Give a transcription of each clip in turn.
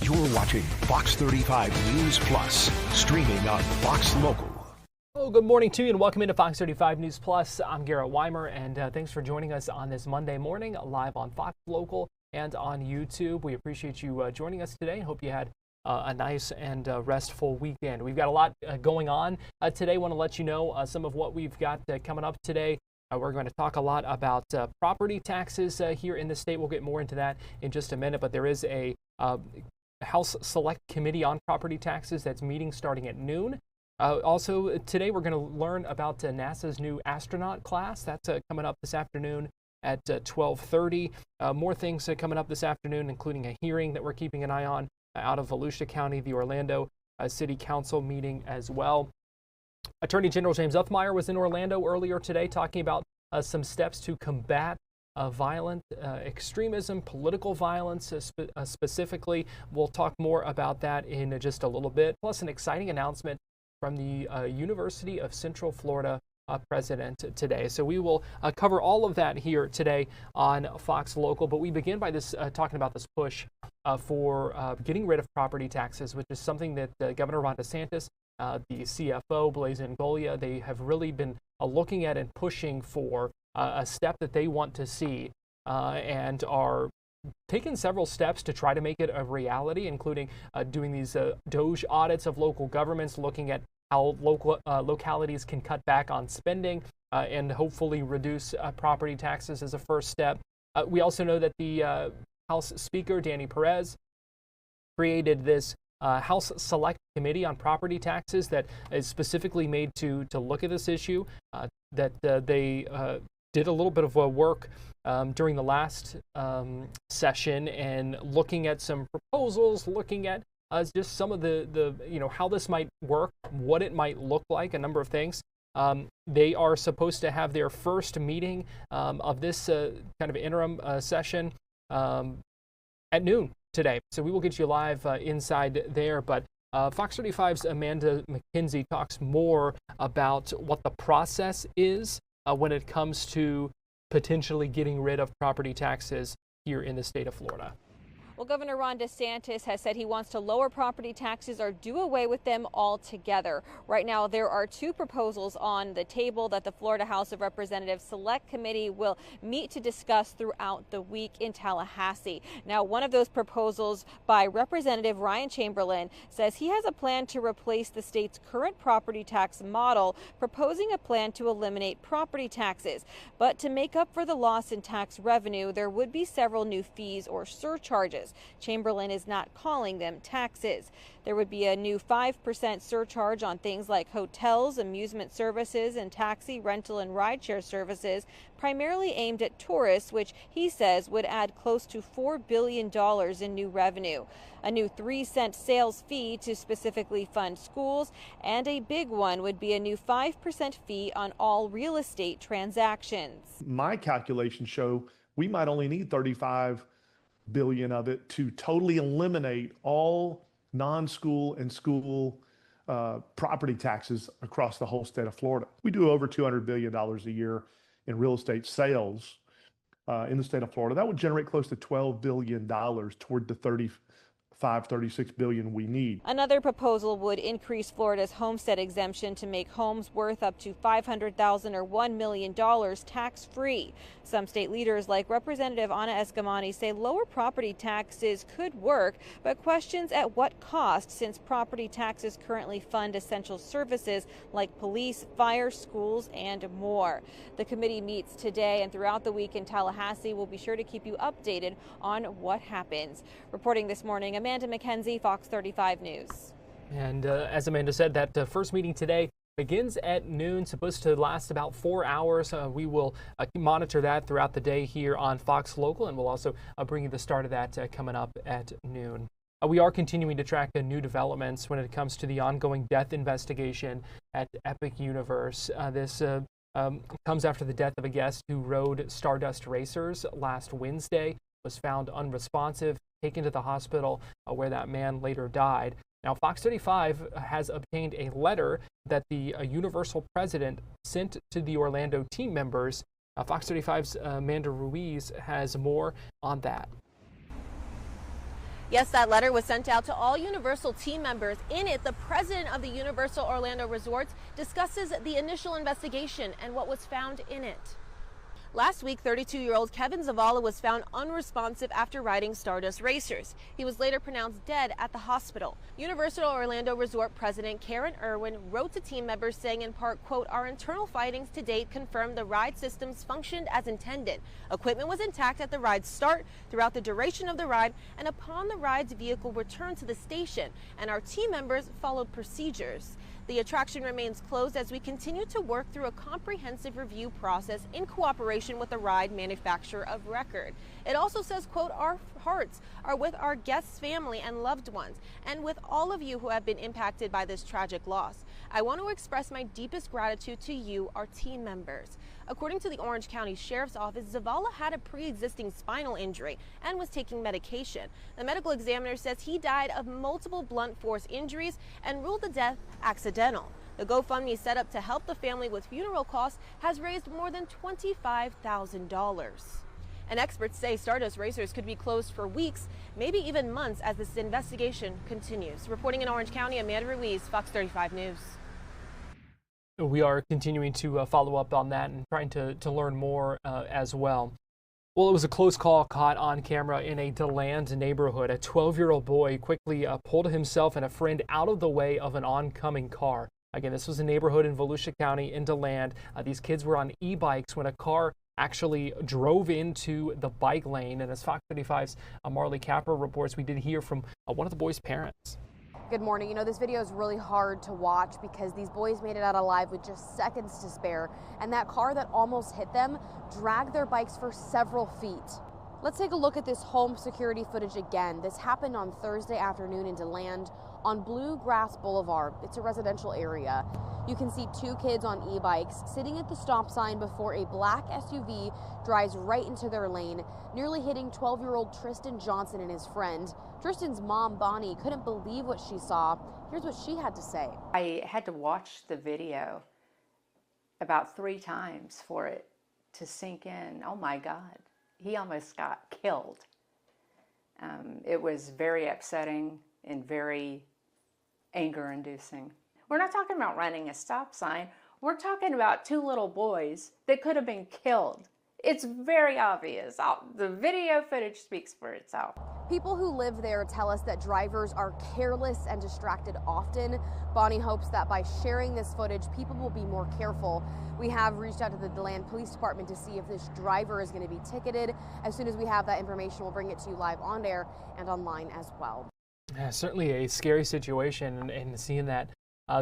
You're watching Fox 35 News Plus, streaming on Fox Local. Well, good morning to you and welcome into Fox 35 News Plus. I'm Garrett Weimer, and thanks for joining us on this Monday morning live on Fox Local and on YouTube. We appreciate you joining us today. Hope you had a nice and restful weekend. We've got a lot going on today. Want to let you know some of what we've got coming up today. We're going to talk a lot about property taxes here in the state. We'll get more into that in just a minute, but there is a House Select Committee on Property Taxes that's meeting starting at noon. Also, today we're going to learn about NASA's new astronaut class. That's coming up this afternoon at 12:30. More things coming up this afternoon, including a hearing that we're keeping an eye on out of Volusia County, the Orlando City Council meeting as well. Attorney General James Uthmeier was in Orlando earlier today talking about some steps to combat violent extremism, political violence specifically. We'll talk more about that in just a little bit. Plus an exciting announcement from the University of Central Florida president today. So we will cover all of that here today on Fox Local. But we begin by this talking about this push for getting rid of property taxes, which is something that Governor Ron DeSantis, the CFO, Blaise Ngolia, they have really been looking at and pushing for a step that they want to see and are taking several steps to try to make it a reality, including doing these Doge audits of local governments, looking at how local localities can cut back on spending and hopefully reduce property taxes as a first step. We also know that the House Speaker, Danny Perez, created this House Select Committee on Property Taxes that is specifically made to look at this issue, that they did a little bit of work during the last session and looking at some proposals, looking at just some of the how this might work, what it might look like, a number of things. They are supposed to have their first meeting of this kind of interim session at noon today. So we will get you live inside there. But Fox 35's Amanda McKenzie talks more about what the process is when it comes to potentially getting rid of property taxes here in the state of Florida. Well, Governor Ron DeSantis has said he wants to lower property taxes or do away with them altogether. Right now, there are two proposals on the table that the Florida House of Representatives Select Committee will meet to discuss throughout the week in Tallahassee. Now, one of those proposals by Representative Ryan Chamberlain says he has a plan to replace the state's current property tax model, proposing a plan to eliminate property taxes. But to make up for the loss in tax revenue, there would be several new fees or surcharges. charges. Chamberlain is not calling them taxes. There would be a new 5% surcharge on things like hotels, amusement services, and taxi, rental, and rideshare services, primarily aimed at tourists, which he says would add close to $4 billion in new revenue. A new 3-cent sales fee to specifically fund schools, and a big one would be a new 5% fee on all real estate transactions. My calculations show we might only need 35 billion of it to totally eliminate all non-school and school property taxes across the whole state of Florida. We do over $200 billion a year in real estate sales in the state of Florida. That would generate close to $12 billion toward the 36 billion we need. Another proposal would increase Florida's homestead exemption to make homes worth up to $500,000 or $1 million tax-free. Some state leaders like Representative Ana Escamani say lower property taxes could work, but questions at what cost, since property taxes currently fund essential services like police, fire, schools, and more. The committee meets today and throughout the week in Tallahassee. We'll be sure to keep you updated on what happens. Reporting this morning, Amanda McKenzie, Fox 35 News. And as Amanda said, that first meeting today begins at noon, supposed to last about 4 hours. We will monitor that throughout the day here on Fox Local, and we'll also bring you the start of that coming up at noon. We are continuing to track new developments when it comes to the ongoing death investigation at Epic Universe. This comes after the death of a guest who rode Stardust Racers last Wednesday, was found unresponsive, taken to the hospital where that man later died. Now, Fox 35 has obtained a letter that the Universal president sent to the Orlando team members. Fox 35's Amanda Ruiz has more on that. Yes, that letter was sent out to all Universal team members. In it, the president of the Universal Orlando Resorts discusses the initial investigation and what was found in it. Last week, 32-year-old Kevin Zavala was found unresponsive after riding Stardust Racers. He was later pronounced dead at the hospital. Universal Orlando Resort President Karen Irwin wrote to team members saying in part, quote, "Our internal findings to date confirm the ride systems functioned as intended. Equipment was intact at the ride's start, throughout the duration of the ride, and upon the ride's vehicle returned to the station, and our team members followed procedures. The attraction remains closed as we continue to work through a comprehensive review process in cooperation with the ride manufacturer of record." It also says, quote, "Our hearts are with our guests' family and loved ones, and with all of you who have been impacted by this tragic loss. I want to express my deepest gratitude to you, our team members." According to the Orange County Sheriff's Office, Zavala had a pre-existing spinal injury and was taking medication. The medical examiner says he died of multiple blunt force injuries and ruled the death accidental. The GoFundMe set up to help the family with funeral costs has raised more than $25,000. And experts say Stardust Racers could be closed for weeks, maybe even months, as this investigation continues. Reporting in Orange County, Amanda Ruiz, Fox 35 News. We are continuing to follow up on that and trying to learn more as well. Well, it was a close call caught on camera in a Deland neighborhood. A 12-year-old boy quickly pulled himself and a friend out of the way of an oncoming car. Again, this was a neighborhood in Volusia County in Deland. These kids were on e-bikes when a car actually drove into the bike lane. And as Fox 35's Marley Capper reports, we did hear from one of the boys' parents. Good morning. You know, this video is really hard to watch because these boys made it out alive with just seconds to spare, and that car that almost hit them dragged their bikes for several feet. Let's take a look at this home security footage again. This happened on Thursday afternoon in Deland on Bluegrass Boulevard. It's a residential area. You can see two kids on e-bikes sitting at the stop sign before a black SUV drives right into their lane, nearly hitting 12-year-old Tristan Johnson and his friend. Tristan's mom, Bonnie, couldn't believe what she saw. Here's what she had to say. I had to watch the video about 3 times for it to sink in. Oh my God, he almost got killed. It was very upsetting and very anger-inducing. We're not talking about running a stop sign. We're talking about 2 little boys that could have been killed. It's very obvious. The video footage speaks for itself. People who live there tell us that drivers are careless and distracted often. Bonnie hopes that by sharing this footage, people will be more careful. We have reached out to the Deland Police Department to see if this driver is going to be ticketed. As soon as we have that information, we'll bring it to you live on air and online as well. Yeah, certainly a scary situation, and seeing that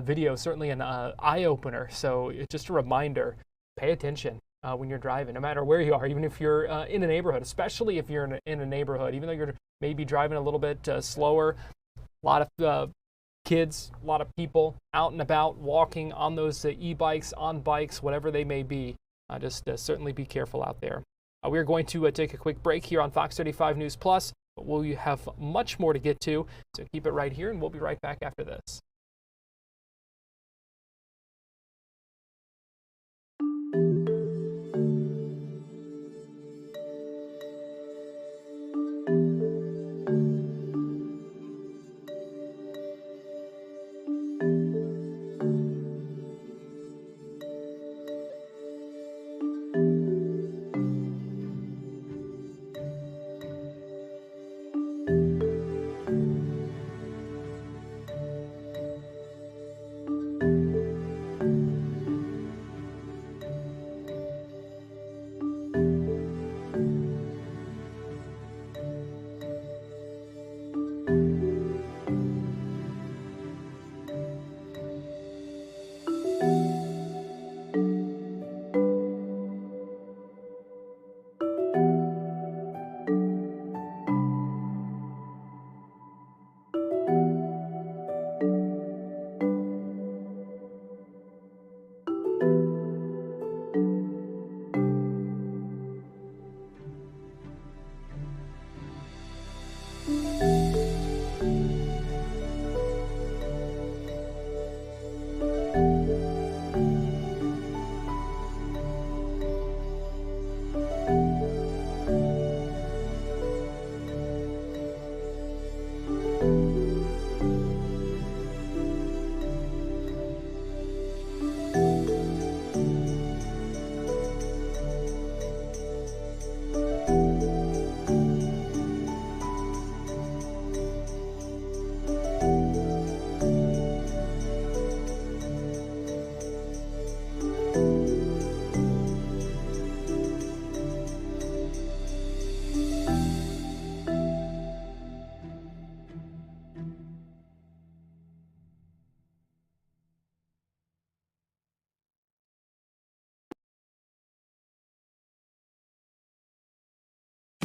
video, certainly an eye-opener. So just a reminder, pay attention when you're driving, no matter where you are, even if you're in a neighborhood, especially if you're in a neighborhood, even though you're maybe driving a little bit slower. A lot of kids, a lot of people out and about walking on those e-bikes, on bikes, whatever they may be. Just certainly be careful out there. We're going to take a quick break here on Fox 35 News Plus, but we'll have much more to get to, so keep it right here, and we'll be right back after this.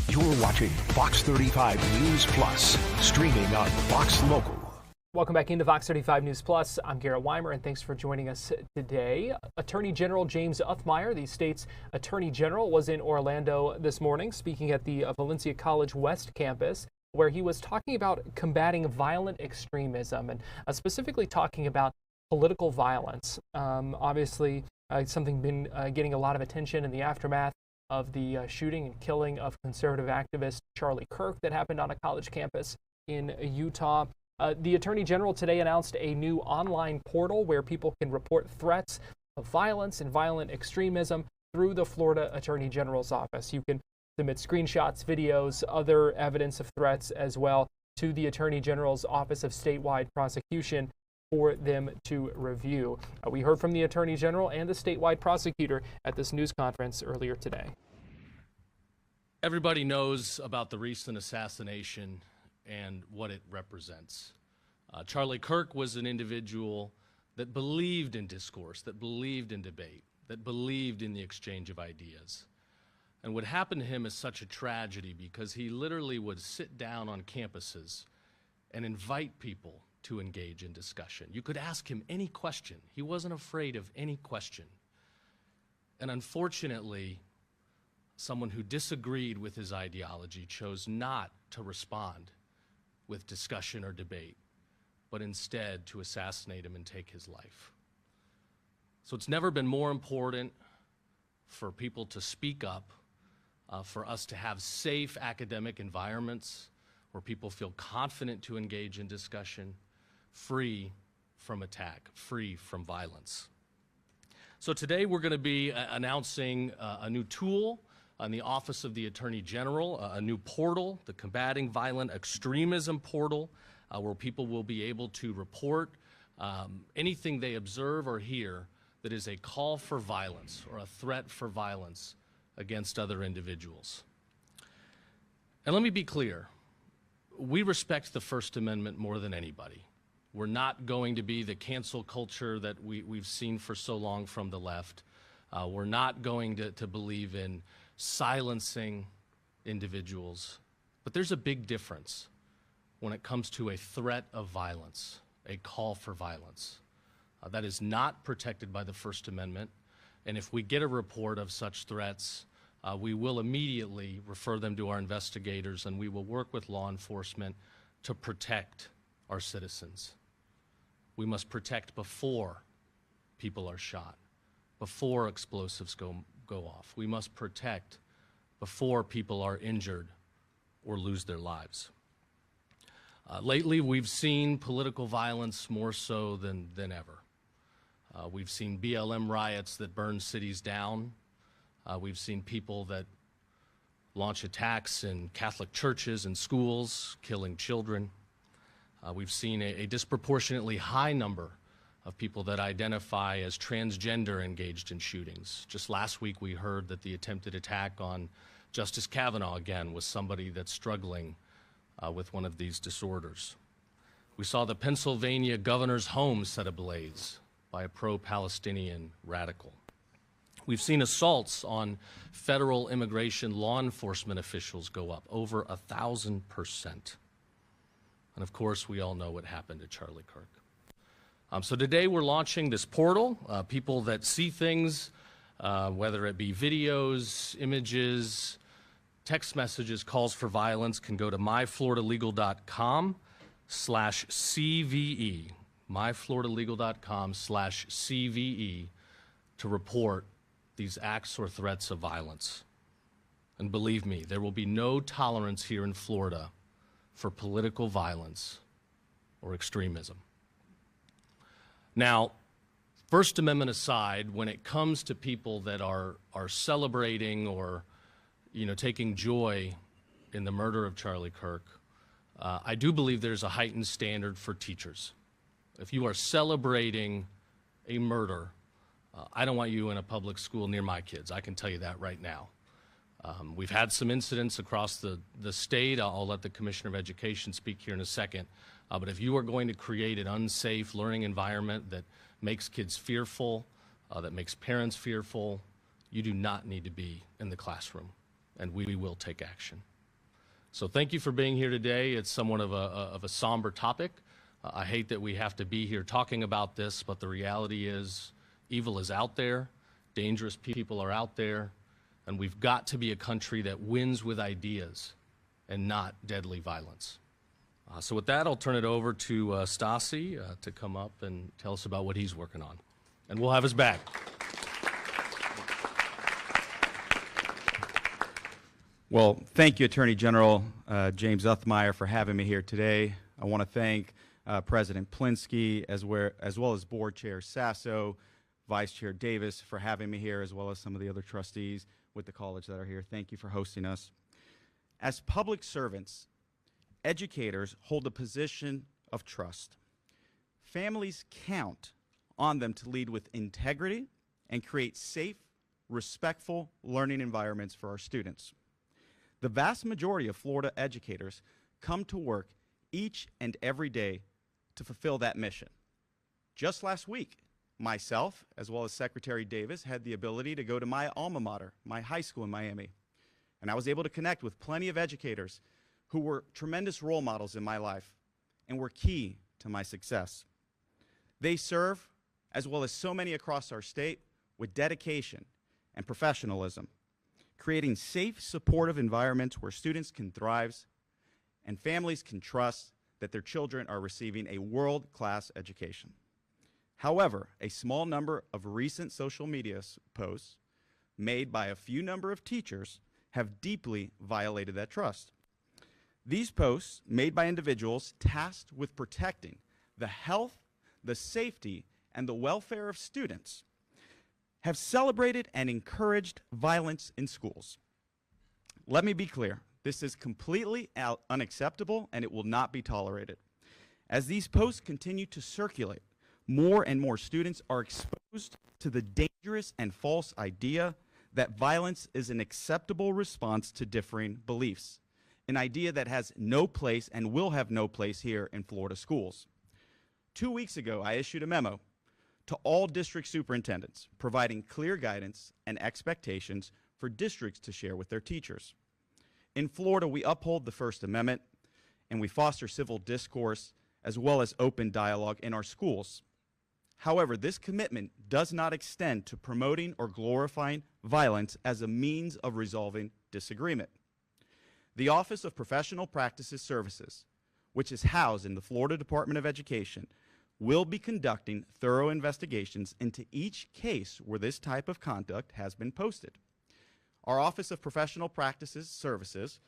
You're watching Fox 35 News Plus, streaming on Fox Local. Welcome back into Fox 35 News Plus. I'm Garrett Weimer, and thanks for joining us today. Attorney General James Uthmire, the state's Attorney General, was in Orlando this morning, speaking at the Valencia College West campus, where he was talking about combating violent extremism and specifically talking about political violence. Obviously, something been getting a lot of attention in the aftermath of the shooting and killing of conservative activist Charlie Kirk that happened on a college campus in Utah. The Attorney General today announced a new online portal where people can report threats of violence and violent extremism through the Florida Attorney General's office. You can submit screenshots, videos, other evidence of threats as well to the Attorney General's Office of Statewide Prosecution for them to review. We heard from the Attorney General and the statewide prosecutor at this news conference earlier today. Everybody knows about the recent assassination and what it represents. Charlie Kirk was an individual that believed in discourse, that believed in debate, that believed in the exchange of ideas. And what happened to him is such a tragedy because he literally would sit down on campuses and invite people to engage in discussion. You could ask him any question. He wasn't afraid of any question. And unfortunately, someone who disagreed with his ideology chose not to respond with discussion or debate, but instead to assassinate him and take his life. So it's never been more important for people to speak up, for us to have safe academic environments where people feel confident to engage in discussion, free from attack, free from violence. So today we're going to be announcing a new tool in the Office of the Attorney General, a new portal, the Combating Violent Extremism portal, where people will be able to report anything they observe or hear that is a call for violence or a threat for violence against other individuals. And let me be clear, we respect the First Amendment more than anybody. We're not going to be the cancel culture that we've seen for so long from the left. We're not going to believe in silencing individuals. But there's a big difference when it comes to a threat of violence, a call for violence. That is not protected by the First Amendment. And if we get a report of such threats, we will immediately refer them to our investigators, and we will work with law enforcement to protect our citizens. We must protect before people are shot, before explosives go off. We must protect before people are injured or lose their lives. Lately, we've seen political violence more so than ever. We've seen BLM riots that burn cities down. We've seen people that launch attacks in Catholic churches and schools, killing children. We've seen a disproportionately high number of people that identify as transgender engaged in shootings. Just last week, we heard that the attempted attack on Justice Kavanaugh, again, was somebody that's struggling with one of these disorders. We saw the Pennsylvania governor's home set ablaze by a pro-Palestinian radical. We've seen assaults on federal immigration law enforcement officials go up over 1,000%. And of course, we all know what happened to Charlie Kirk. So today we're launching this portal. People that see things, whether it be videos, images, text messages, calls for violence, can go to myfloridalegal.com/CVE, myfloridalegal.com/CVE, to report these acts or threats of violence. And believe me, there will be no tolerance here in Florida for political violence or extremism. Now, First Amendment aside, when it comes to people that are celebrating or, taking joy in the murder of Charlie Kirk, I do believe there's a heightened standard for teachers. If you are celebrating a murder, I don't want you in a public school near my kids. I can tell you that right now. We've had some incidents across the state. I'll let the Commissioner of Education speak here in a second. But if you are going to create an unsafe learning environment that makes kids fearful, that makes parents fearful, you do not need to be in the classroom, and we will take action. So thank you for being here today. It's somewhat of a somber topic. I hate that we have to be here talking about this, but the reality is evil is out there, dangerous people are out there, and we've got to be a country that wins with ideas and not deadly violence. So with that, I'll turn it over to Stasi to come up and tell us about what he's working on. And we'll have his back. Well, thank you, Attorney General James Uthmeyer, for having me here today. I want to thank President Plinsky, as well as Board Chair Sasso, Vice Chair Davis for having me here, as well as some of the other trustees with the college that are here. Thank you for hosting us. As public servants, educators hold a position of trust. Families count on them to lead with integrity and create safe, respectful learning environments for our students. The vast majority of Florida educators come to work each and every day to fulfill that mission. Just last week, myself, as well as Secretary Davis, had the ability to go to my alma mater, my high school in Miami, and I was able to connect with plenty of educators who were tremendous role models in my life and were key to my success. They serve, as well as so many across our state, with dedication and professionalism, creating safe, supportive environments where students can thrive and families can trust that their children are receiving a world-class education. However, a small number of recent social media posts made by a few number of teachers have deeply violated that trust. These posts, made by individuals tasked with protecting the health, the safety, and the welfare of students, have celebrated and encouraged violence in schools. Let me be clear. This is completely unacceptable, and it will not be tolerated. As these posts continue to circulate, more and more students are exposed to the dangerous and false idea that violence is an acceptable response to differing beliefs, an idea that has no place and will have no place here in Florida schools. 2 weeks ago, I issued a memo to all district superintendents providing clear guidance and expectations for districts to share with their teachers. In Florida, we uphold the First Amendment and we foster civil discourse as well as open dialogue in our schools. However, this commitment does not extend to promoting or glorifying violence as a means of resolving disagreement. The Office of Professional Practices Services, which is housed in the Florida Department of Education, will be conducting thorough investigations into each case where this type of conduct has been posted. Our Office of Professional Practices Services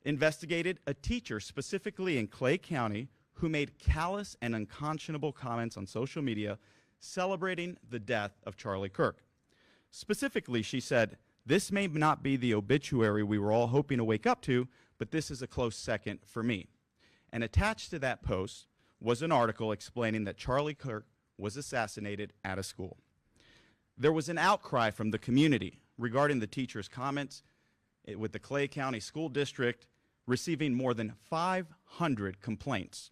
investigated a teacher specifically in Clay County who made callous and unconscionable comments on social media celebrating the death of Charlie Kirk. Specifically, she said, "This may not be the obituary we were all hoping to wake up to, but this is a close second for me." And attached to that post was an article explaining that Charlie Kirk was assassinated at a school. There was an outcry from the community regarding the teacher's comments, with the Clay County School District receiving more than 500 complaints.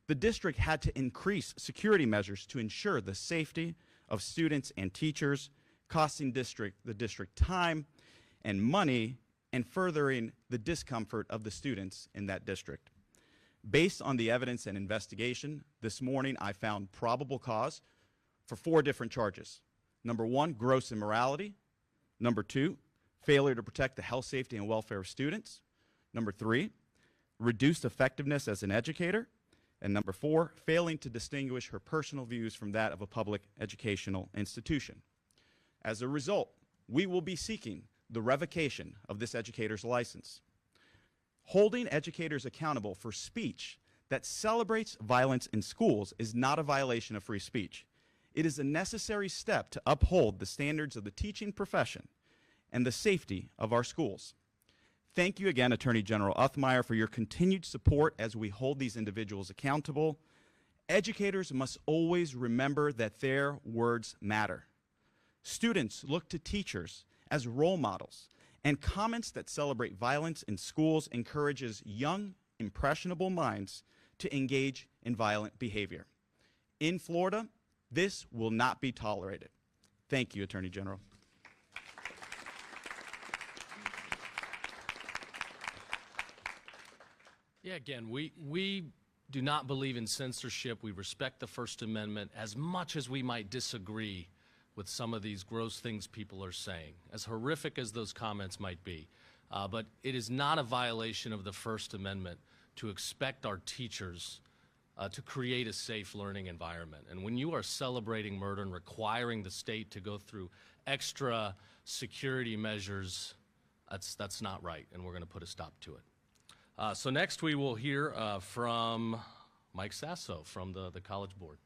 The district had to increase security measures to ensure the safety of students and teachers, costing the district time and money and furthering the discomfort of the students in that district. Based on the evidence and investigation, this morning I found probable cause for 4 different charges. Number 1, gross immorality. Number 2, failure to protect the health, safety, and welfare of students. Number 3, reduced effectiveness as an educator. And number 4, failing to distinguish her personal views from that of a public educational institution. As a result, we will be seeking the revocation of this educator's license. Holding educators accountable for speech that celebrates violence in schools is not a violation of free speech. It is a necessary step to uphold the standards of the teaching profession and the safety of our schools. Thank you again, Attorney General Uthmeier, for your continued support as we hold these individuals accountable. Educators must always remember that their words matter. Students look to teachers as role models, and comments that celebrate violence in schools encourages young, impressionable minds to engage in violent behavior. In Florida, this will not be tolerated. Thank you, Attorney General. Yeah, again, we do not believe in censorship. We respect the First Amendment as much as we might disagree with some of these gross things people are saying, as horrific as those comments might be. But it is not a violation of the First Amendment to expect our teachers to create a safe learning environment. And when you are celebrating murder and requiring the state to go through extra security measures, that's not right, and we're going to put a stop to it. So next we will hear from Mike Sasso from the College Board.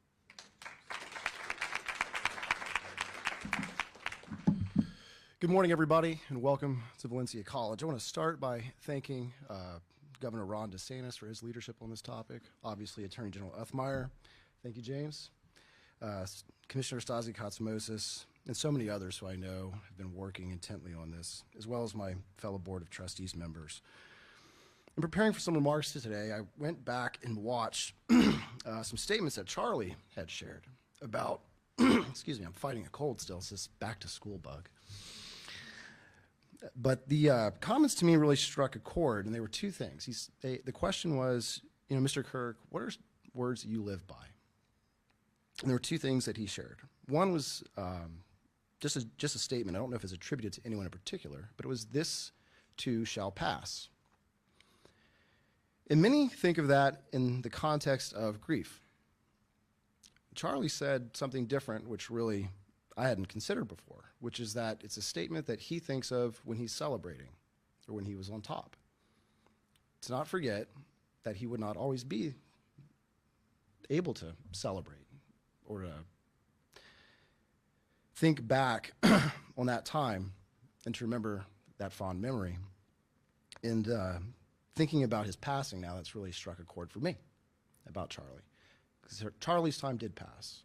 Good morning, everybody, and welcome to Valencia College. I want to start by thanking Governor Ron DeSantis for his leadership on this topic. Obviously, Attorney General Uthmeier. Thank you, James. Commissioner Stasi Katsamosis, and so many others who I know have been working intently on this, as well as my fellow Board of Trustees members. In preparing for some remarks today, I went back and watched some statements that Charlie had shared about, excuse me, I'm fighting a cold still, it's this back to school bug. But the comments to me really struck a chord, and they were 2 things. The question was, you know, Mr. Kirk, what are words that you live by? And there were 2 things that he shared. One was just a statement. I don't know if it's attributed to anyone in particular, but it was, "This too shall pass." And many think of that in the context of grief. Charlie said something different, which really I hadn't considered before, which is that it's a statement that he thinks of when he's celebrating or when he was on top. To not forget that he would not always be able to celebrate or to think back on that time and to remember that fond memory. And thinking about his passing now, that's really struck a chord for me about Charlie. Because Charlie's time did pass,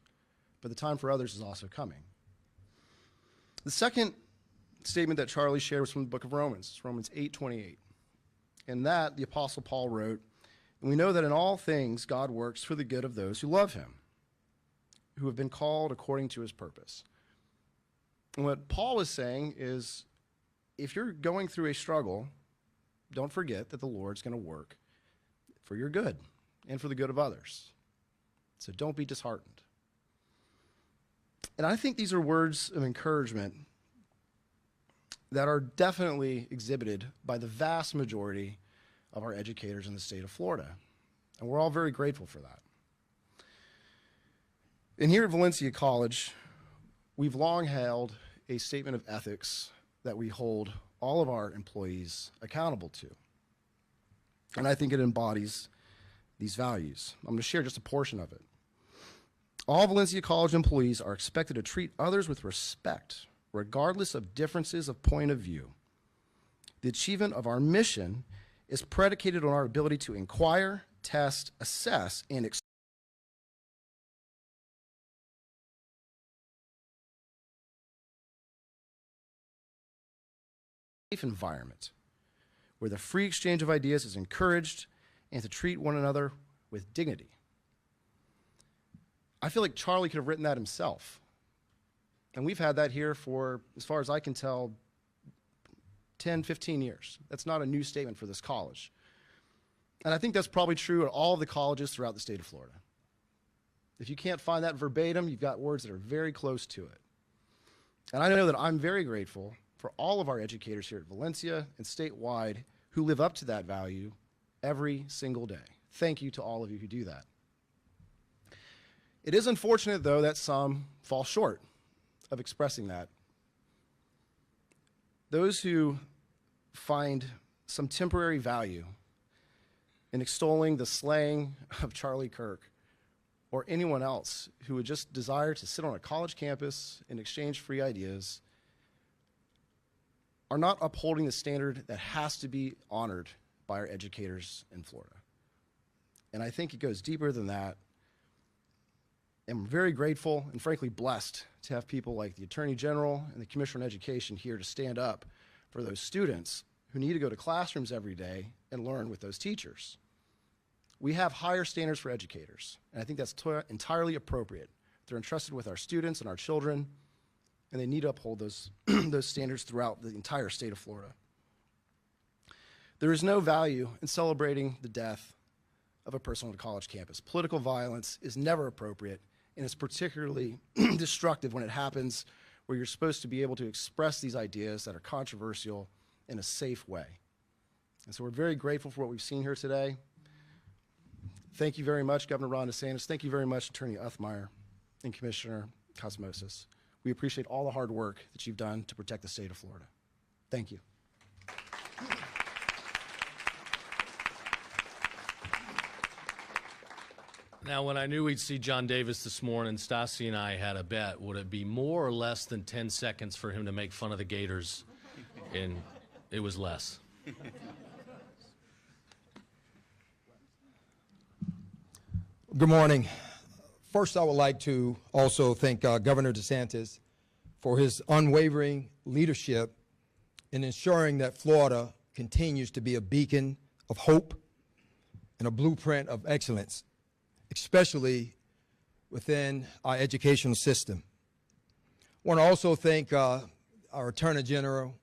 but the time for others is also coming. The second statement that Charlie shared was from the book of Romans, Romans 8:28. In that, the Apostle Paul wrote, "And we know that in all things God works for the good of those who love him, who have been called according to his purpose." And what Paul is saying is, if you're going through a struggle, don't forget that the Lord's going to work for your good and for the good of others. So don't be disheartened. And I think these are words of encouragement that are definitely exhibited by the vast majority of our educators in the state of Florida. And we're all very grateful for that. And here at Valencia College, we've long held a statement of ethics that we hold all of our employees accountable to. And I think it embodies these values. I'm going to share just a portion of it. All Valencia College employees are expected to treat others with respect, regardless of differences of point of view. The achievement of our mission is predicated on our ability to inquire, test, assess, and safe environment where the free exchange of ideas is encouraged and to treat one another with dignity. I feel like Charlie could have written that himself. And we've had that here for, as far as I can tell, 10, 15 years. That's not a new statement for this college. And I think that's probably true at all of the colleges throughout the state of Florida. If you can't find that verbatim, you've got words that are very close to it. And I know that I'm very grateful for all of our educators here at Valencia and statewide who live up to that value every single day. Thank you to all of you who do that. It is unfortunate, though, that some fall short of expressing that. Those who find some temporary value in extolling the slaying of Charlie Kirk or anyone else who would just desire to sit on a college campus and exchange free ideas are not upholding the standard that has to be honored by our educators in Florida. And I think it goes deeper than that. I'm very grateful and frankly blessed to have people like the Attorney General and the Commissioner on Education here to stand up for those students who need to go to classrooms every day and learn with those teachers. We have higher standards for educators, and I think that's entirely appropriate. They're entrusted with our students and our children, and they need to uphold those, those standards throughout the entire state of Florida. There is no value in celebrating the death of a person on a college campus. Political violence is never appropriate, and it's particularly destructive when it happens where you're supposed to be able to express these ideas that are controversial in a safe way. And so we're very grateful for what we've seen here today. Thank you very much, Governor Ron DeSantis. Thank you very much, Attorney Uthmeyer and Commissioner Cosmosis. We appreciate all the hard work that you've done to protect the state of Florida. Thank you. Now, when I knew we'd see John Davis this morning, Stassi and I had a bet. Would it be more or less than 10 seconds for him to make fun of the Gators? And it was less. Good morning. First, I would like to also thank Governor DeSantis for his unwavering leadership in ensuring that Florida continues to be a beacon of hope and a blueprint of excellence, especially within our educational system. I want to also thank our Attorney General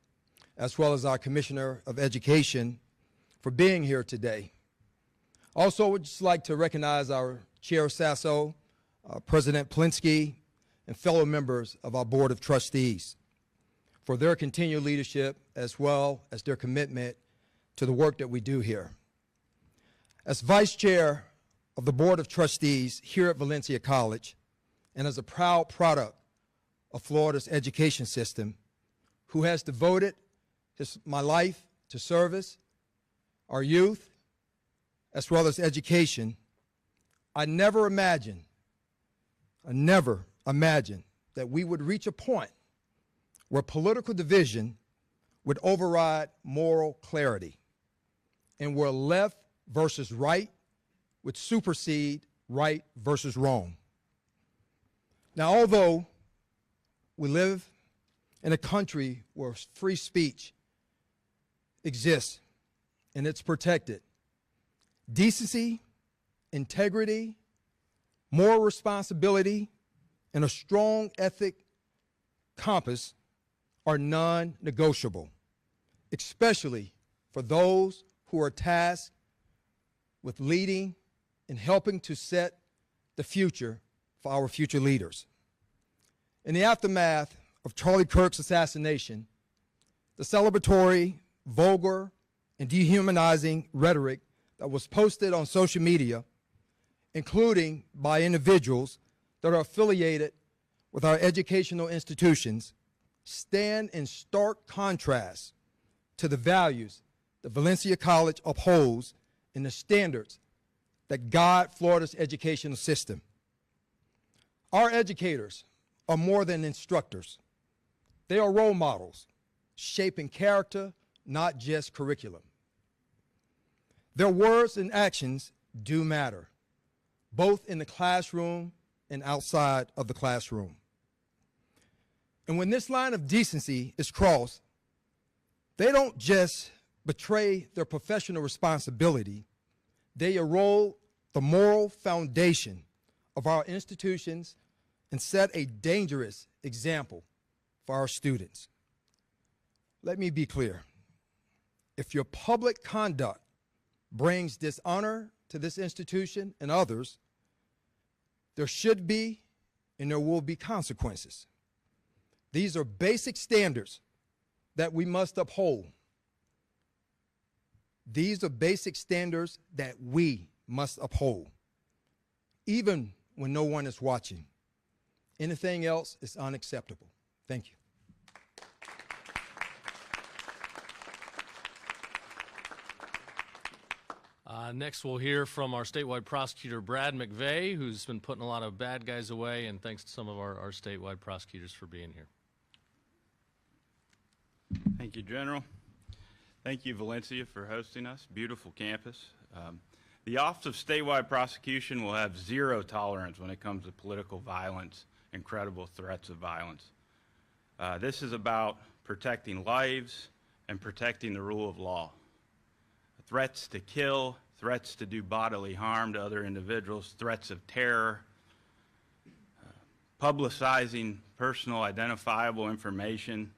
as well as our Commissioner of Education for being here today. Also, would just like to recognize our Chair Sasso, President Plinsky, and fellow members of our Board of Trustees for their continued leadership as well as their commitment to the work that we do here. As Vice Chair of the Board of Trustees here at Valencia College, and as a proud product of Florida's education system, who has devoted my life to service, our youth, as well as education, I never imagined that we would reach a point where political division would override moral clarity. and where left versus right would supersede right versus wrong. Now, although we live in a country where free speech exists and it's protected, decency, integrity, moral responsibility, and a strong ethic compass are non-negotiable, especially for those who are tasked with leading and helping to set the future for our future leaders. In the aftermath of Charlie Kirk's assassination, the celebratory, vulgar, and dehumanizing rhetoric that was posted on social media, including by individuals that are affiliated with our educational institutions, stand in stark contrast to the values that Valencia College upholds and the standards that guide Florida's educational system. Our educators are more than instructors. They are role models, shaping character, not just curriculum. Their words and actions do matter, both in the classroom and outside of the classroom. And when this line of decency is crossed, they don't just betray their professional responsibility, they erode the moral foundation of our institutions and set a dangerous example for our students. Let me be clear. If your public conduct brings dishonor to this institution and others, there should be and there will be consequences. These are basic standards that we must uphold. These are basic standards that we must uphold, even when no one is watching. Anything else is unacceptable. Thank you. Next, we'll hear from our statewide prosecutor, Brad McVeigh, who's been putting a lot of bad guys away, and thanks to some of our statewide prosecutors for being here. Thank you, General. Thank you, Valencia, for hosting us. Beautiful campus. The Office of Statewide Prosecution will have zero tolerance when it comes to political violence and credible threats of violence. This is about protecting lives and protecting the rule of law. Threats to kill, threats to do bodily harm to other individuals, threats of terror, publicizing personal identifiable information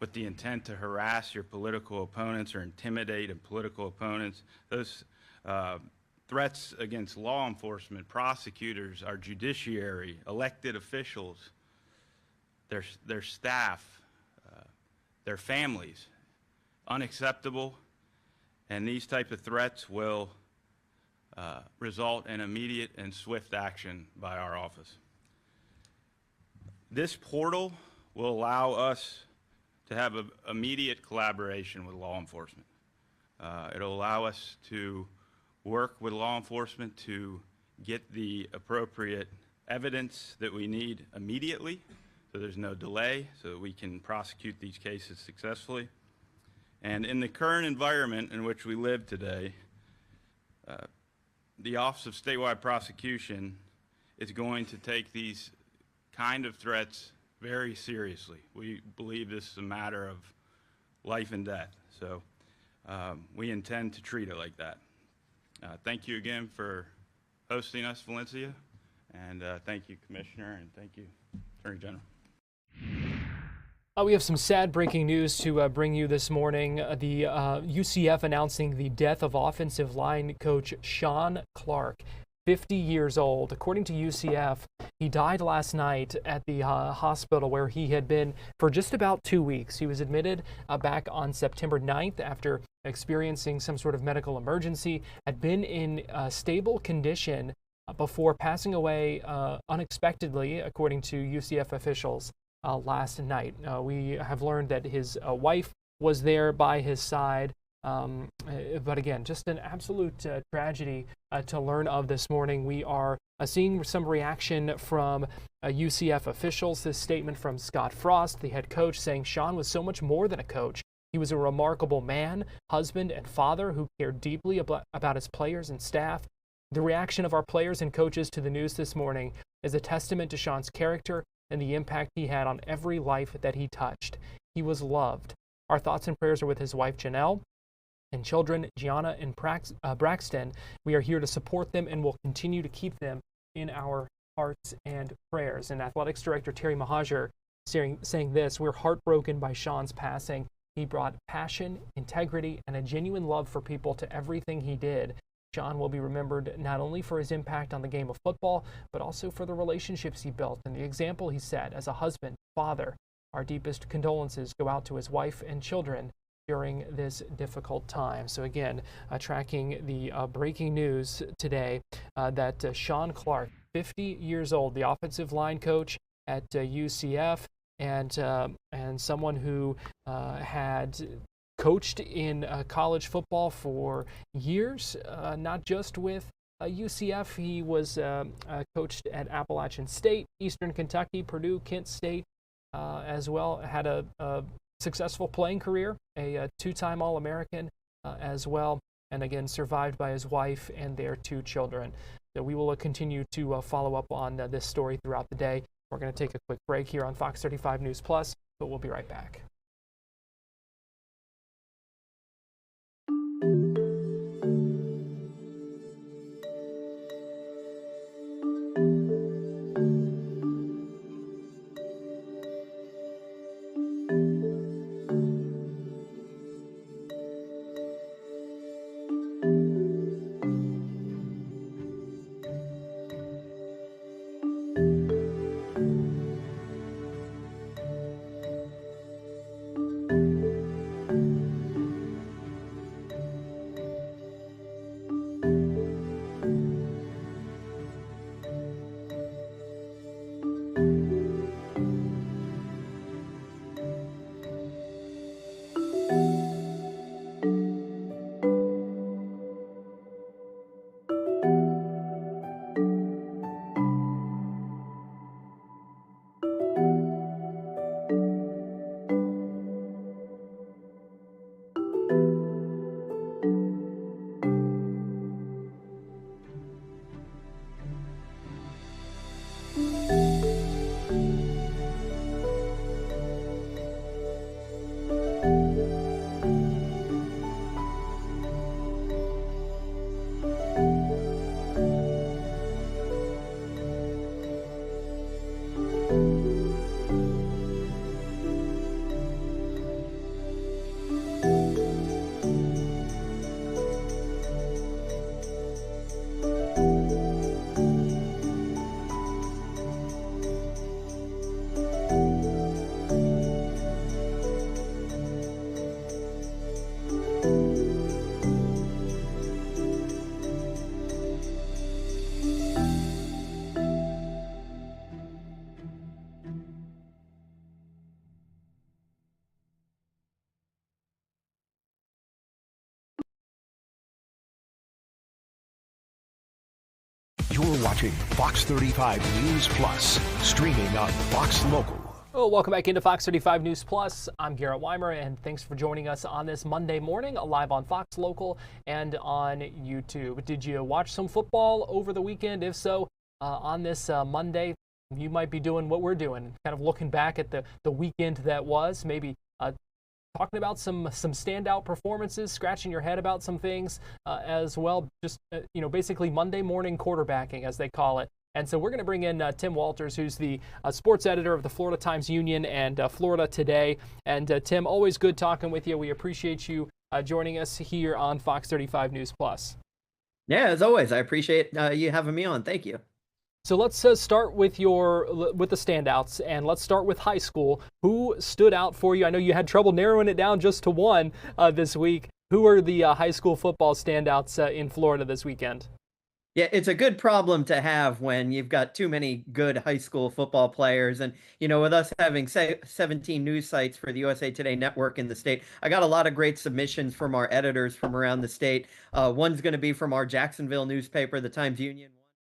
with the intent to harass your political opponents or intimidate political opponents. Those threats against law enforcement, prosecutors, our judiciary, elected officials, their staff, their families, unacceptable. And these type of threats will result in immediate and swift action by our office. This portal will allow us to have immediate collaboration with law enforcement. It'll allow us to work with law enforcement to get the appropriate evidence that we need immediately, so there's no delay, so that we can prosecute these cases successfully. And in the current environment in which we live today, the Office of Statewide Prosecution is going to take these kind of threats very seriously. We believe this is a matter of life and death, so we intend to treat it like that. Thank you again for hosting us, Valencia, and thank you, Commissioner, and thank you, Attorney General. We have some sad breaking news to bring you this morning. The UCF announcing the death of offensive line coach Shawn Clark, 50 years old. According to UCF, he died last night at the hospital where he had been for just about 2 weeks. He was admitted back on September 9th after experiencing some sort of medical emergency, had been in stable condition before passing away unexpectedly, according to UCF officials. Last night. We have learned that his wife was there by his side, but again, just an absolute tragedy to learn of this morning. We are seeing some reaction from UCF officials. This statement from Scott Frost, the head coach, saying Shawn was so much more than a coach. He was a remarkable man, husband, and father who cared deeply about his players and staff. The reaction of our players and coaches to the news this morning is a testament to Shawn's character and the impact he had on every life that he touched. He was loved. Our thoughts and prayers are with his wife, Janelle, and children, Gianna and Braxton. We are here to support them and will continue to keep them in our hearts and prayers. And Athletics Director Terry Mahajer saying this: we're heartbroken by Shawn's passing. He brought passion, integrity, and a genuine love for people to everything he did. Shawn will be remembered not only for his impact on the game of football, but also for the relationships he built and the example he set as a husband, father. Our deepest condolences go out to his wife and children during this difficult time. So again, tracking the breaking news today that Shawn Clark, 50 years old, the offensive line coach at UCF, and someone who had coached in college football for years, not just with UCF. He was coached at Appalachian State, Eastern Kentucky, Purdue, Kent State as well. Had a successful playing career, a two-time All-American as well, and again survived by his wife and their 2 children. So we will continue to follow up on this story throughout the day. We're going to take a quick break here on Fox 35 News Plus, but we'll be right back. You're watching Fox 35 News Plus, streaming on Fox Local. Well, welcome back into Fox 35 News Plus. I'm Garrett Weimer, and thanks for joining us on this Monday morning, live on Fox Local and on YouTube. Did you watch some football over the weekend? If so, on this Monday, you might be doing what we're doing, kind of looking back at the weekend that was, maybe talking about some standout performances, scratching your head about some things as well. Just, basically Monday morning quarterbacking, as they call it. And so we're going to bring in Tim Walters, who's the sports editor of the Florida Times-Union and Florida Today. And Tim, always good talking with you. We appreciate you joining us here on Fox 35 News Plus. Yeah, as always, I appreciate you having me on. Thank you. So let's start with the standouts, and let's start with high school. Who stood out for you? I know you had trouble narrowing it down just to one this week. Who are the high school football standouts in Florida this weekend? Yeah, it's a good problem to have when you've got too many good high school football players. And, with us having 17 news sites for the USA Today network in the state, I got a lot of great submissions from our editors from around the state. One's going to be from our Jacksonville newspaper, the Times-Union,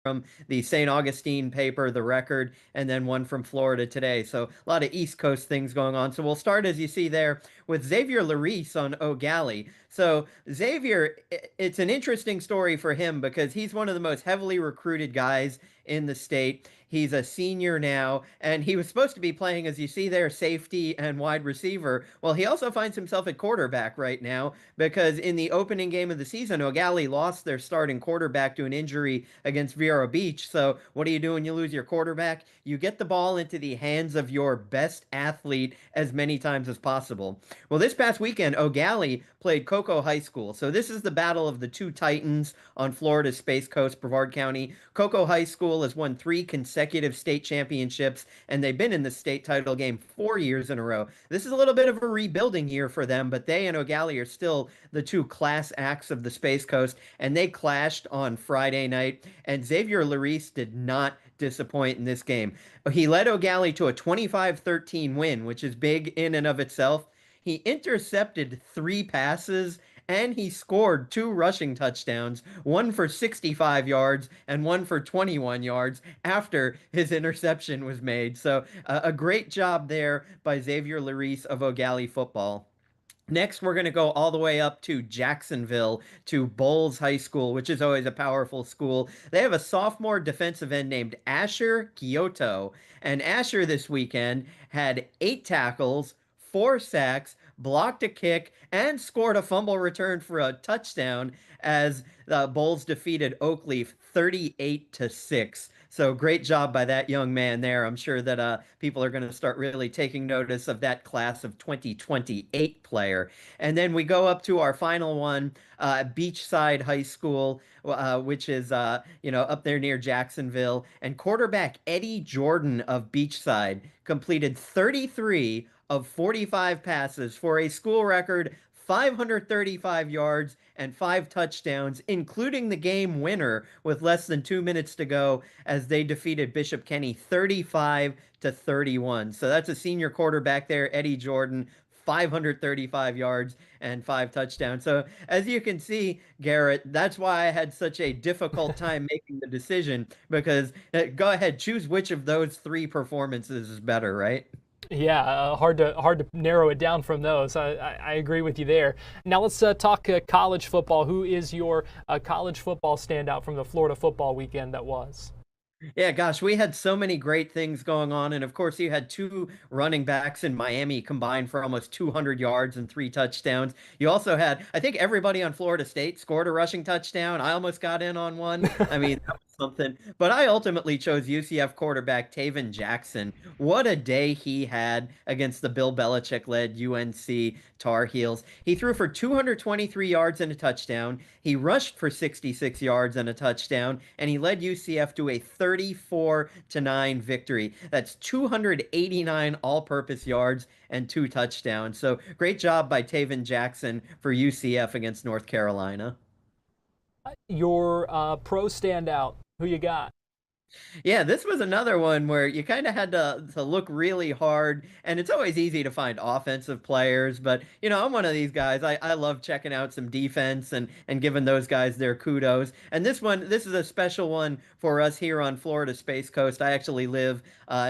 from the St. Augustine paper, The Record, and then one from Florida Today. So a lot of East Coast things going on. So we'll start, as you see there, with Xavier Larice on O'Galley. So Xavier, it's an interesting story for him because he's one of the most heavily recruited guys in the state. He's a senior now, and he was supposed to be playing, as you see there, safety and wide receiver. Well, he also finds himself at quarterback right now because in the opening game of the season, O'Galley lost their starting quarterback to an injury against Vero Beach. So what do you do when you lose your quarterback? You get the ball into the hands of your best athlete as many times as possible. Well, this past weekend, O'Galley played Cocoa High School. So this is the battle of the two titans on Florida's Space Coast, Brevard County. Cocoa High School has won 3 consecutive state championships, and they've been in the state title game 4 years in a row. This is a little bit of a rebuilding year for them, but they and O'Galley are still the two class acts of the Space Coast, and they clashed on Friday night, and Xavier Larice did not disappoint in this game. He led O'Galley to a 25-13 win, which is big in and of itself. He intercepted 3 passes, and he scored 2 rushing touchdowns, one for 65 yards and one for 21 yards after his interception was made. So a great job there by Xavier Larice of O'Galley football. Next, we're going to go all the way up to Jacksonville to Bowles High School, which is always a powerful school. They have a sophomore defensive end named Asher Kyoto. And Asher this weekend had 8 tackles, 4 sacks, blocked a kick, and scored a fumble return for a touchdown as the Bulls defeated Oakleaf 38-6. So great job by that young man there. I'm sure that people are going to start really taking notice of that class of 2028 player. And then we go up to our final one, Beachside High School, which is, up there near Jacksonville. And quarterback Eddie Jordan of Beachside completed 33 of 45 passes for a school record 535 yards and 5 touchdowns, including the game winner with less than 2 minutes to go as they defeated Bishop Kenny 35-31. So that's a senior quarterback there, Eddie Jordan, 535 yards and 5 touchdowns. So as you can see, Garrett, that's why I had such a difficult time making the decision because go ahead, choose which of those 3 performances is better, right? Yeah, hard to narrow it down from those. I agree with you there. Now let's talk college football. Who is your college football standout from the Florida football weekend that was? Yeah, gosh, we had so many great things going on. And of course, you had 2 running backs in Miami combined for almost 200 yards and 3 touchdowns. You also had, I think everybody on Florida State scored a rushing touchdown. I almost got in on one. I mean, that was something. But I ultimately chose UCF quarterback Taven Jackson. What a day he had against the Bill Belichick-led UNC Tar Heels. He threw for 223 yards and a touchdown. He rushed for 66 yards and a touchdown. And he led UCF to a 34-9 victory. That's 289 all-purpose yards and 2 touchdowns. So great job by Taven Jackson for UCF against North Carolina. Your pro standout, who you got? Yeah, this was another one where you kind of had to look really hard, and it's always easy to find offensive players, but, I'm one of these guys. I love checking out some defense and giving those guys their kudos. And this is a special one for us here on Florida Space Coast. I actually live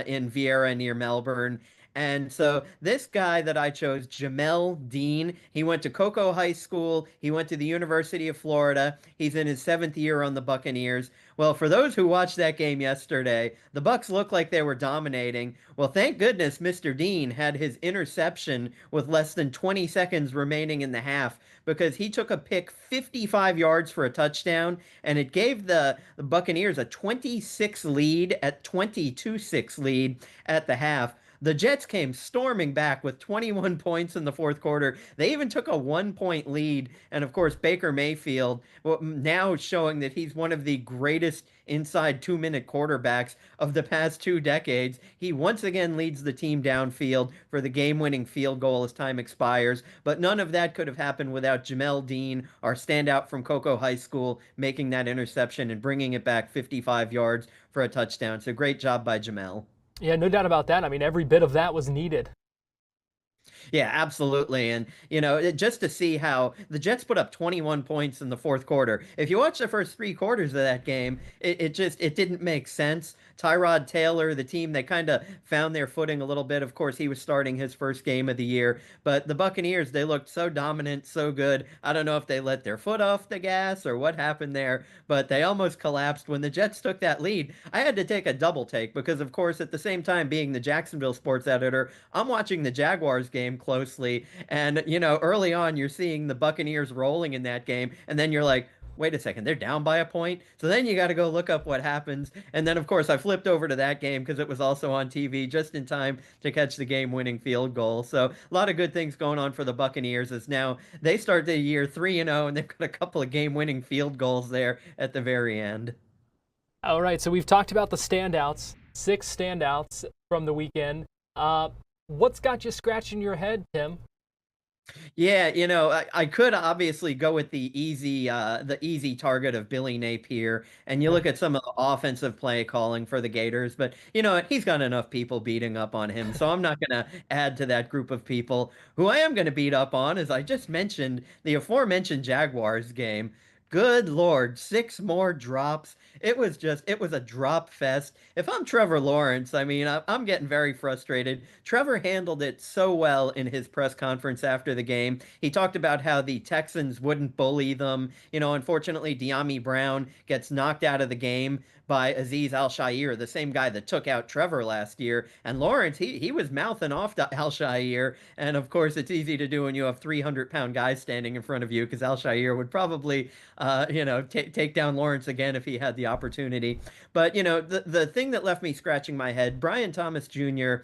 in Vieira near Melbourne. And so this guy that I chose, Jamel Dean, he went to Cocoa High School. He went to the University of Florida. He's in his 7th year on the Buccaneers. Well, for those who watched that game yesterday, the Bucs looked like they were dominating. Well, thank goodness Mr. Dean had his interception with less than 20 seconds remaining in the half because he took a pick 55 yards for a touchdown, and it gave the Buccaneers a 26 lead at 22-6 lead at the half. The Jets came storming back with 21 points in the 4th quarter. They even took a 1-point lead. And of course, Baker Mayfield, now showing that he's one of the greatest inside 2-minute quarterbacks of the past 2 decades. He once again leads the team downfield for the game-winning field goal as time expires. But none of that could have happened without Jamel Dean, our standout from Cocoa High School, making that interception and bringing it back 55 yards for a touchdown. So great job by Jamel. Yeah, no doubt about that. I mean, every bit of that was needed. Yeah, absolutely. And, just to see how the Jets put up 21 points in the fourth quarter. If you watch the first three quarters of that game, it didn't make sense. Tyrod Taylor, the team, they kind of found their footing a little bit. Of course, he was starting his first game of the year, but the Buccaneers, they looked so dominant, so good. I don't know if they let their foot off the gas or what happened there, but they almost collapsed when the Jets took that lead. I had to take a double take because, of course, at the same time, being the Jacksonville sports editor, I'm watching the Jaguars game closely. And, early on, you're seeing the Buccaneers rolling in that game. And then you're like, wait a second, they're down by a point. So then you got to go look up what happens. And then, of course, I flipped over to that game because it was also on TV just in time to catch the game-winning field goal. So a lot of good things going on for the Buccaneers as now they start the year 3-0, and they've got a couple of game-winning field goals there at the very end. All right, so we've talked about the standouts, 6 standouts from the weekend. What's got you scratching your head, Tim? Yeah, I could obviously go with the easy target of Billy Napier, and you look at some of the offensive play calling for the Gators, but he's got enough people beating up on him, so I'm not going to add to that group of people. Who I am going to beat up on, as I just mentioned, the aforementioned Jaguars game. Good Lord, 6 more drops. It was a drop fest. If I'm Trevor Lawrence, I mean, I'm getting very frustrated. Trevor handled it so well in his press conference after the game. He talked about how the Texans wouldn't bully them. Unfortunately, De'Ami Brown gets knocked out of the game by Azeez Al-Shaair, the same guy that took out Trevor last year. And Lawrence, he was mouthing off to Al-Shaair. And of course, it's easy to do when you have 300-pound guys standing in front of you, because Al-Shaair would probably, take down Lawrence again if he had the opportunity. But, the thing that left me scratching my head, Brian Thomas Jr.,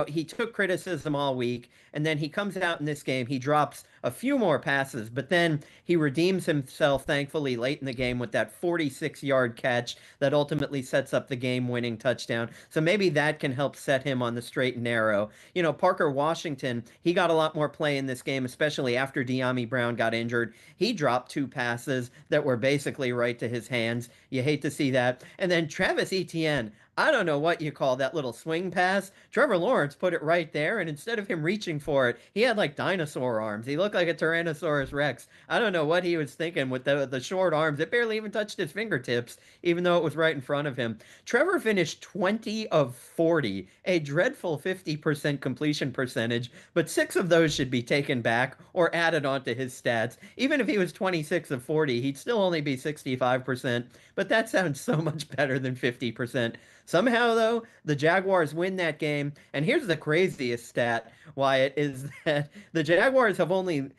he took criticism all week, and then he comes out in this game, he drops a few more passes, but then he redeems himself, thankfully, late in the game with that 46-yard catch that ultimately sets up the game-winning touchdown. So maybe that can help set him on the straight and narrow. Parker Washington, he got a lot more play in this game, especially after De'Ami Brown got injured. He dropped 2 passes that were basically right to his hands. You hate to see that. And then Travis Etienne, I don't know what you call that little swing pass. Trevor Lawrence put it right there, and instead of him reaching for it, he had like dinosaur arms. He looked like a Tyrannosaurus Rex. I don't know what he was thinking with the short arms. It barely even touched his fingertips, even though it was right in front of him. Trevor finished 20 of 40, a dreadful 50% completion percentage, but 6 of those should be taken back or added onto his stats. Even if he was 26 of 40, he'd still only be 65%, but that sounds so much better than 50%. Somehow, though, the Jaguars win that game. And here's the craziest stat, Wyatt, is that the Jaguars have only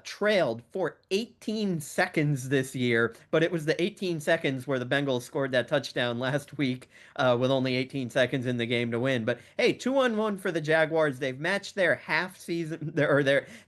trailed for 18 seconds this year, but it was the 18 seconds where the Bengals scored that touchdown last week with only 18 seconds in the game to win. But hey, 2-1 for the Jaguars. They've matched their half season,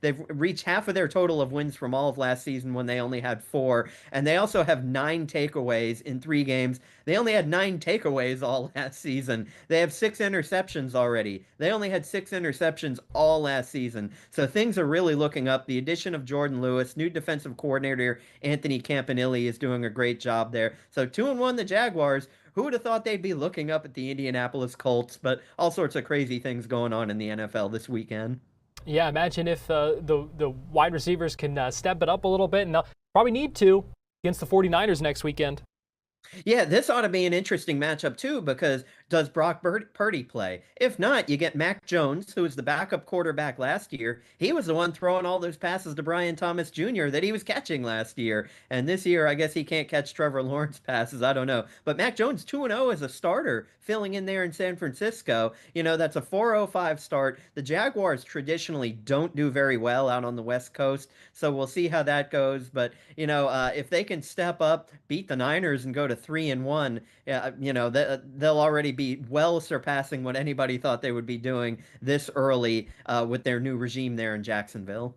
they've reached half of their total of wins from all of last season when they only had 4. And they also have 9 takeaways in 3 games. They only had 9 takeaways all last season. They have 6 interceptions already. They only had 6 interceptions all last season. So things are really looking up. The addition of Jordan Lewis, new defensive coordinator Anthony Campanile is doing a great job there. So 2-1 the Jaguars. Who would have thought they'd be looking up at the Indianapolis Colts? But all sorts of crazy things going on in the NFL this weekend. Yeah, imagine if the wide receivers can step it up a little bit, and they'll probably need to against the 49ers next weekend. Yeah, this ought to be an interesting matchup, too, because does Brock Purdy play? If not, you get Mac Jones, who was the backup quarterback last year. He was the one throwing all those passes to Brian Thomas Jr. that he was catching last year. And this year, I guess he can't catch Trevor Lawrence passes. I don't know. But Mac Jones, 2-0 as a starter, filling in there in San Francisco. That's a 4-0-5 start. The Jaguars traditionally don't do very well out on the West Coast, so we'll see how that goes. But, if they can step up, beat the Niners, and go to 3-1, they'll already be well surpassing what anybody thought they would be doing this early with their new regime there in Jacksonville.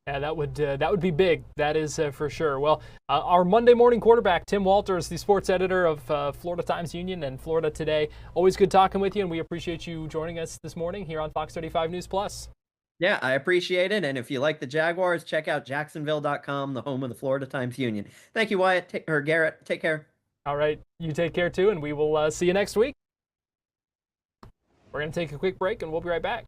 Yeah, that would be big. That is for sure. Well, our Monday morning quarterback, Tim Walters, the sports editor of Florida Times-Union and Florida Today. Always good talking with you, and we appreciate you joining us this morning here on Fox 35 News Plus. Yeah, I appreciate it. And if you like the Jaguars, check out Jacksonville.com, the home of the Florida Times-Union. Thank you, Wyatt. Garrett. Take care. All right. You take care, too, and we will see you next week. We're going to take a quick break, and we'll be right back.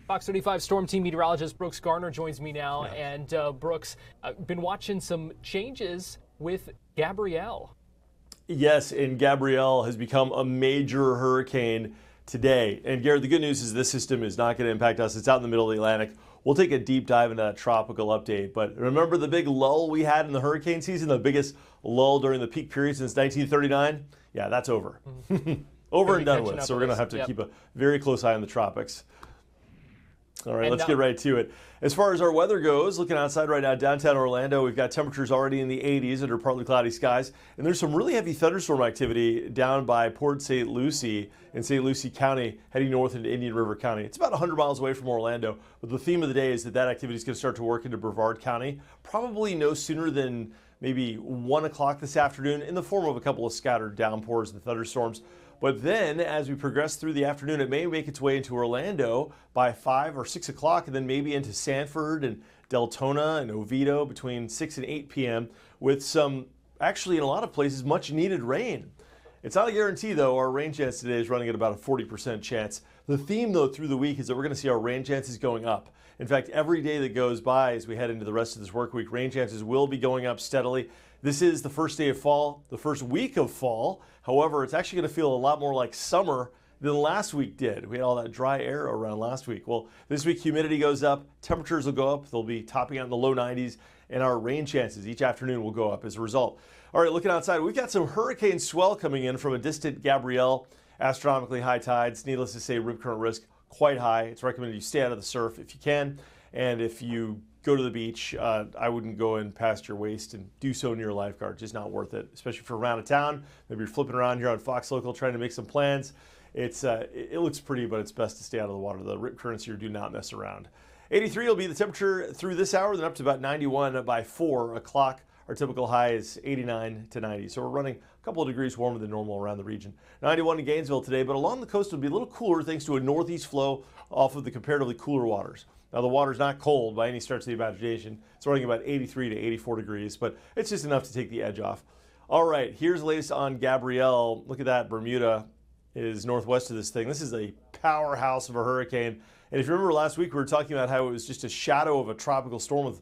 Fox 35 Storm Team meteorologist Brooks Garner joins me now. And Brooks, been watching some changes with Gabrielle. Yes, and Gabrielle has become a major hurricane today. And Garrett, the good news is this system is not going to impact us. It's out in the middle of the Atlantic. We'll take a deep dive into that tropical update. But remember the big lull we had in the hurricane season, the biggest lull during the peak period since 1939? Yeah, that's over. Over and done with. So we're going to have to keep a very close eye on the tropics. All right, let's get right to it. As far as our weather goes, looking outside right now, downtown Orlando, we've got temperatures already in the 80s under partly cloudy skies. And there's some really heavy thunderstorm activity down by Port St. Lucie in St. Lucie County, heading north into Indian River County. It's about 100 miles away from Orlando. But the theme of the day is that activity is going to start to work into Brevard County, probably no sooner than maybe 1 o'clock this afternoon in the form of a couple of scattered downpours and thunderstorms. But then as we progress through the afternoon, it may make its way into Orlando by 5 or 6 o'clock, and then maybe into Sanford and Deltona and Oviedo between 6 and 8 p.m. with some, actually in a lot of places, much needed rain. It's not a guarantee though. Our rain chance today is running at about a 40% chance. The theme though through the week is that we're going to see our rain chances going up. In fact, every day that goes by as we head into the rest of this work week, rain chances will be going up steadily. This is the first day of fall, the first week of fall. However, it's actually going to feel a lot more like summer than last week did. We had all that dry air around last week. Well, this week humidity goes up, temperatures will go up, they'll be topping out in the low 90s, and our rain chances each afternoon will go up as a result. All right, looking outside, we've got some hurricane swell coming in from a distant Gabrielle, astronomically high tides. Needless to say, rip current risk quite high. It's recommended you stay out of the surf if you can, and if you go to the beach, I wouldn't go in past your waist and do so near a lifeguard. Just not worth it, especially for around of town. Maybe you're flipping around here on Fox Local trying to make some plans. It looks pretty, but it's best to stay out of the water. The rip currents here do not mess around. 83 will be the temperature through this hour, then up to about 91 by 4 o'clock. Our typical high is 89 to 90. So we're running a couple of degrees warmer than normal around the region. 91 in Gainesville today, but along the coast will be a little cooler thanks to a northeast flow off of the comparatively cooler waters. Now, the water's not cold by any stretch of the imagination. It's running about 83 to 84 degrees, but it's just enough to take the edge off. All right, here's the latest on Gabrielle. Look at that. Bermuda is northwest of this thing. This is a powerhouse of a hurricane. And if you remember last week, we were talking about how it was just a shadow of a tropical storm with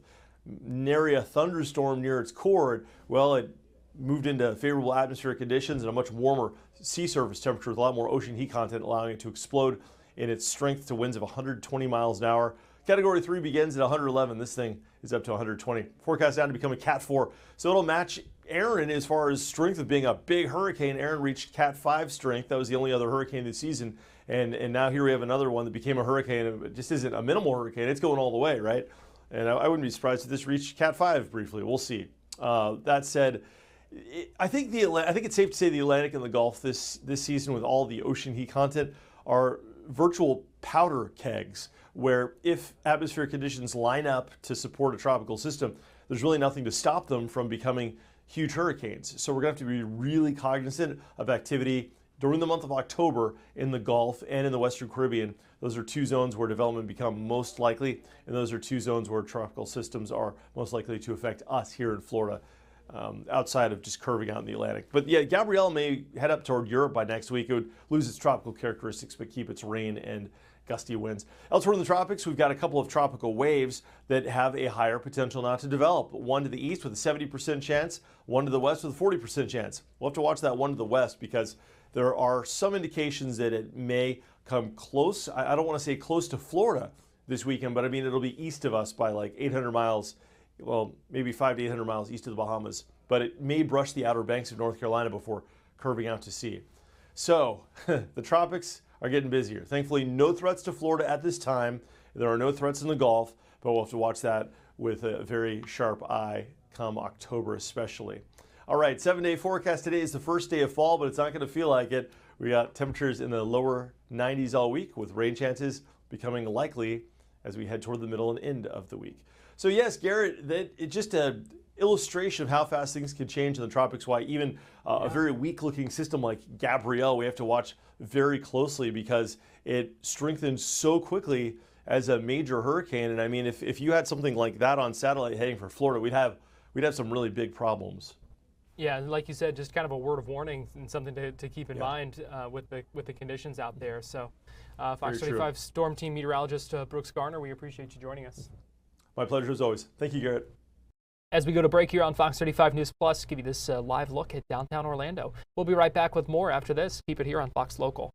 nary a thunderstorm near its core. Well, it moved into favorable atmospheric conditions and a much warmer sea surface temperature with a lot more ocean heat content, allowing it to explode in its strength to winds of 120 miles an hour. Category 3 begins at 111. This thing is up to 120. Forecast down to become a Cat 4. So it'll match Aaron as far as strength of being a big hurricane. Aaron reached Cat 5 strength. That was the only other hurricane this season. And now here we have another one that became a hurricane. It just isn't a minimal hurricane. It's going all the way, right? And I wouldn't be surprised if this reached Cat 5 briefly. We'll see. That said, I think it's safe to say the Atlantic and the Gulf this season, with all the ocean heat content, are virtual powder kegs, where if atmospheric conditions line up to support a tropical system, there's really nothing to stop them from becoming huge hurricanes. So we're going to have to be really cognizant of activity during the month of October in the Gulf and in the Western Caribbean. Those are two zones where development become most likely, and those are two zones where tropical systems are most likely to affect us here in Florida, outside of just curving out in the Atlantic. But yeah, Gabrielle may head up toward Europe by next week. It would lose its tropical characteristics but keep its rain and gusty winds. Elsewhere in the tropics, we've got a couple of tropical waves that have a higher potential not to develop. One to the east with a 70% chance, one to the west with a 40% chance. We'll have to watch that one to the west because there are some indications that it may come close. I don't want to say close to Florida this weekend, but I mean it'll be east of us by like 800 miles, well, maybe 500 to 800 miles east of the Bahamas. But it may brush the outer banks of North Carolina before curving out to sea. So the tropics are getting busier. Thankfully, no threats to Florida at this time. There are no threats in the Gulf, but we'll have to watch that with a very sharp eye come October especially. All right, 7-day forecast today is the first day of fall, but it's not going to feel like it. We got temperatures in the lower 90s all week with rain chances becoming likely as we head toward the middle and end of the week. So yes, Garrett, it's just an illustration of how fast things can change in the tropics, why even a very weak-looking system like Gabrielle we have to watch very closely because it strengthens so quickly as a major hurricane. And I mean, if you had something like that on satellite heading for Florida, we'd have some really big problems. Yeah, like you said, just kind of a word of warning and something to keep in mind with the conditions out there. So, Fox 35 Storm Team meteorologist Brooks Garner, we appreciate you joining us. My pleasure as always. Thank you, Garrett. As we go to break here on Fox 35 News Plus, give you this live look at downtown Orlando. We'll be right back with more after this. Keep it here on Fox Local.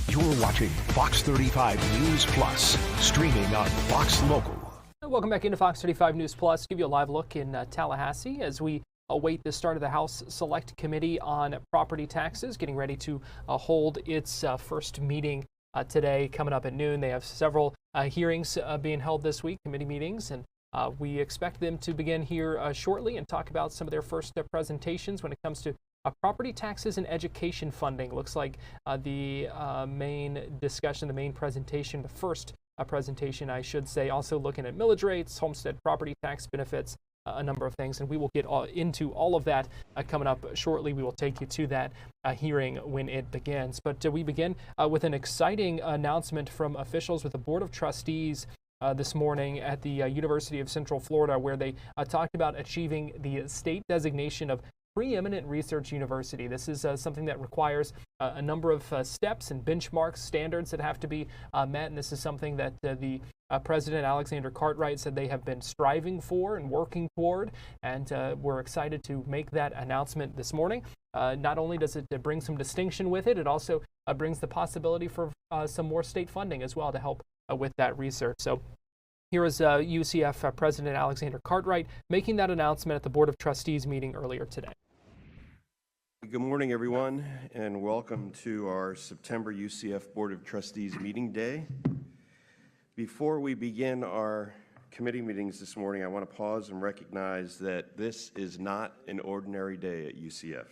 You're watching Fox 35 News Plus, streaming on Fox Local. Welcome back into Fox 35 News Plus. Give you a live look in Tallahassee as we await the start of the House Select Committee on Property Taxes, getting ready to hold its first meeting today, coming up at noon. They have several hearings being held this week, committee meetings, and we expect them to begin here shortly and talk about some of their first presentations when it comes to property taxes and education funding. Looks like the main discussion, the main presentation, the first presentation, I should say, also looking at millage rates, homestead property tax benefits, a number of things, and we will get into all of that coming up shortly. We will take you to that hearing when it begins. But we begin with an exciting announcement from officials with the Board of Trustees this morning at the University of Central Florida, where they talked about achieving the state designation of preeminent research university. This is something that requires a number of steps and benchmarks, standards that have to be met, and this is something that the President Alexander Cartwright said they have been striving for and working toward, and we're excited to make that announcement this morning. Not only does it bring some distinction with it, it also brings the possibility for some more state funding as well to help with that research. So here is UCF President Alexander Cartwright making that announcement at the Board of Trustees meeting earlier today. Good morning, everyone, and welcome to our September UCF Board of Trustees meeting day. Before we begin our committee meetings this morning, I want to pause and recognize that this is not an ordinary day at UCF.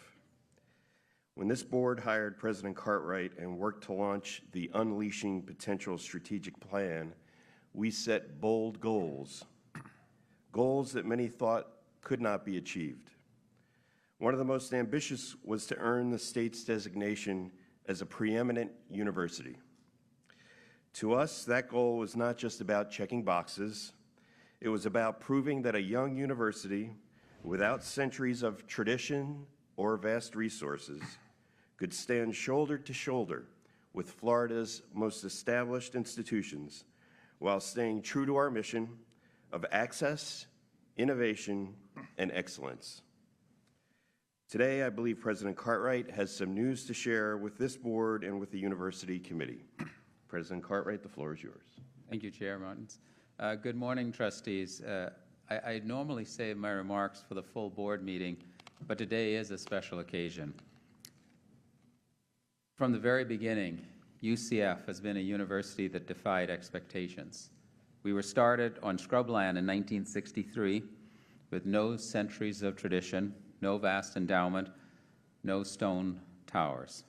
When this board hired President Cartwright and worked to launch the Unleashing Potential Strategic Plan, we set bold goals, goals that many thought could not be achieved. One of the most ambitious was to earn the state's designation as a preeminent university. To us, that goal was not just about checking boxes. It was about proving that a young university without centuries of tradition or vast resources could stand shoulder to shoulder with Florida's most established institutions while staying true to our mission of access, innovation, and excellence. Today, I believe President Cartwright has some news to share with this board and with the university committee. President Cartwright, the floor is yours. Thank you, Chair Martins. Good morning, trustees. I normally save my remarks for the full board meeting, but today is a special occasion. From the very beginning, UCF has been a university that defied expectations. We were started on scrubland in 1963 with no centuries of tradition, no vast endowment, no stone towers.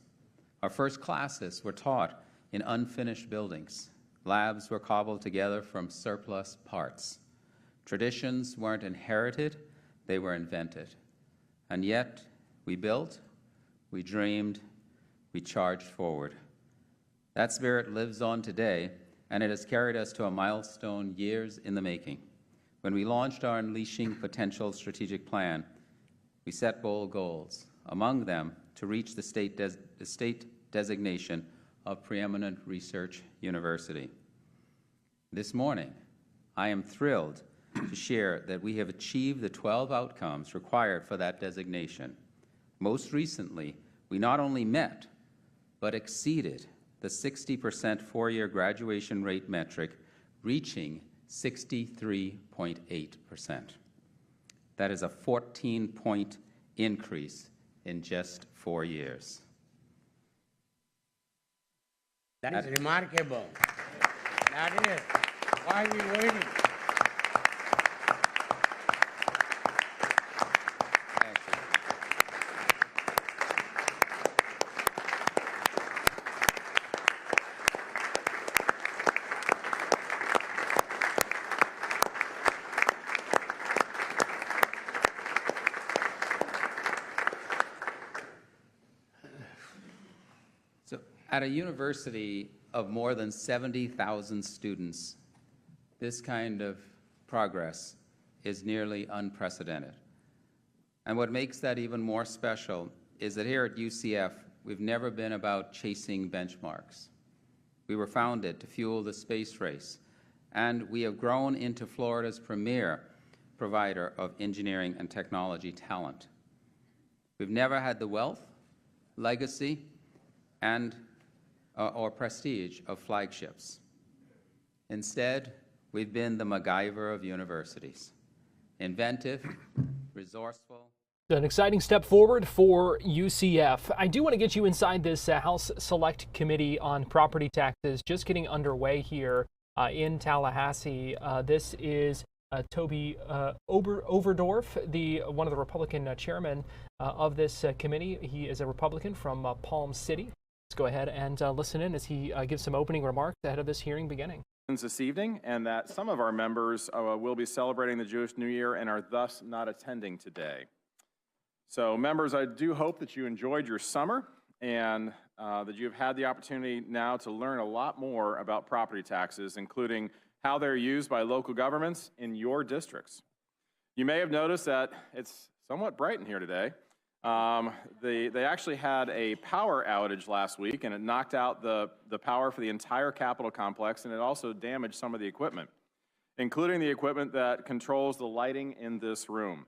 Our first classes were taught in unfinished buildings. Labs were cobbled together from surplus parts. Traditions weren't inherited, they were invented. And yet, we built, we dreamed, we charged forward. That spirit lives on today, and it has carried us to a milestone years in the making. When we launched our Unleashing Potential strategic plan, we set bold goals, among them to reach the state designation of preeminent research university. This morning, I am thrilled to share that we have achieved the 12 outcomes required for that designation. Most recently, we not only met, but exceeded the 60% four-year graduation rate metric, reaching 63.8%. That is a 14-point increase in just 4 years. That is remarkable. That is why we waited. At a university of more than 70,000 students, this kind of progress is nearly unprecedented. And what makes that even more special is that here at UCF, we've never been about chasing benchmarks. We were founded to fuel the space race, and we have grown into Florida's premier provider of engineering and technology talent. We've never had the wealth, legacy, and or prestige of flagships. Instead, we've been the MacGyver of universities, inventive, resourceful. An exciting step forward for UCF. I do want to get you inside this House Select Committee on Property Taxes, just getting underway here in Tallahassee. This is Toby Overdorf, one of the Republican chairmen of this committee. He is a Republican from Palm City. Let's go ahead and listen in as he gives some opening remarks ahead of this hearing beginning. This evening, and that some of our members will be celebrating the Jewish New Year and are thus not attending today. So members, I do hope that you enjoyed your summer and that you've had the opportunity now to learn a lot more about property taxes, including how they're used by local governments in your districts. You may have noticed that it's somewhat bright in here today. They actually had a power outage last week, and it knocked out the power for the entire Capitol complex, and it also damaged some of the equipment, including the equipment that controls the lighting in this room.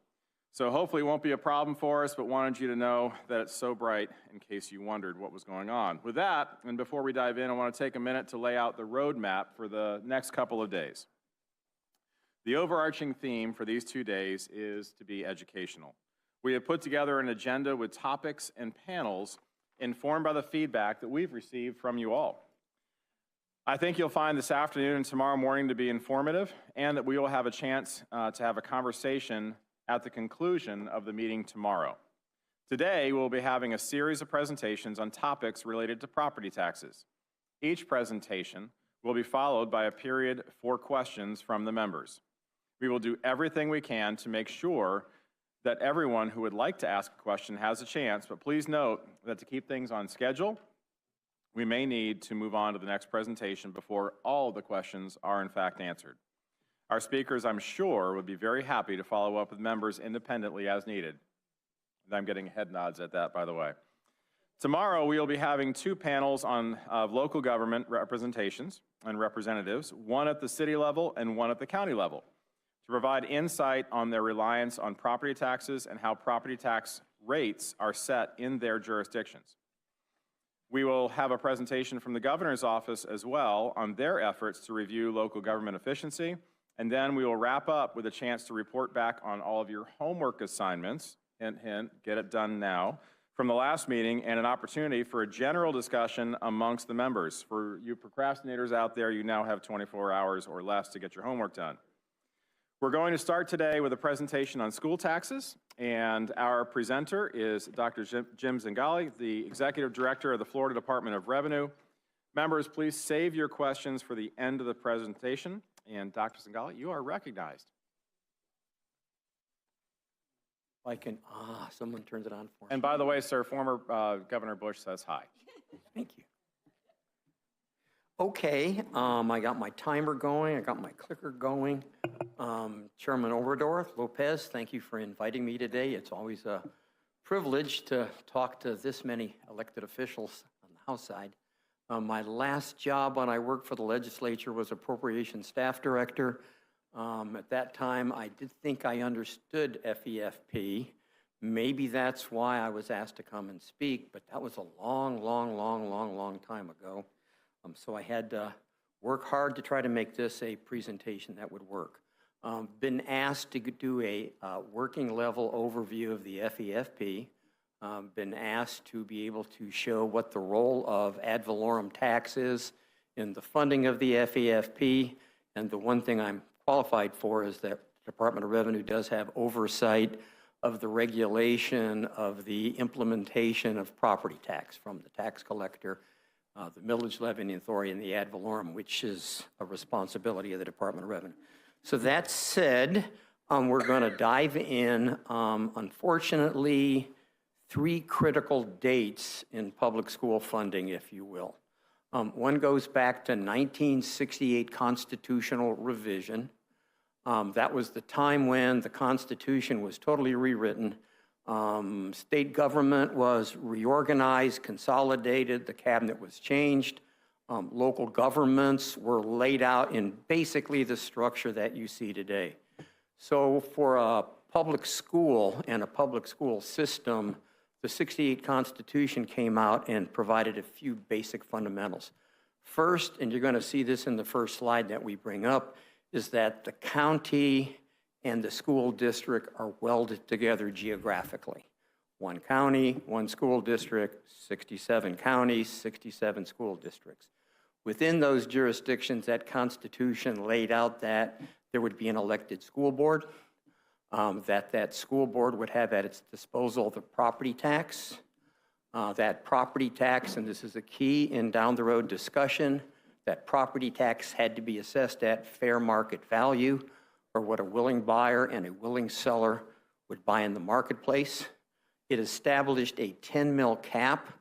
So hopefully it won't be a problem for us, but wanted you to know that it's so bright in case you wondered what was going on. With that, and before we dive in, I want to take a minute to lay out the roadmap for the next couple of days. The overarching theme for these 2 days is to be educational. We have put together an agenda with topics and panels informed by the feedback that we've received from you all. I think you'll find this afternoon and tomorrow morning to be informative, and that we will have a chance to have a conversation at the conclusion of the meeting tomorrow. Today, we'll be having a series of presentations on topics related to property taxes. Each presentation will be followed by a period for questions from the members. We will do everything we can to make sure that everyone who would like to ask a question has a chance, but please note that to keep things on schedule, we may need to move on to the next presentation before all the questions are in fact answered. Our speakers, I'm sure, would be very happy to follow up with members independently as needed. And I'm getting head nods at that, by the way. Tomorrow, we will be having 2 panels on local government representations and representatives, one at the city level and one at the county level, to provide insight on their reliance on property taxes and how property tax rates are set in their jurisdictions. We will have a presentation from the governor's office as well on their efforts to review local government efficiency. And then we will wrap up with a chance to report back on all of your homework assignments, hint, hint, get it done now, from the last meeting, and an opportunity for a general discussion amongst the members. For you procrastinators out there, you now have 24 hours or less to get your homework done. We're going to start today with a presentation on school taxes, and our presenter is Dr. Jim Zingali, the Executive Director of the Florida Department of Revenue. Members, please save your questions for the end of the presentation, and Dr. Zingali, you are recognized. I can, someone turns it on for me. And by the way, sir, former Governor Bush says hi. Thank you. Okay, I got my timer going, I got my clicker going. Chairman Obrador, Lopez, thank you for inviting me today. It's always a privilege to talk to this many elected officials on the House side. My last job when I worked for the legislature was Appropriations Staff Director. At that time, I did think I understood FEFP. Maybe that's why I was asked to come and speak, but that was a long time ago. So I had to work hard to try to make this a presentation that would work. Been asked to do a working level overview of the FEFP. Been asked to be able to show what the role of ad valorem tax is in the funding of the FEFP. And the one thing I'm qualified for is that the Department of Revenue does have oversight of the regulation of the implementation of property tax from the tax collector, the millage levying authority, and the ad valorem, which is a responsibility of the Department of Revenue. So that said, we're going to dive in. Unfortunately, 3 critical dates in public school funding, if you will. One goes back to 1968 constitutional revision. That was the time when the Constitution was totally rewritten. State government was reorganized, consolidated, the cabinet was changed. Local governments were laid out in basically the structure that you see today. So for a public school and a public school system, the 68 Constitution came out and provided a few basic fundamentals. First, and you're going to see this in the first slide that we bring up, is that the county and the school district are welded together geographically. 1 county, 1 school district, 67 counties, 67 school districts. Within those jurisdictions, that Constitution laid out that there would be an elected school board, that school board would have at its disposal the property tax. That property tax, and this is a key in down the road discussion, that property tax had to be assessed at fair market value, or what a willing buyer and a willing seller would buy in the marketplace. It established a 10 mil cap,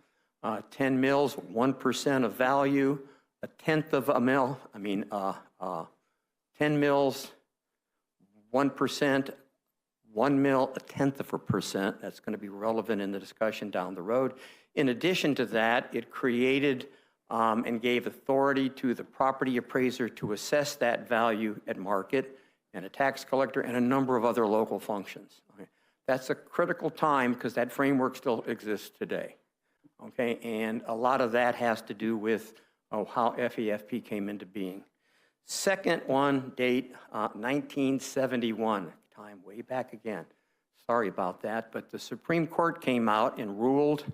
10 mils, 1% of value, a tenth of a mil, 10 mils, 1%, 1 mil, a tenth of a percent. That's going to be relevant in the discussion down the road. In addition to that, it created and gave authority to the property appraiser to assess that value at market, and a tax collector, and a number of other local functions. Okay? That's a critical time because that framework still exists today. Okay, and a lot of that has to do with how FEFP came into being. Second one, date 1971, time way back again. Sorry about that, but the Supreme Court came out and ruled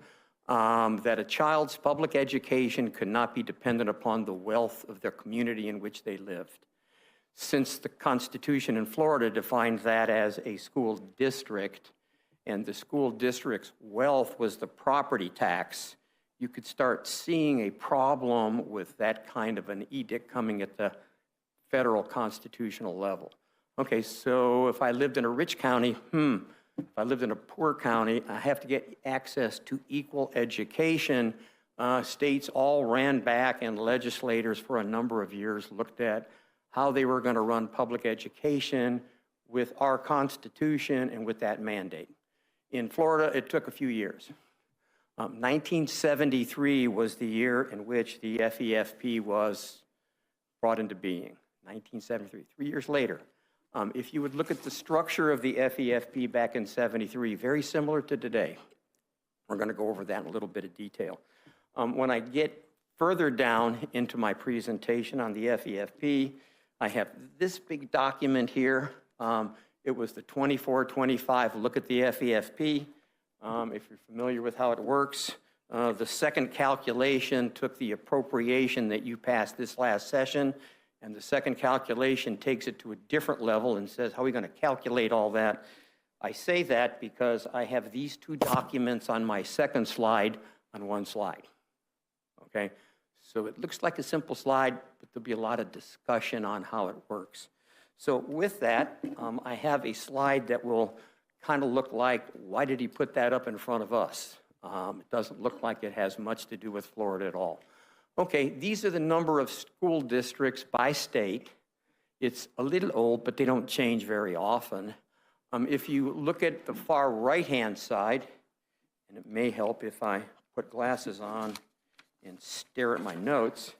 that a child's public education could not be dependent upon the wealth of their community in which they lived. Since the Constitution in Florida defined that as a school district, and the school district's wealth was the property tax, you could start seeing a problem with that kind of an edict coming at the federal constitutional level. Okay, so if I lived in a rich county, if I lived in a poor county, I have to get access to equal education. States all ran back, and legislators for a number of years looked at how they were going to run public education with our Constitution and with that mandate. In Florida, it took a few years. 1973 was the year in which the FEFP was brought into being, 1973, 3 years later. If you would look at the structure of the FEFP back in 73, very similar to today. We're going to go over that in a little bit of detail. When I get further down into my presentation on the FEFP, I have this big document here. It was the 24-25 look at the FEFP. If you're familiar with how it works, the second calculation took the appropriation that you passed this last session, and the second calculation takes it to a different level and says, how are we going to calculate all that? I say that because I have these two documents on my second slide on one slide. Okay, so it looks like a simple slide, but there'll be a lot of discussion on how it works. So with that, I have a slide that will kind of look like, why did he put that up in front of us? It doesn't look like it has much to do with Florida at all. Okay, these are the number of school districts by state. It's a little old, but they don't change very often. If you look at the far right-hand side, and it may help if I put glasses on and stare at my notes,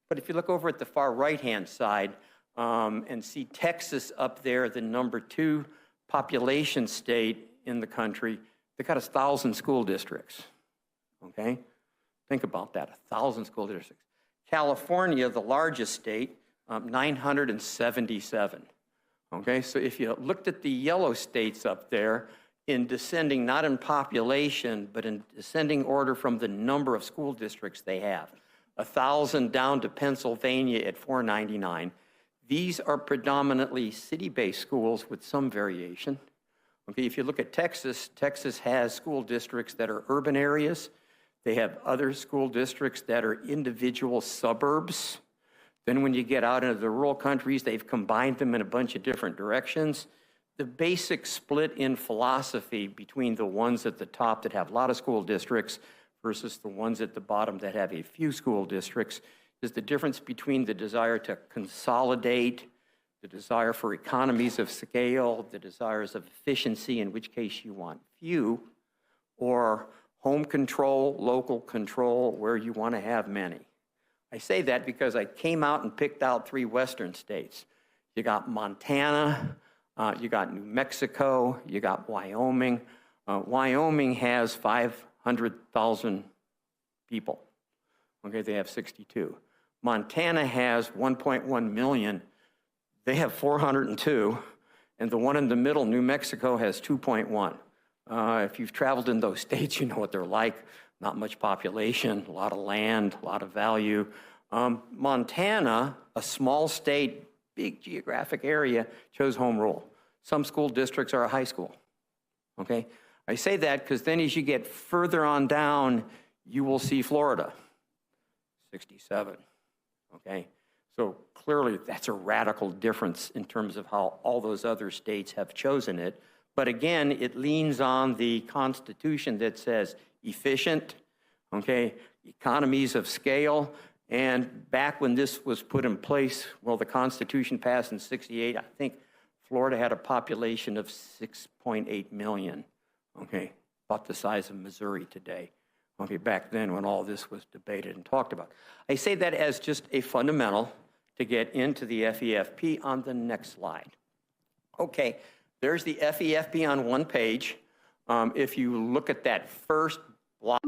but if you look over at the far right-hand side and see Texas up there, the number 2 population state in the country, they got 1,000 school districts, okay? Think about that, 1,000 school districts. California, the largest state, 977, okay? So if you looked at the yellow states up there, in descending, not in population, but in descending order from the number of school districts they have, 1,000 down to Pennsylvania at 499. These are predominantly city-based schools with some variation. Okay, if you look at Texas, Texas has school districts that are urban areas. They have other school districts that are individual suburbs. Then when you get out into the rural countries, they've combined them in a bunch of different directions. The basic split in philosophy between the ones at the top that have a lot of school districts versus the ones at the bottom that have a few school districts is the difference between the desire to consolidate, the desire for economies of scale, the desires of efficiency, in which case you want few, or home control, local control, where you want to have many. I say that because I came out and picked out 3 western states. You got Montana, you got New Mexico, you got Wyoming. Wyoming has 500,000 people. Okay, they have 62. Montana has 1.1 million. They have 402. And the one in the middle, New Mexico, has 2.1. If you've traveled in those states, you know what they're like. Not much population, a lot of land, a lot of value. Montana, a small state, big geographic area, chose home rule. Some school districts are a high school, okay? I say that because then as you get further on down, you will see Florida, 67, okay? So clearly that's a radical difference in terms of how all those other states have chosen it. But again, it leans on the Constitution that says efficient, okay, economies of scale. And back when this was put in place, well, the Constitution passed in '68, I think Florida had a population of 6.8 million, okay, about the size of Missouri today, okay, back then when all this was debated and talked about. I say that as just a fundamental to get into the FEFP on the next slide. Okay, there's the FEFP on one page. If you look at that first block,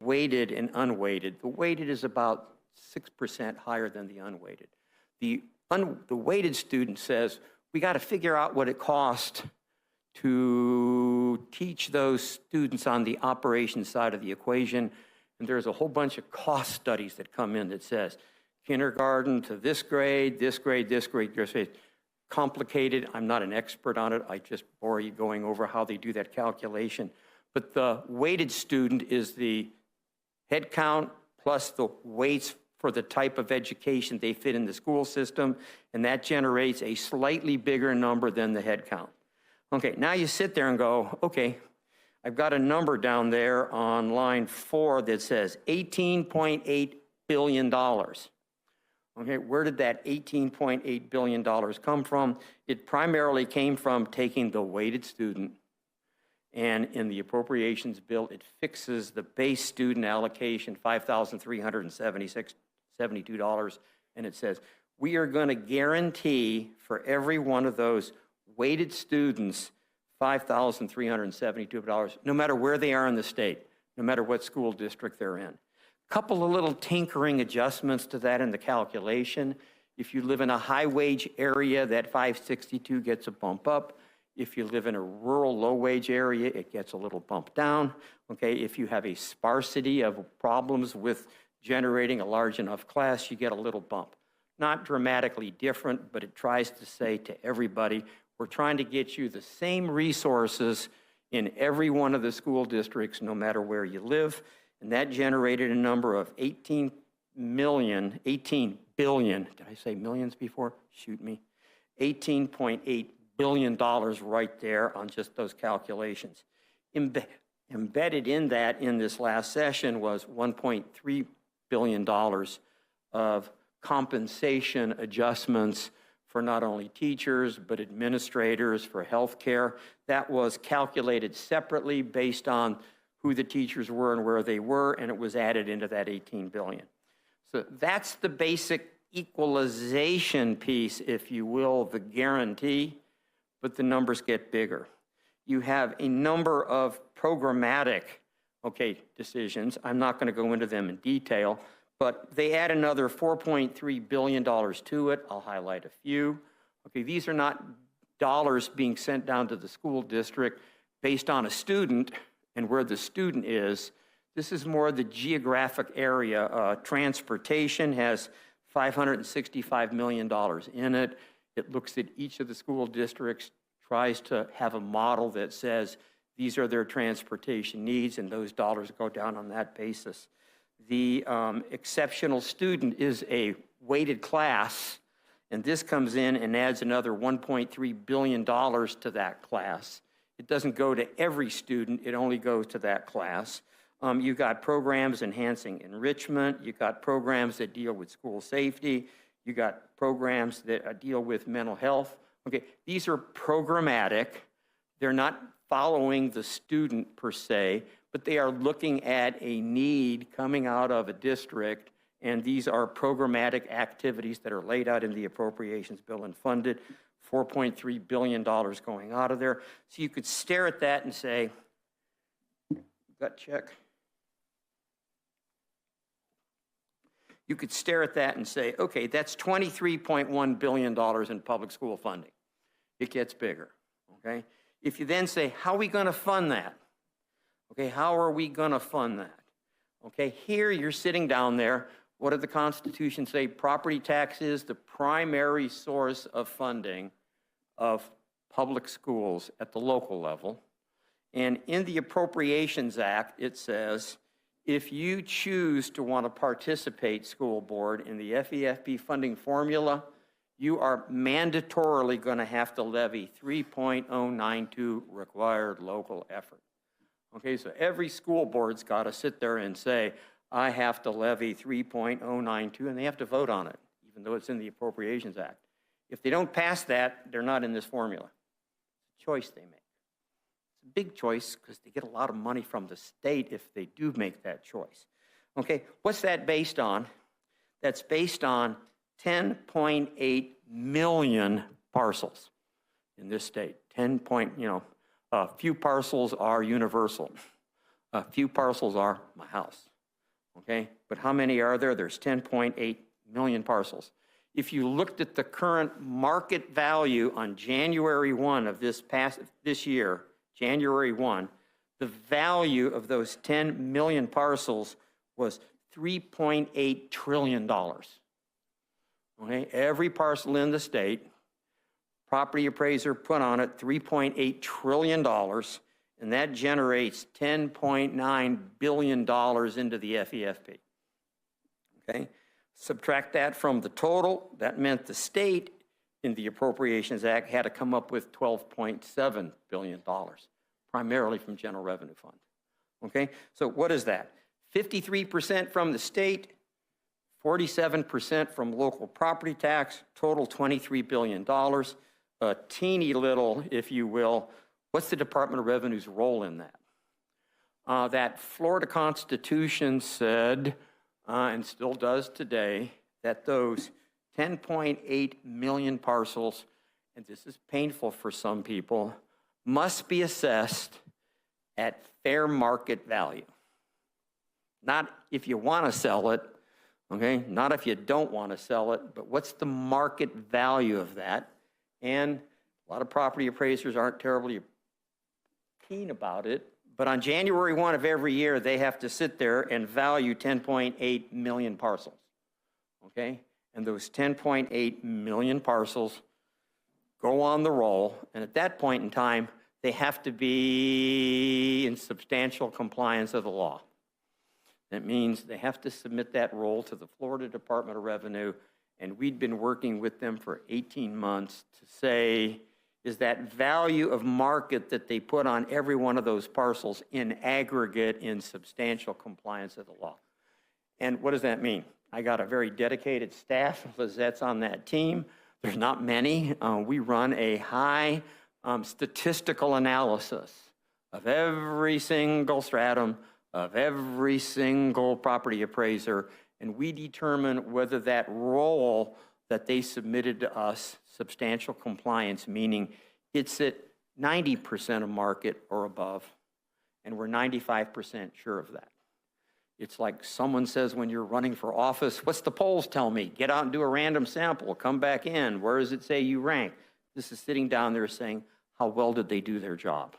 weighted and unweighted. The weighted is about 6% higher than the unweighted. The weighted student says, we got to figure out what it costs to teach those students on the operations side of the equation. And there's a whole bunch of cost studies that come in that says kindergarten to this grade, this grade, this grade, this grade. Complicated. I'm not an expert on it. I just bore you going over how they do that calculation. But the weighted student is the head count plus the weights for the type of education they fit in the school system, and that generates a slightly bigger number than the head count. Okay, now you sit there and go, okay, I've got a number down there on line 4 that says $18.8 billion. Okay, where did that $18.8 billion come from? It primarily came from taking the weighted student, and in the appropriations bill, it fixes the base student allocation, $5,372, and it says, we are going to guarantee for every one of those weighted students $5,372, no matter where they are in the state, no matter what school district they're in. Couple of little tinkering adjustments to that in the calculation. If you live in a high-wage area, that 562 gets a bump up. If you live in a rural low-wage area, it gets a little bump down. Okay, if you have a sparsity of problems with generating a large enough class, you get a little bump. Not dramatically different, but it tries to say to everybody, we're trying to get you the same resources in every one of the school districts, no matter where you live. And that generated a number of 18 billion. Did I say millions before? Shoot me. $18.8 billion right there on just those calculations. Embedded in that in this last session was $1.3 billion of compensation adjustments for not only teachers, but administrators, for healthcare. That was calculated separately based on who the teachers were and where they were, and it was added into that 18 billion. So that's the basic equalization piece, if you will, the guarantee, but the numbers get bigger. You have a number of programmatic, decisions. I'm not going to go into them in detail, but they add another $4.3 billion to it. I'll highlight a few. Okay, these are not dollars being sent down to the school district based on a student and where the student is. This is more the geographic area. Transportation has $565 million in it. It looks at each of the school districts, tries to have a model that says these are their transportation needs, and those dollars go down on that basis. The exceptional student is a weighted class, and this comes in and adds another $1.3 billion to that class. It doesn't go to every student, it only goes to that class. You've got programs enhancing enrichment, you've got programs that deal with school safety, you've got programs that deal with mental health. Okay, these are programmatic. They're not following the student per se, but they are looking at a need coming out of a district, and these are programmatic activities that are laid out in the appropriations bill and funded. $4.3 billion going out of there. So you could stare at that and say, gut check. You could stare at that and say, okay, that's $23.1 billion in public school funding. It gets bigger, okay? If you then say, how are we going to fund that? Okay, how are we going to fund that? Okay, here you're sitting down there. What did the Constitution say? Property tax is the primary source of funding of public schools at the local level. And in the Appropriations Act, it says, if you choose to want to participate, school board, in the FEFP funding formula, you are mandatorily going to have to levy 3.092 required local effort. Okay, so every school board's got to sit there and say, I have to levy 3.092, and they have to vote on it, even though it's in the Appropriations Act. If they don't pass that, they're not in this formula. It's a choice they make. It's a big choice because they get a lot of money from the state if they do make that choice. Okay, what's that based on? That's based on 10.8 million parcels in this state. A few parcels are universal. A few parcels are my house. Okay, but how many are there? There's 10.8 million parcels. If you looked at the current market value on January 1 of this year, January 1, the value of those 10 million parcels was $3.8 trillion. Okay, every parcel in the state, property appraiser put on it $3.8 trillion, and that generates $10.9 billion into the FEFP. Okay, subtract that from the total, that meant the state in the Appropriations Act had to come up with $12.7 billion, primarily from General Revenue Fund. Okay, so what is that? 53% from the state, 47% from local property tax, total $23 billion. A teeny little, if you will, what's the Department of Revenue's role in that? That Florida Constitution said, and still does today, that those 10.8 million parcels, and this is painful for some people, must be assessed at fair market value. Not if you want to sell it, okay? Not if you don't want to sell it, but what's the market value of that? And a lot of property appraisers aren't terribly keen about it, but on January 1 of every year, they have to sit there and value 10.8 million parcels, okay? And those 10.8 million parcels go on the roll, and at that point in time, they have to be in substantial compliance of the law. That means they have to submit that roll to the Florida Department of Revenue, and we'd been working with them for 18 months to say, is that value of market that they put on every one of those parcels in aggregate in substantial compliance of the law? And what does that mean? I got a very dedicated staff of Lizette's on that team. There's not many. We run a high statistical analysis of every single stratum, of every single property appraiser, and we determine whether that roll that they submitted to us, substantial compliance, meaning it's at 90% of market or above, and we're 95% sure of that. It's like someone says when you're running for office, what's the polls tell me? Get out and do a random sample, come back in. Where does it say you rank? This is sitting down there saying, how well did they do their job?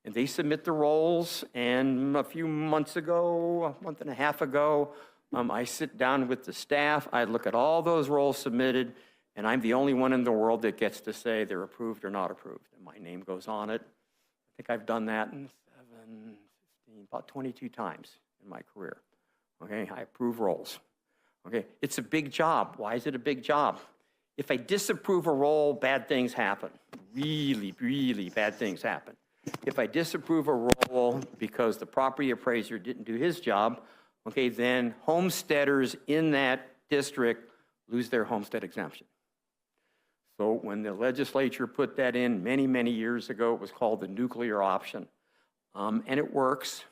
And they submit the rolls, and a few months ago, a month and a half ago, I sit down with the staff, I look at all those rolls submitted, and I'm the only one in the world that gets to say they're approved or not approved. And my name goes on it. I think I've done that in about 22 times in my career. Okay, I approve rolls. Okay, it's a big job. Why is it a big job? If I disapprove a roll, bad things happen. Really, really bad things happen. If I disapprove a roll because the property appraiser didn't do his job, okay, then homesteaders in that district lose their homestead exemption. So when the legislature put that in many, many years ago, it was called the nuclear option. And it works,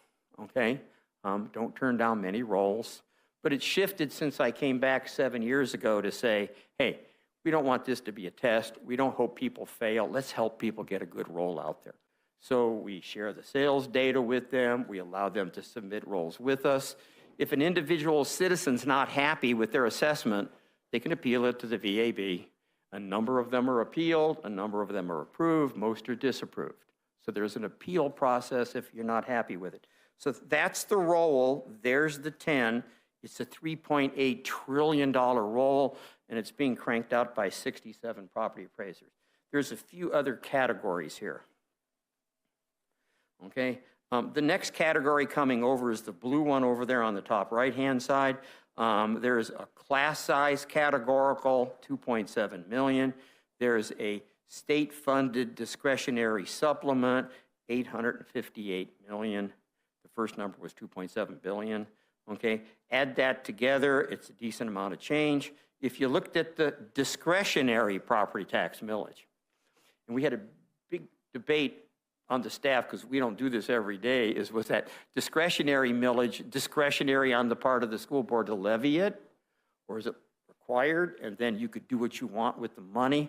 okay? Don't turn down many rolls. But it shifted since I came back 7 years ago to say, hey, we don't want this to be a test. We don't hope people fail. Let's help people get a good roll out there. So we share the sales data with them. We allow them to submit rolls with us. If an individual citizen's not happy with their assessment, they can appeal it to the VAB. A number of them are appealed, a number of them are approved, most are disapproved. So there's an appeal process if you're not happy with it. So that's the roll, there's the 10. It's a $3.8 trillion roll, and it's being cranked out by 67 property appraisers. There's a few other categories here. Okay, the next category coming over is the blue one over there on the top right-hand side. There's a class size categorical, 2.7 million. There's a state-funded discretionary supplement, 858 million. The first number was 2.7 billion. Okay, add that together, it's a decent amount of change. If you looked at the discretionary property tax millage, and we had a big debate on the staff, because we don't do this every day, was that discretionary millage discretionary on the part of the school board to levy it, or is it required, and then you could do what you want with the money?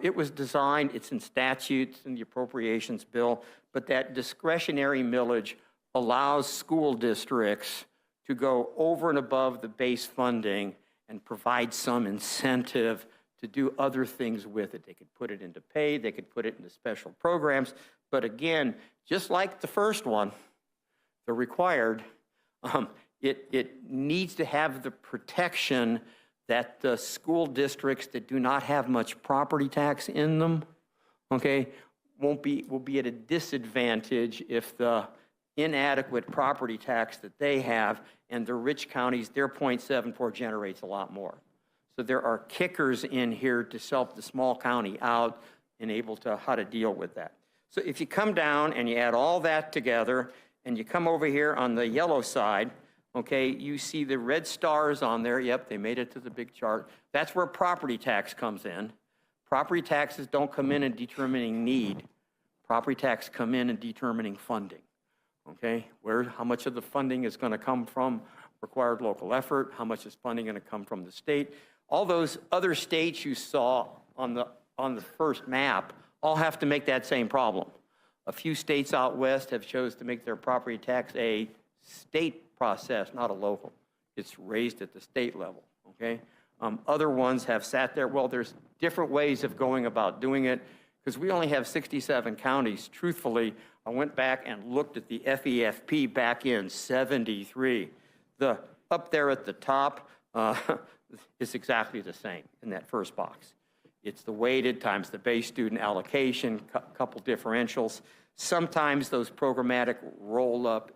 It was designed, it's in statutes in the appropriations bill, but that discretionary millage allows school districts to go over and above the base funding and provide some incentive to do other things with it. They could put it into pay, they could put it into special programs, but again, just like the first one, the required, it needs to have the protection that the school districts that do not have much property tax in them, okay, will be at a disadvantage if the inadequate property tax that they have and the rich counties, their 0.74 generates a lot more. So there are kickers in here to help the small county out and able to how to deal with that. So if you come down and you add all that together and you come over here on the yellow side, okay, you see the red stars on there. Yep, they made it to the big chart. That's where property tax comes in. Property taxes don't come in determining need. Property tax come in determining funding. Okay, how much of the funding is going to come from required local effort? How much is funding going to come from the state? All those other states you saw on the first map all have to make that same problem. A few states out west have chose to make their property tax a state process, not a local. It's raised at the state level, okay? Other ones have sat there. Well, there's different ways of going about doing it because we only have 67 counties. Truthfully, I went back and looked at the FEFP back in '73. The up there at the top is exactly the same in that first box. It's the weighted times the base student allocation, couple differentials. Sometimes those programmatic roll up.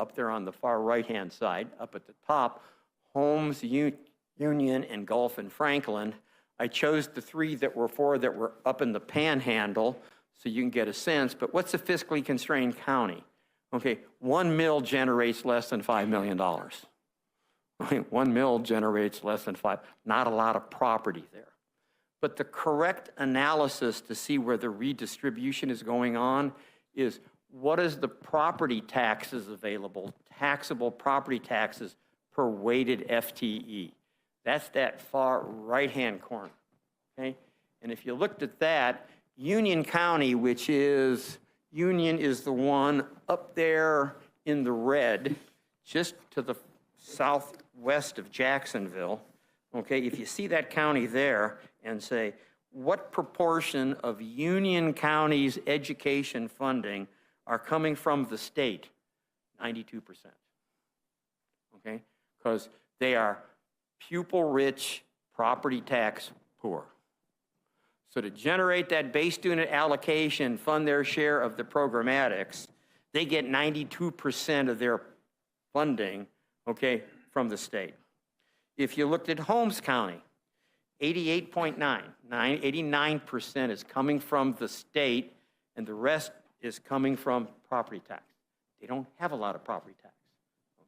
Up there on the far right-hand side, up at the top, Holmes, Union, and Gulf and Franklin. I chose the three that were up in the panhandle so you can get a sense, but what's a fiscally constrained county? Okay, 1 mil generates less than $5 million. Okay, 1 mil generates less than not a lot of property there. But the correct analysis to see where the redistribution is going on is what is the property taxes available, taxable property taxes per weighted FTE. That's that far right-hand corner, okay? And if you looked at that, Union County, Union is the one up there in the red, just to the southwest of Jacksonville, okay? If you see that county there and say, what proportion of Union County's education funding are coming from the state? 92%, okay? Because they are pupil-rich, property tax poor. So to generate that base student allocation, fund their share of the programmatics, they get 92% of their funding, okay, from the state. If you looked at Holmes County, 89% is coming from the state, and the rest is coming from property tax. They don't have a lot of property tax,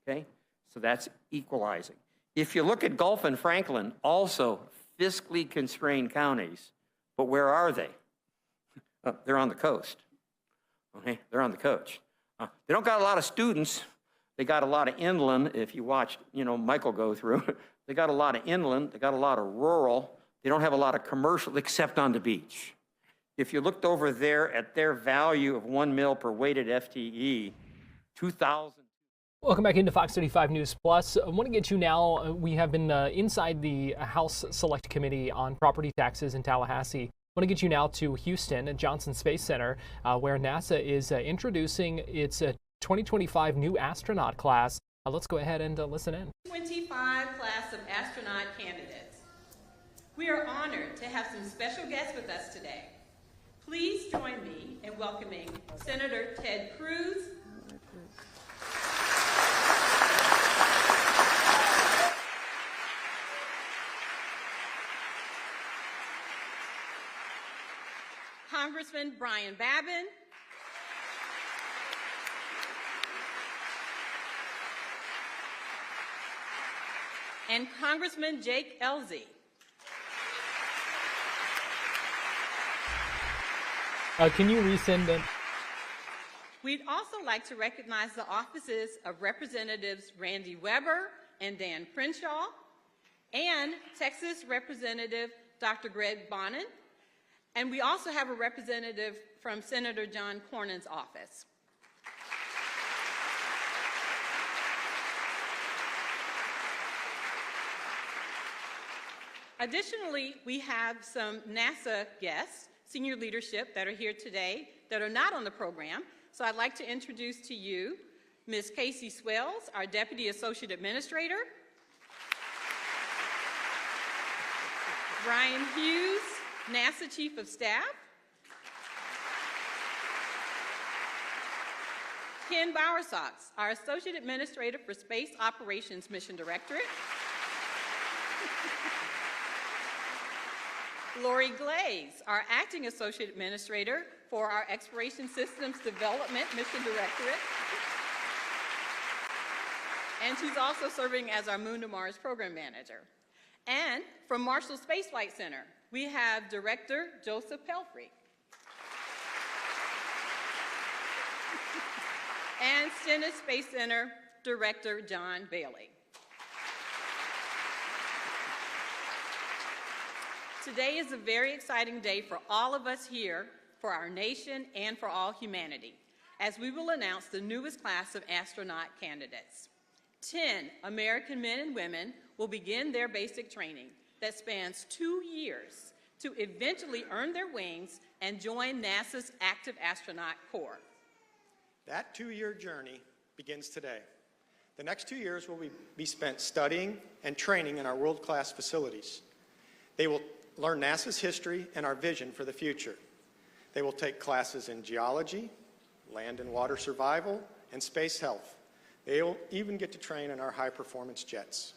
okay? So that's equalizing. If you look at Gulf and Franklin, also fiscally constrained counties, but where are they? They're on the coast, okay? They're on the coast. They don't got a lot of students. They got a lot of inland, if you watch, Michael go through. They got a lot of inland. They got a lot of rural. They don't have a lot of commercial, except on the beach. If you looked over there at their value of 1 mil per weighted FTE, 2,000. Welcome back into Fox 35 News Plus. I want to get you now. We have been inside the House Select Committee on Property Taxes in Tallahassee. I want to get you now to Houston at Johnson Space Center, where NASA is introducing its 2025 new astronaut class. Let's go ahead and listen in. 25 class of astronaut candidates. We are honored to have some special guests with us today. Please join me in welcoming Senator Ted Cruz, Congressman Brian Babin, and Congressman Jake Elzy. Can you resend them? We'd also like to recognize the offices of Representatives Randy Weber and Dan Crenshaw, and Texas Representative Dr. Greg Bonin, and we also have a representative from Senator John Cornyn's office. Additionally, we have some NASA guests, senior leadership that are here today that are not on the program. So I'd like to introduce to you Ms. Casey Swells, our Deputy Associate Administrator, Brian Hughes, NASA Chief of Staff, Ken Bowersox, our Associate Administrator for Space Operations Mission Directorate, Lori Glaze, our Acting Associate Administrator for our Exploration Systems Development Mission Directorate, and she's also serving as our Moon to Mars Program Manager. And from Marshall Space Flight Center, we have Director Joseph Pelfrey. And Stennis Space Center Director John Bailey. Today is a very exciting day for all of us here, for our nation, and for all humanity, as we will announce the newest class of astronaut candidates. 10 American men and women will begin their basic training that spans 2 years to eventually earn their wings and join NASA's active astronaut corps. That 2-year journey begins today. The next 2 years will be spent studying and training in our world-class facilities. They will learn NASA's history and our vision for the future. They will take classes in geology, land and water survival, and space health. They will even get to train in our high-performance jets.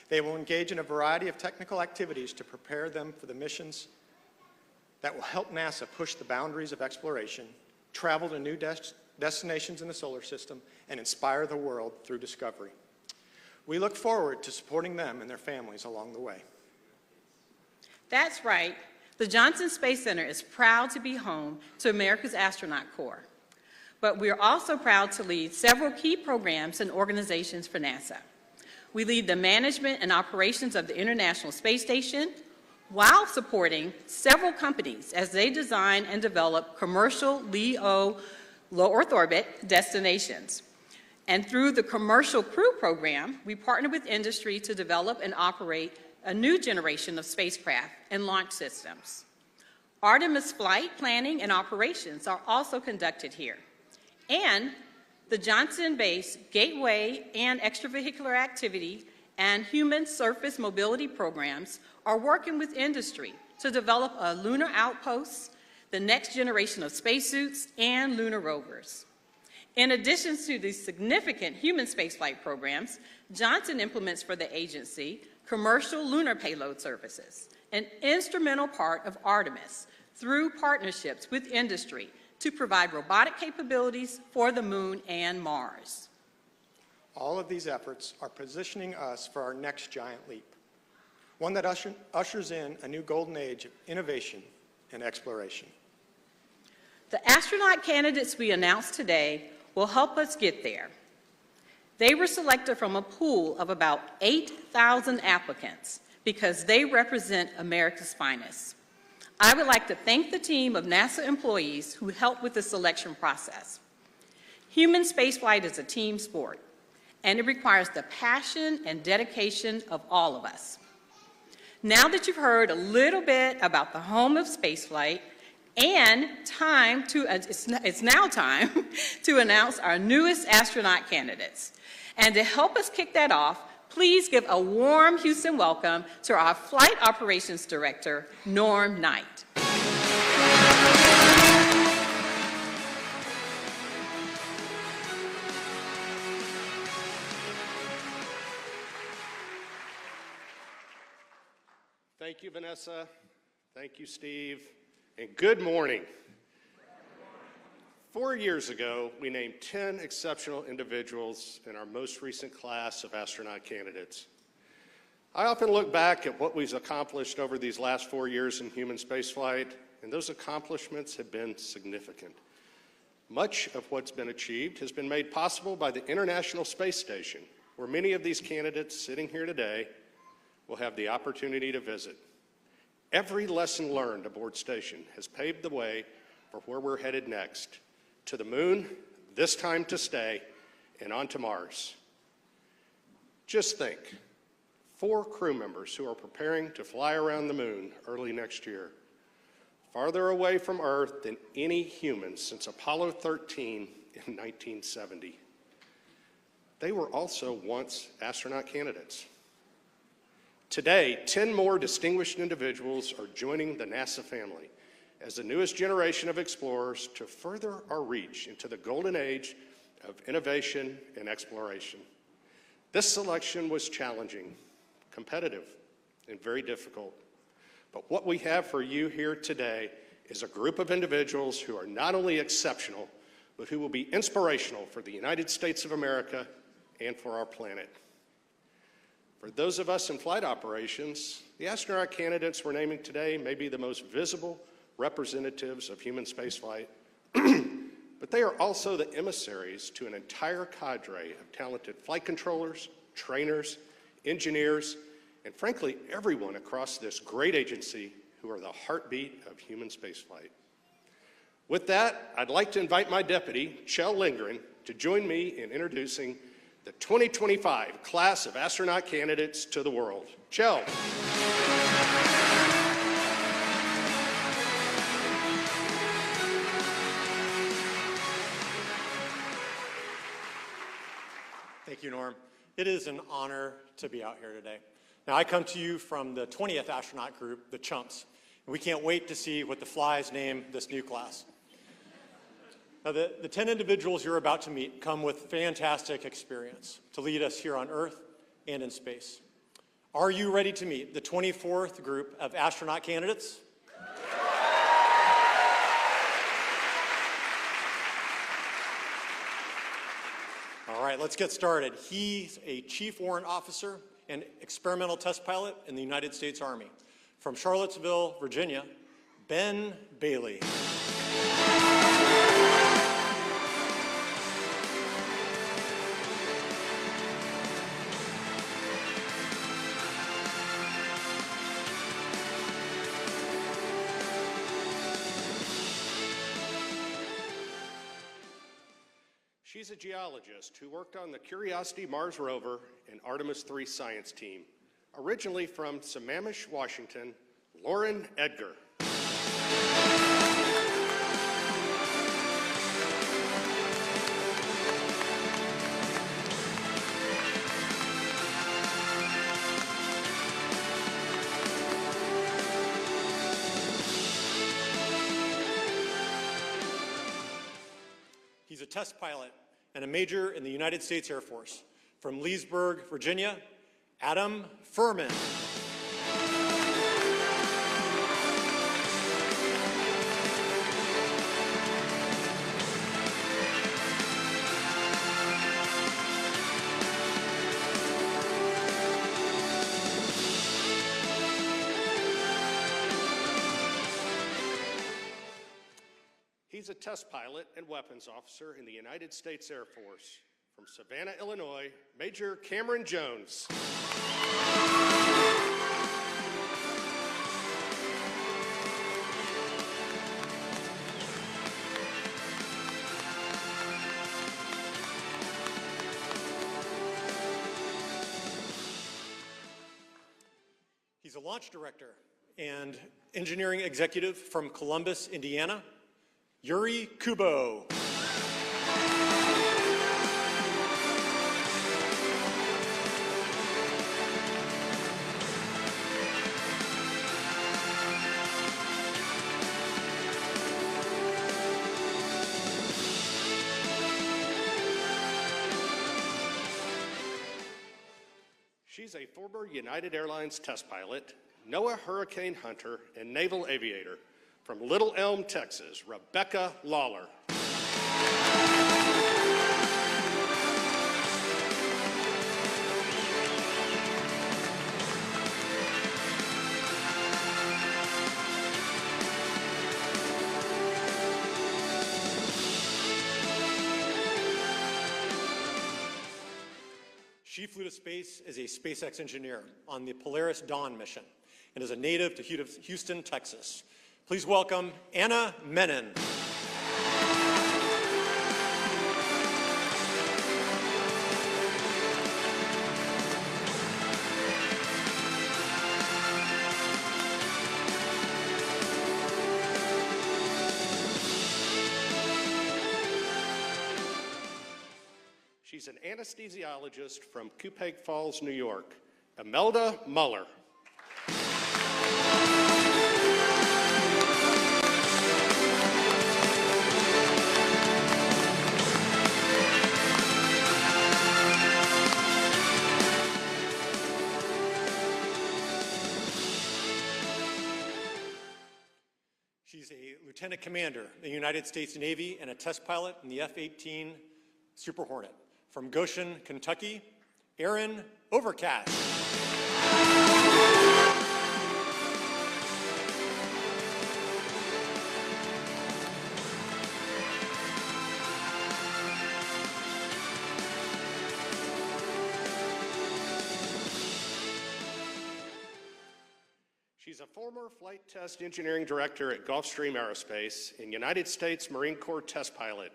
They will engage in a variety of technical activities to prepare them for the missions that will help NASA push the boundaries of exploration, travel to new destinations in the solar system, and inspire the world through discovery. We look forward to supporting them and their families along the way. That's right. The Johnson Space Center is proud to be home to America's Astronaut Corps. But we're also proud to lead several key programs and organizations for NASA. We lead the management and operations of the International Space Station while supporting several companies as they design and develop commercial LEO low Earth orbit destinations. And through the Commercial Crew Program, we partner with industry to develop and operate a new generation of spacecraft and launch systems. Artemis flight planning and operations are also conducted here. And the Johnson Base Gateway and Extravehicular Activity and Human Surface Mobility programs are working with industry to develop a lunar outpost, the next generation of spacesuits, and lunar rovers. In addition to these significant human spaceflight programs, Johnson implements for the agency commercial lunar payload services, an instrumental part of Artemis, through partnerships with industry to provide robotic capabilities for the Moon and Mars. All of these efforts are positioning us for our next giant leap, one that ushers in a new golden age of innovation and exploration. The astronaut candidates we announced today will help us get there. They were selected from a pool of about 8,000 applicants because they represent America's finest. I would like to thank the team of NASA employees who helped with the selection process. Human spaceflight is a team sport, and it requires the passion and dedication of all of us. Now that you've heard a little bit about the home of spaceflight, and it's now time to announce our newest astronaut candidates. And to help us kick that off, please give a warm Houston welcome to our Flight Operations Director, Norm Knight. Thank you, Vanessa. Thank you, Steve. And good morning. 4 years ago, we named 10 exceptional individuals in our most recent class of astronaut candidates. I often look back at what we've accomplished over these last 4 years in human spaceflight, and those accomplishments have been significant. Much of what's been achieved has been made possible by the International Space Station, where many of these candidates sitting here today will have the opportunity to visit. Every lesson learned aboard station has paved the way for where we're headed next, to the moon, this time to stay, and on to Mars. Just think, 4 crew members who are preparing to fly around the moon early next year, farther away from Earth than any human since Apollo 13 in 1970. They were also once astronaut candidates. Today, 10 more distinguished individuals are joining the NASA family as the newest generation of explorers to further our reach into the golden age of innovation and exploration. This selection was challenging, competitive, and very difficult. But what we have for you here today is a group of individuals who are not only exceptional, but who will be inspirational for the United States of America and for our planet. For those of us in flight operations, the astronaut candidates we're naming today may be the most visible representatives of human spaceflight, but they are also the emissaries to an entire cadre of talented flight controllers, trainers, engineers, and frankly, everyone across this great agency who are the heartbeat of human spaceflight. With that, I'd like to invite my deputy, Kjell Lindgren, to join me in introducing the 2025 class of astronaut candidates to the world. Kjell. Thank you, Norm. It is an honor to be out here today. Now, I come to you from the 20th astronaut group, the Chumps, and we can't wait to see what the flies name this new class. Now, the 10 individuals you're about to meet come with fantastic experience to lead us here on Earth and in space. Are you ready to meet the 24th group of astronaut candidates? All right, let's get started. He's a Chief Warrant Officer and experimental test pilot in the United States Army. From Charlottesville, Virginia, Ben Bailey. She's a geologist who worked on the Curiosity Mars rover and Artemis II science team. Originally from Sammamish, Washington, Lauren Edgar. He's a test pilot and a major in the United States Air Force. From Leesburg, Virginia, Adam Furman. He's a test pilot and weapons officer in the United States Air Force. From Savannah, Illinois, Major Cameron Jones. He's a launch director and engineering executive from Columbus, Indiana, Yuri Kubo. She's a former United Airlines test pilot, NOAA hurricane hunter, and naval aviator. From Little Elm, Texas, Rebecca Lawler. She flew to space as a SpaceX engineer on the Polaris Dawn mission and is a native to Houston, Texas. Please welcome Anna Menon. She's an anesthesiologist from Cupang Falls, New York, Imelda Muller. She's a lieutenant commander in the United States Navy and a test pilot in the F-18 Super Hornet. From Goshen, Kentucky, Aaron Overcash. She's a former flight test engineering director at Gulfstream Aerospace and United States Marine Corps test pilot.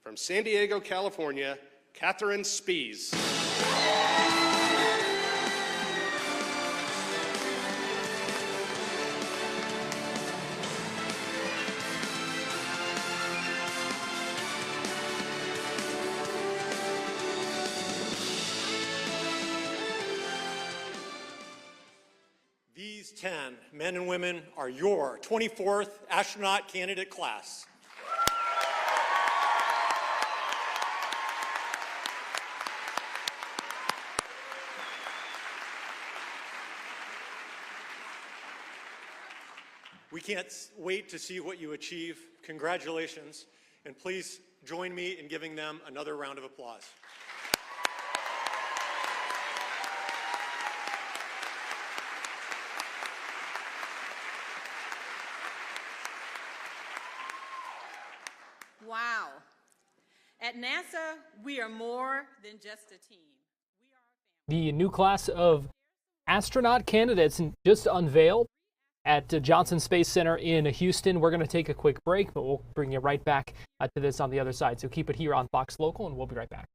From San Diego, California, Catherine Spees. These 10 men and women are your 24th astronaut candidate class. We can't wait to see what you achieve. Congratulations, and please join me in giving them another round of applause. Wow. At NASA, we are more than just a team. The new class of astronaut candidates just unveiled at Johnson Space Center in Houston. We're going to take a quick break, but we'll bring you right back to this on the other side. So keep it here on Fox Local, and we'll be right back.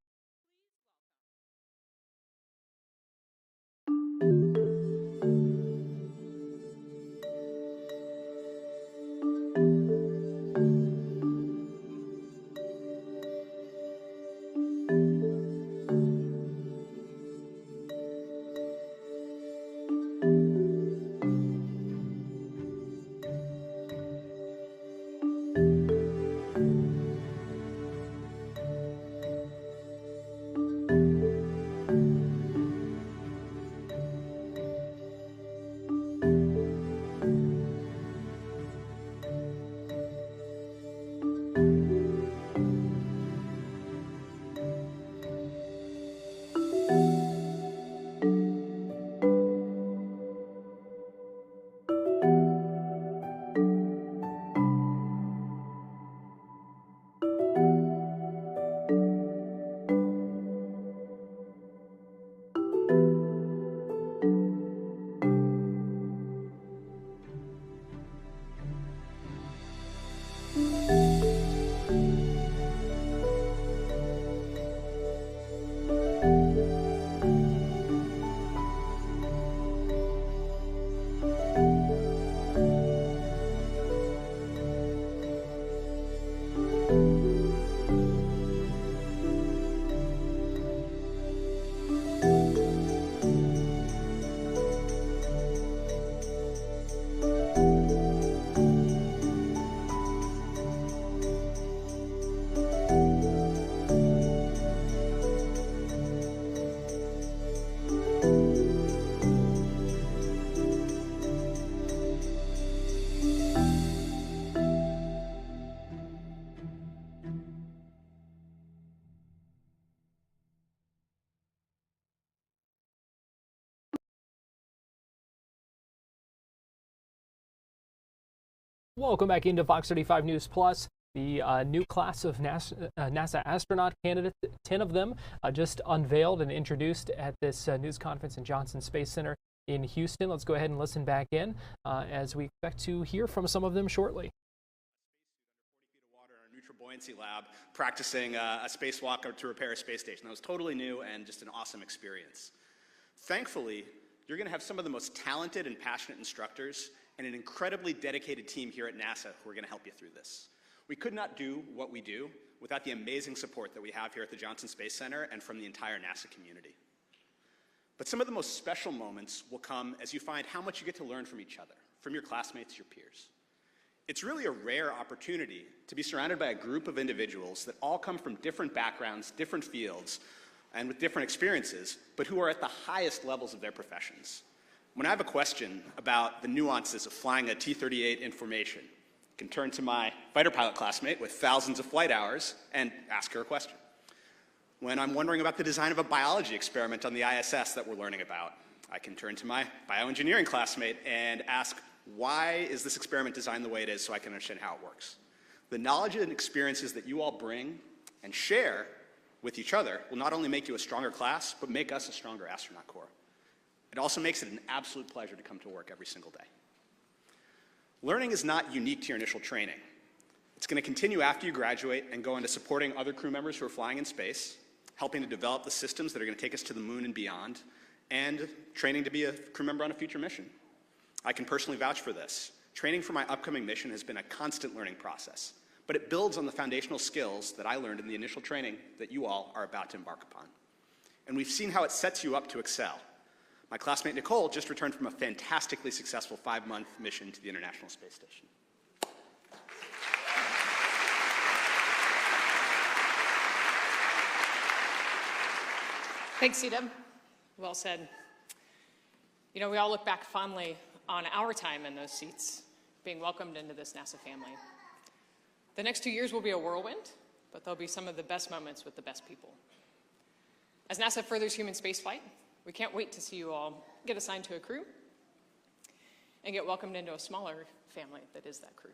Welcome back into Fox 35 News Plus. The new class of NASA astronaut candidates, 10 of them, just unveiled and introduced at this news conference in Johnson Space Center in Houston. Let's go ahead and listen back in as we expect to hear from some of them shortly. Neutral buoyancy lab practicing a spacewalk to repair a space station. That was totally new and just an awesome experience. Thankfully, you're going to have some of the most talented and passionate instructors and an incredibly dedicated team here at NASA who are going to help you through this. We could not do what we do without the amazing support that we have here at the Johnson Space Center and from the entire NASA community. But some of the most special moments will come as you find how much you get to learn from each other, from your classmates, your peers. It's really a rare opportunity to be surrounded by a group of individuals that all come from different backgrounds, different fields, and with different experiences, but who are at the highest levels of their professions. When I have a question about the nuances of flying a T-38 information, I can turn to my fighter pilot classmate with thousands of flight hours and ask her a question. When I'm wondering about the design of a biology experiment on the ISS that we're learning about, I can turn to my bioengineering classmate and ask, why is this experiment designed the way it is so I can understand how it works? The knowledge and experiences that you all bring and share with each other will not only make you a stronger class, but make us a stronger astronaut corps. It also makes it an absolute pleasure to come to work every single day. Learning is not unique to your initial training. It's going to continue after you graduate and go into supporting other crew members who are flying in space, helping to develop the systems that are going to take us to the moon and beyond, and training to be a crew member on a future mission. I can personally vouch for this. Training for my upcoming mission has been a constant learning process, but it builds on the foundational skills that I learned in the initial training that you all are about to embark upon. And we've seen how it sets you up to excel. My classmate Nicole just returned from a fantastically successful 5-month mission to the International Space Station. Thanks, C-Dub. Well said. You know, we all look back fondly on our time in those seats, being welcomed into this NASA family. The next 2 years will be a whirlwind, but they'll be some of the best moments with the best people. As NASA furthers human spaceflight, we can't wait to see you all get assigned to a crew and get welcomed into a smaller family that is that crew.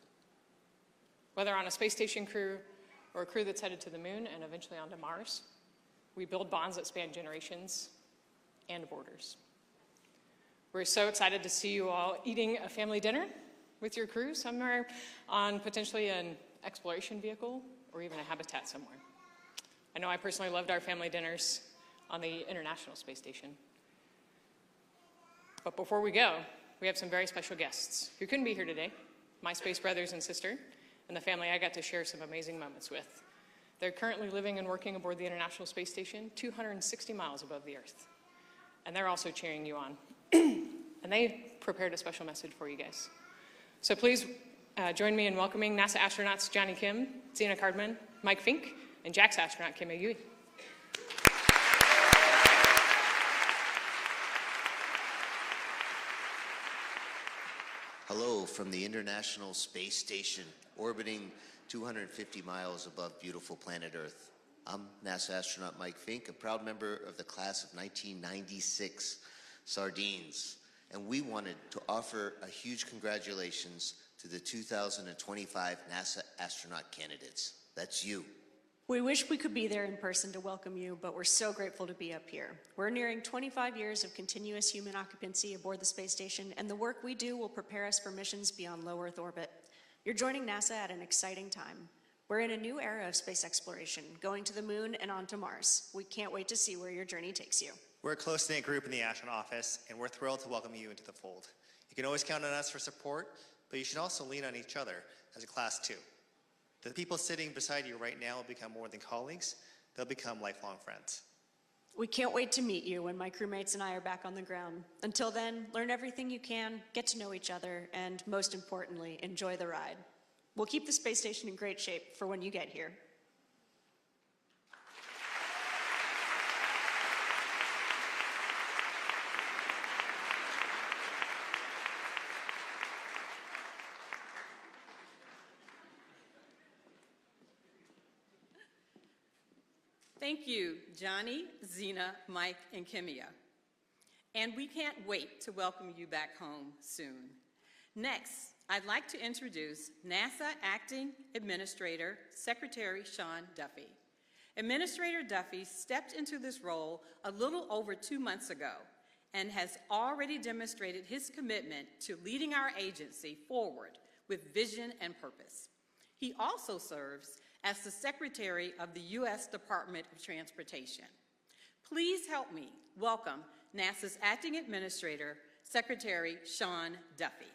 Whether on a space station crew or a crew that's headed to the moon and eventually onto Mars, we build bonds that span generations and borders. We're so excited to see you all eating a family dinner with your crew somewhere on potentially an exploration vehicle or even a habitat somewhere. I know I personally loved our family dinners on the International Space Station. But before we go, we have some very special guests who couldn't be here today, my space brothers and sister, and the family I got to share some amazing moments with. They're currently living and working aboard the International Space Station 260 miles above the Earth. And they're also cheering you on. And they prepared a special message for you guys. So please join me in welcoming NASA astronauts Johnny Kim, Zena Cardman, Mike Fink, and JAXA astronaut Kim Agui. Hello from the International Space Station, orbiting 250 miles above beautiful planet Earth. I'm NASA astronaut Mike Fink, a proud member of the class of 1996 Sardines, and we wanted to offer a huge congratulations to the 2025 NASA Astronaut Candidates. That's you. We wish we could be there in person to welcome you, but we're so grateful to be up here. We're nearing 25 years of continuous human occupancy aboard the space station, and the work we do will prepare us for missions beyond low Earth orbit. You're joining NASA at an exciting time. We're in a new era of space exploration, going to the moon and onto Mars. We can't wait to see where your journey takes you. We're a close-knit group in the astronaut office, and we're thrilled to welcome you into the fold. You can always count on us for support, but you should also lean on each other as a class too. The people sitting beside you right now will become more than colleagues, they'll become lifelong friends. We can't wait to meet you when my crewmates and I are back on the ground. Until then, learn everything you can, get to know each other, and most importantly, enjoy the ride. We'll keep the space station in great shape for when you get here. Thank you, Johnny, Zena, Mike, and Kimia. And we can't wait to welcome you back home soon. Next, I'd like to introduce NASA Acting Administrator, Secretary Shawn Duffy. Administrator Duffy stepped into this role a little over 2 months ago and has already demonstrated his commitment to leading our agency forward with vision and purpose. He also serves as the Secretary of the U.S. Department of Transportation. Please help me welcome NASA's Acting Administrator, Secretary Shawn Duffy.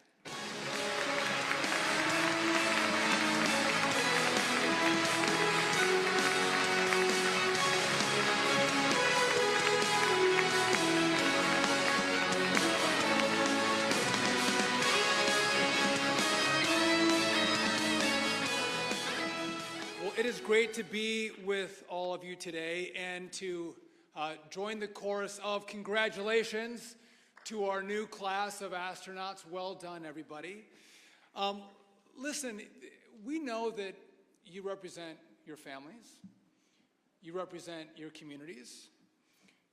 It is great to be with all of you today and to join the chorus of congratulations to our new class of astronauts. Well done, everybody. Listen, we know that you represent your families, you represent your communities,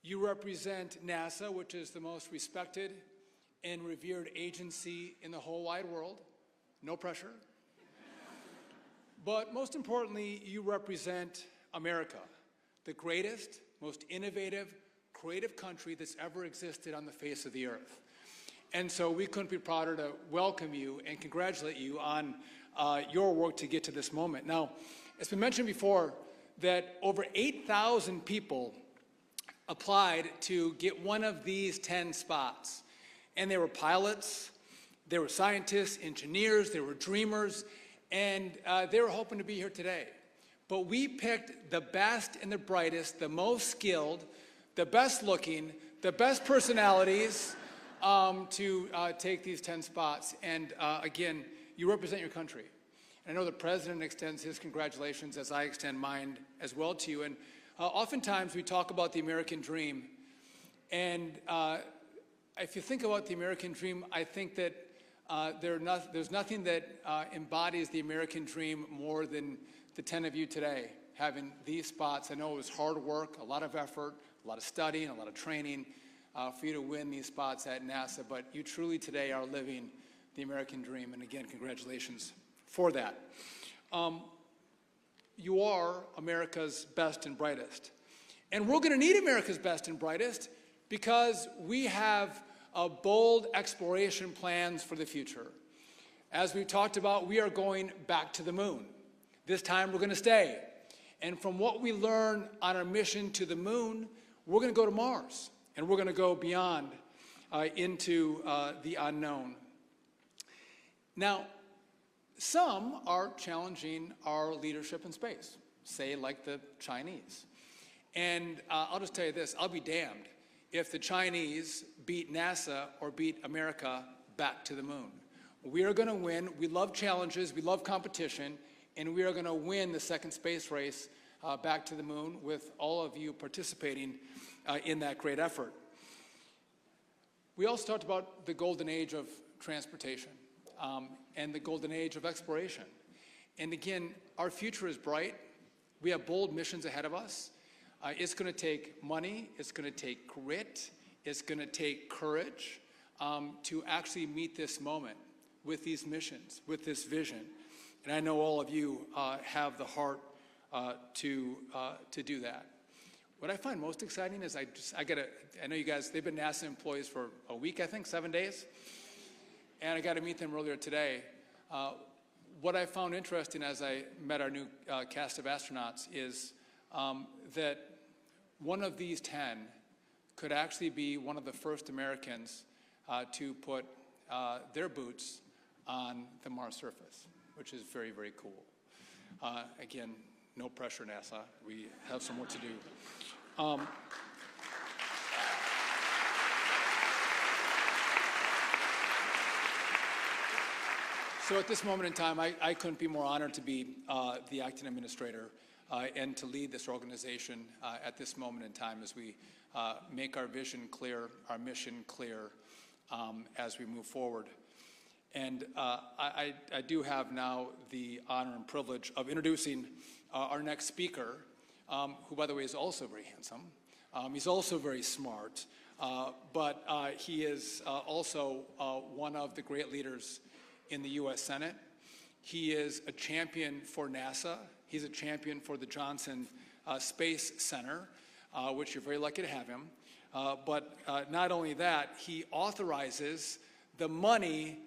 you represent NASA, which is the most respected and revered agency in the whole wide world. No pressure. But most importantly, you represent America, the greatest, most innovative, creative country that's ever existed on the face of the earth. And so we couldn't be prouder to welcome you and congratulate you on your work to get to this moment. Now, it's been mentioned before that over 8,000 people applied to get one of these 10 spots. And they were pilots, they were scientists, engineers, they were dreamers, and they were hoping to be here today. But we picked the best and the brightest, the most skilled, the best looking, the best personalities to take these 10 spots. And again, you represent your country. And I know the President extends his congratulations as I extend mine as well to you. And oftentimes we talk about the American dream. And if you think about the American dream, I think that there's nothing that embodies the American dream more than the 10 of you today having these spots. I know it was hard work, a lot of effort, a lot of studying, a lot of training for you to win these spots at NASA, but you truly today are living the American dream, and again, congratulations for that. You are America's best and brightest. And we're going to need America's best and brightest because we have bold exploration plans for the future. As we talked about, we are going back to the moon. This time we're going to stay. And from what we learn on our mission to the moon, we're going to go to Mars. And we're going to go beyond into the unknown. Now, some are challenging our leadership in space, say like the Chinese. And I'll just tell you this, I'll be damned if the Chinese beat NASA or beat America back to the moon. We are going to win. We love challenges. We love competition. And we are going to win the second space race back to the moon with all of you participating in that great effort. We also talked about the golden age of transportation and the golden age of exploration. And again, our future is bright. We have bold missions ahead of us. It's going to take money, it's going to take grit, it's going to take courage to actually meet this moment with these missions, with this vision. And I know all of you have the heart to do that. What I find most exciting is I know you guys, they've been NASA employees for a week, I think, 7 days. And I got to meet them earlier today. What I found interesting as I met our new cast of astronauts is that one of these 10 could actually be one of the first Americans to put their boots on the Mars surface, which is very, very cool. Again, no pressure, NASA. We have some work to do. So at this moment in time, I couldn't be more honored to be the acting administrator and to lead this organization at this moment in time as we make our vision clear, our mission clear as we move forward. And I do have now the honor and privilege of introducing our next speaker, who, by the way, is also very handsome. He's also very smart, but he is also one of the great leaders in the U.S. Senate. He is a champion for NASA. He's a champion for the Johnson Space Center, which you're very lucky to have him. But not only that, he authorizes the money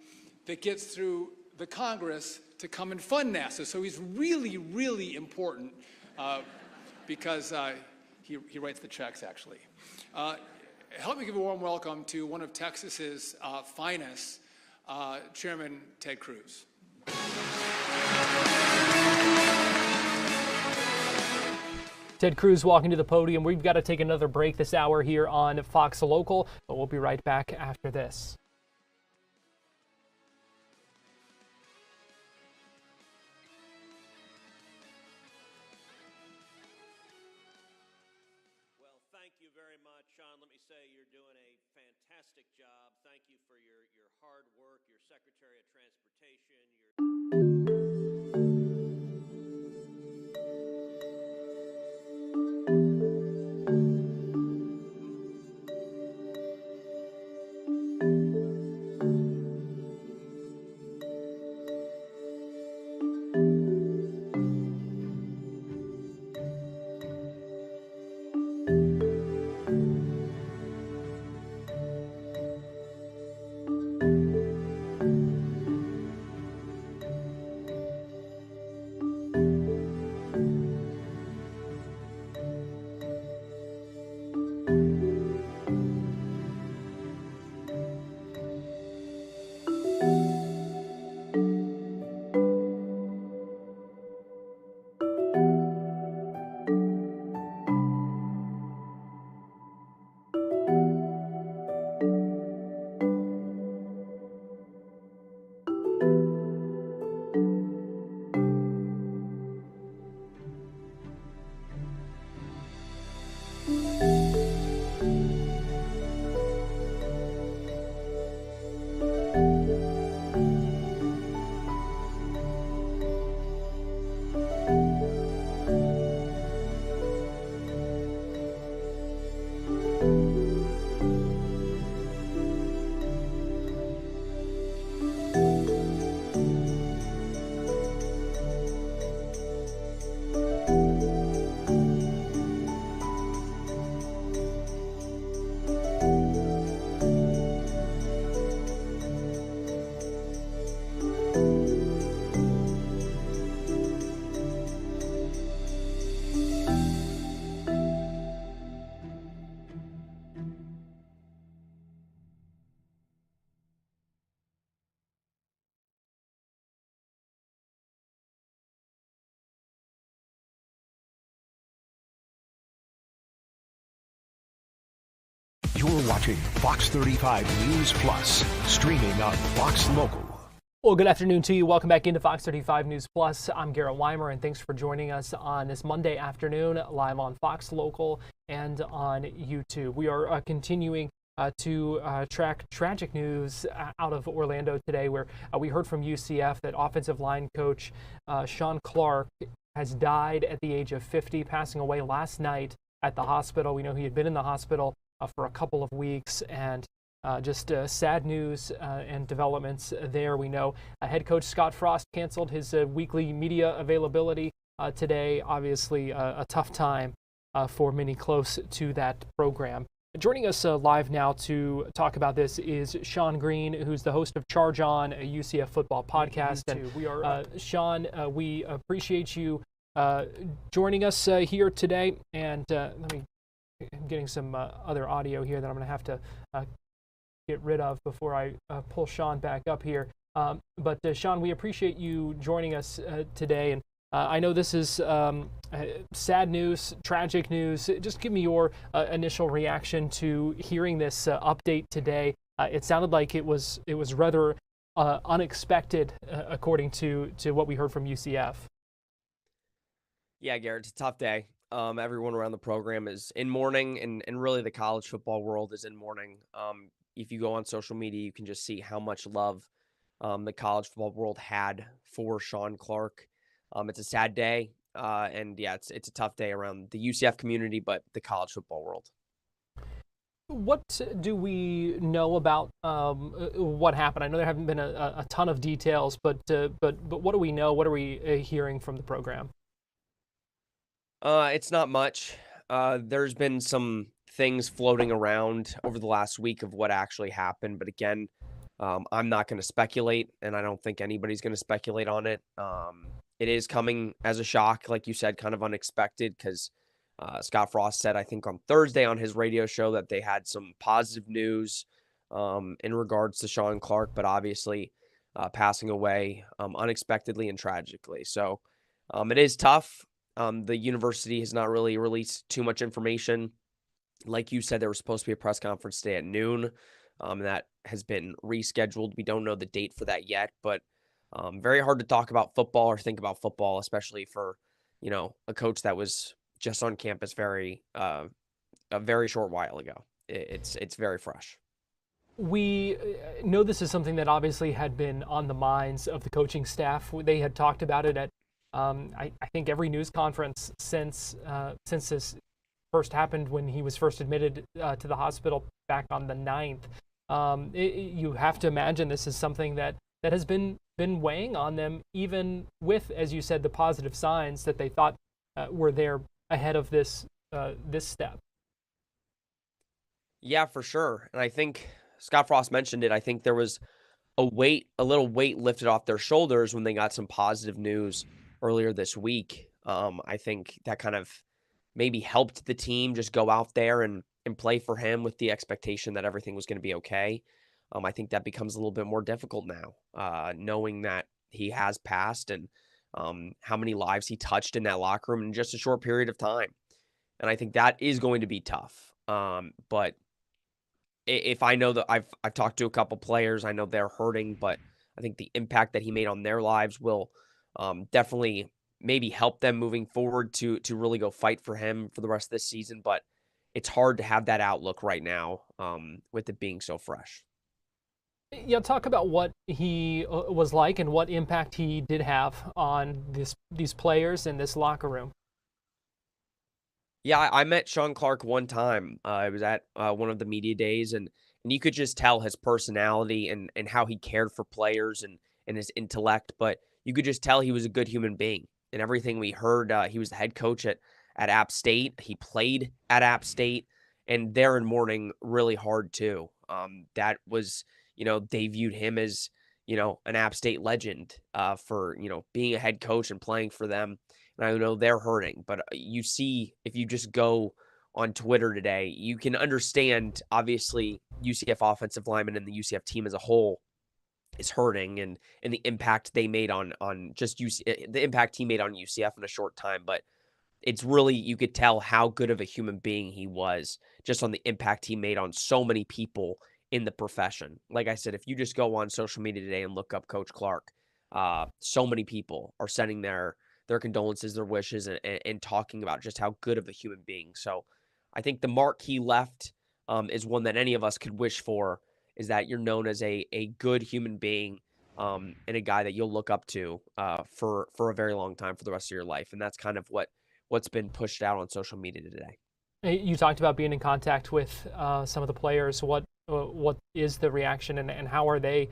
that gets through the Congress to come and fund NASA. So he's really, really important because he writes the checks, actually. Help me give a warm welcome to one of Texas's finest, Chairman Ted Cruz. Ted Cruz walking to the podium. We've got to take another break this hour here on Fox Local, but we'll be right back after this. Well, thank you very much, Shawn. Let me say you're doing a fantastic job. Thank you for your hard work, your Secretary of Transportation, You're watching Fox 35 News Plus, streaming on Fox Local. Well, good afternoon to you. Welcome back into Fox 35 News Plus. I'm Garrett Weimer, and thanks for joining us on this Monday afternoon, live on Fox Local and on YouTube. We are continuing to track tragic news out of Orlando today, where we heard from UCF that offensive line coach Shawn Clark has died at the age of 50, passing away last night at the hospital. We know he had been in the hospital for a couple of weeks, and just sad news and developments there. We know head coach Scott Frost canceled his weekly media availability today. Obviously, a tough time for many close to that program. Joining us live now to talk about this is Shawn Green, who's the host of Charge On, a UCF football podcast. And we are Shawn. We appreciate you joining us here today. And I'm getting some other audio here that I'm going to have to get rid of before I pull Shawn back up here. But Shawn, we appreciate you joining us today. And I know this is sad news, tragic news. Just give me your initial reaction to hearing this update today. It sounded like it was rather unexpected, according to what we heard from UCF. Yeah, Garrett, it's a tough day. Everyone around the program is in mourning, and really the college football world is in mourning. If you go on social media, you can just see how much love the college football world had for Shawn Clark. It's a sad day, and yeah, it's a tough day around the UCF community, but the college football world. What do we know about what happened? I know there haven't been a ton of details, but what do we know? What are we hearing from the program? It's not much. There's been some things floating around over the last week of what actually happened, but again, I'm not going to speculate, and I don't think anybody's going to speculate on it. It is coming as a shock, like you said, kind of unexpected, because Scott Frost said, I think on Thursday on his radio show, that they had some positive news in regards to Shawn Clark, but obviously passing away unexpectedly and tragically. So it is tough. The university has not really released too much information. Like you said, there was supposed to be a press conference today at noon. That has been rescheduled. We don't know the date for that yet, but very hard to talk about football or think about football, especially for, a coach that was just on campus a very short while ago. It's very fresh. We know this is something that obviously had been on the minds of the coaching staff. They had talked about it at, I think, every news conference since this first happened, when he was first admitted to the hospital back on the 9th. You have to imagine this is something that has been weighing on them, even with, as you said, the positive signs that they thought were there ahead of this step. Yeah, for sure. And I think Scott Frost mentioned it. I think there was a little weight lifted off their shoulders when they got some positive news earlier this week. I think that kind of maybe helped the team just go out there and play for him with the expectation that everything was going to be okay. I think that becomes a little bit more difficult now, knowing that he has passed and how many lives he touched in that locker room in just a short period of time. And I think that is going to be tough. But if I know that I've talked to a couple players, I know they're hurting, but I think the impact that he made on their lives will definitely maybe help them moving forward to really go fight for him for the rest of this season. But it's hard to have that outlook right now with it being so fresh. Yeah, talk about what he was like and what impact he did have on these players in this locker room. Yeah, I met Shawn Clark one time. I was at one of the media days, and you could just tell his personality and how he cared for players and his intellect, but you could just tell he was a good human being. And everything we heard, he was the head coach at App State. He played at App State, and they're in mourning really hard too. That was, they viewed him as, an App State legend for, being a head coach and playing for them. And I know they're hurting, but you see, if you just go on Twitter today, you can understand, obviously, UCF offensive linemen and the UCF team as a whole is hurting, and the impact they made on just the impact he made on UCF in a short time. But it's really, you could tell how good of a human being he was just on the impact he made on so many people in the profession. Like I said, if you just go on social media today and look up Coach Clark, so many people are sending their condolences, their wishes, and talking about just how good of a human being. So I think the mark he left is one that any of us could wish for, is that you're known as a good human being and a guy that you'll look up to for a very long time for the rest of your life. And that's kind of what's been pushed out on social media today. You talked about being in contact with some of the players. What is the reaction, and how are they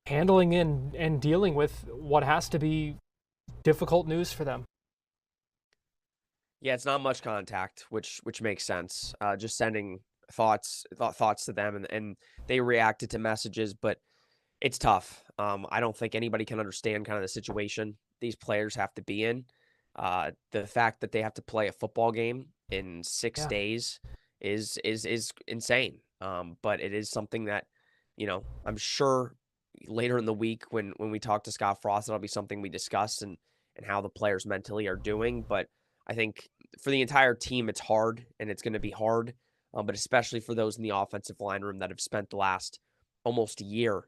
handling and dealing with what has to be difficult news for them? Yeah, it's not much contact, which makes sense. Just sending thoughts to them, and they reacted to messages, but it's tough. I don't think anybody can understand kind of the situation these players have to be in. The fact that they have to play a football game in 6 days is insane. But it is something that, I'm sure later in the week when we talk to Scott Frost, it'll be something we discuss and how the players mentally are doing. But I think for the entire team, it's hard, and it's going to be hard. But especially for those in the offensive line room that have spent the last almost a year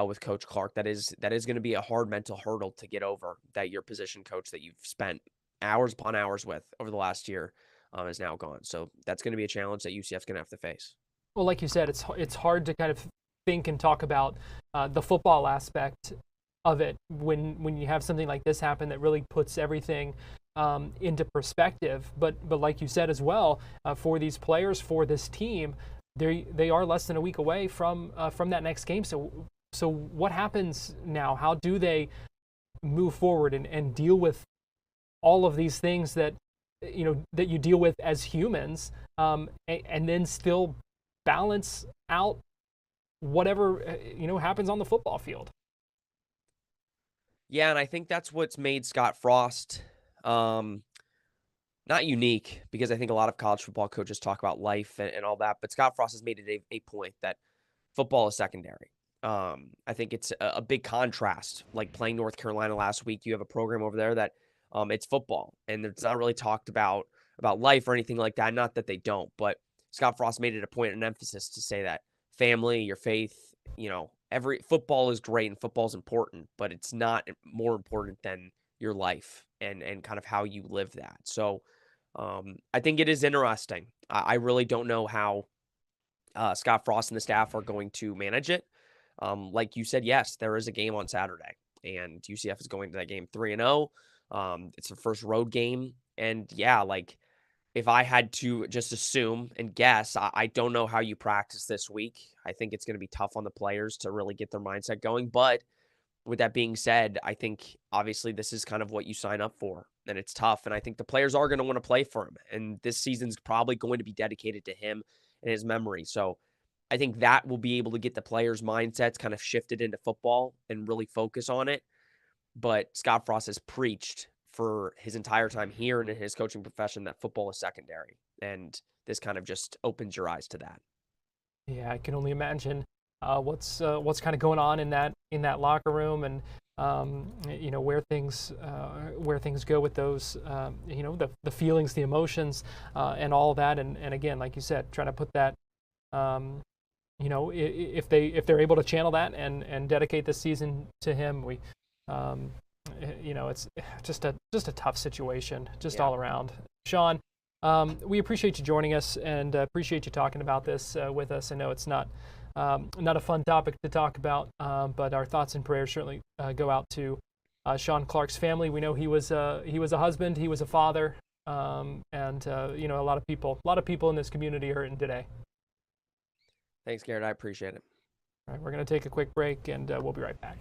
with Coach Clark, that is going to be a hard mental hurdle to get over, that your position coach that you've spent hours upon hours with over the last year is now gone. So that's going to be a challenge that UCF's going to have to face. Well, like you said, it's hard to kind of think and talk about the football aspect of it when you have something like this happen that really puts everything into perspective. But like you said as well, for these players, for this team, they are less than a week away from that next game. So what happens now? How do they move forward and deal with all of these things that that you deal with as humans, and then still balance out whatever happens on the football field? Yeah, and I think that's what's made Scott Frost not unique, because I think a lot of college football coaches talk about life and all that, but Scott Frost has made it a point that football is secondary. I think it's a big contrast, like playing North Carolina last week. You have a program over there that it's football, and it's not really talked about life or anything like that. Not that they don't, but Scott Frost made it a point and emphasis to say that family, your faith, every football is great and football is important, but it's not more important than your life and kind of how you live that. So I think it is interesting. I really don't know how Scott Frost and the staff are going to manage it. Like you said, yes, there is a game on Saturday, and UCF is going to that game 3-0. It's the first road game. And yeah, like if I had to just assume and guess, I don't know how you practice this week. I think it's going to be tough on the players to really get their mindset going. But with that being said, I think obviously this is kind of what you sign up for, and it's tough. And I think the players are going to want to play for him. And this season's probably going to be dedicated to him and his memory. So I think that will be able to get the players' mindsets kind of shifted into football and really focus on it. But Scott Frost has preached for his entire time here and in his coaching profession that football is secondary. And this kind of just opens your eyes to that. Yeah, I can only imagine what's kind of going on in that locker room, and where things go with those the feelings, the emotions, and all of that. And again, like you said, trying to put that if they're able to channel that and dedicate the season to him, it's just a tough situation all around. Shawn, we appreciate you joining us and appreciate you talking about this with us. I know it's not a fun topic to talk about, but our thoughts and prayers certainly go out to Shawn Clark's family. We know he was a husband, he was a father, and a lot of people in this community are hurting today. Thanks, Garrett. I appreciate it. All right, we're going to take a quick break, and we'll be right back.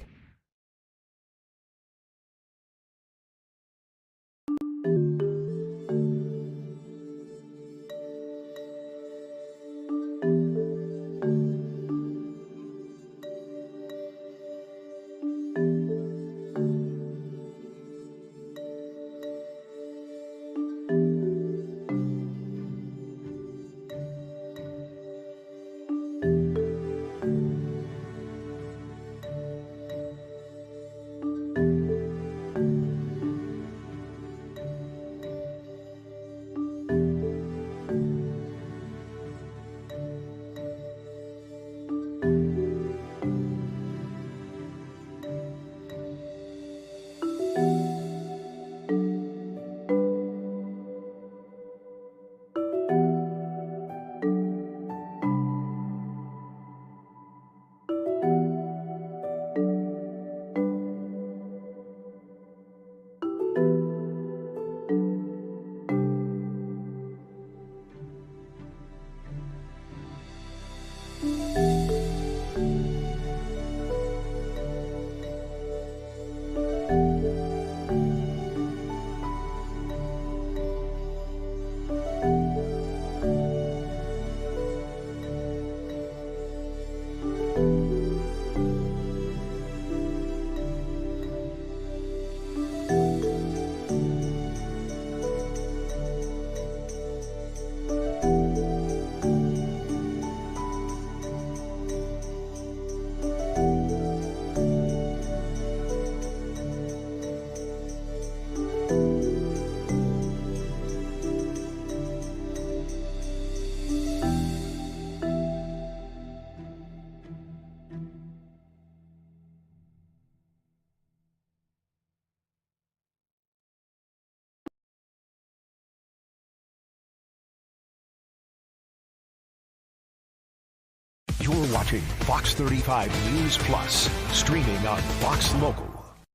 You're watching Fox 35 News Plus, streaming on Fox Local.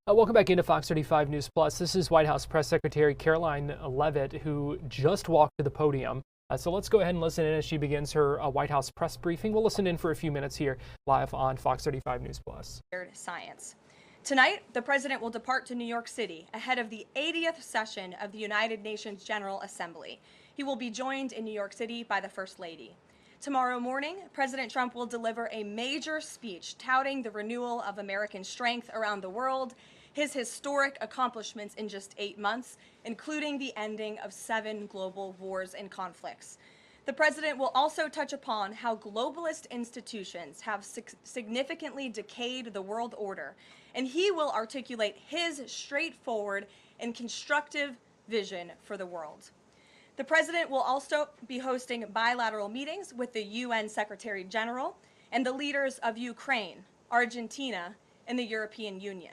Welcome back into Fox 35 News Plus. This is White House Press Secretary Caroline Leavitt, who just walked to the podium So let's go ahead and listen in as she begins her White House press briefing. We'll listen in for a few minutes here live on Fox 35 News Plus. Science. Tonight, the president will depart to New York City ahead of the 80th session of the United Nations General Assembly. He will be joined in New York City by the First Lady. Tomorrow morning, President Trump will deliver a major speech touting the renewal of American strength around the world, his historic accomplishments in just 8 months, including the ending of 7 global wars and conflicts. The president will also touch upon how globalist institutions have significantly decayed the world order, and he will articulate his straightforward and constructive vision for the world. The president will also be hosting bilateral meetings with the UN Secretary General and the leaders of Ukraine, Argentina, and the European Union.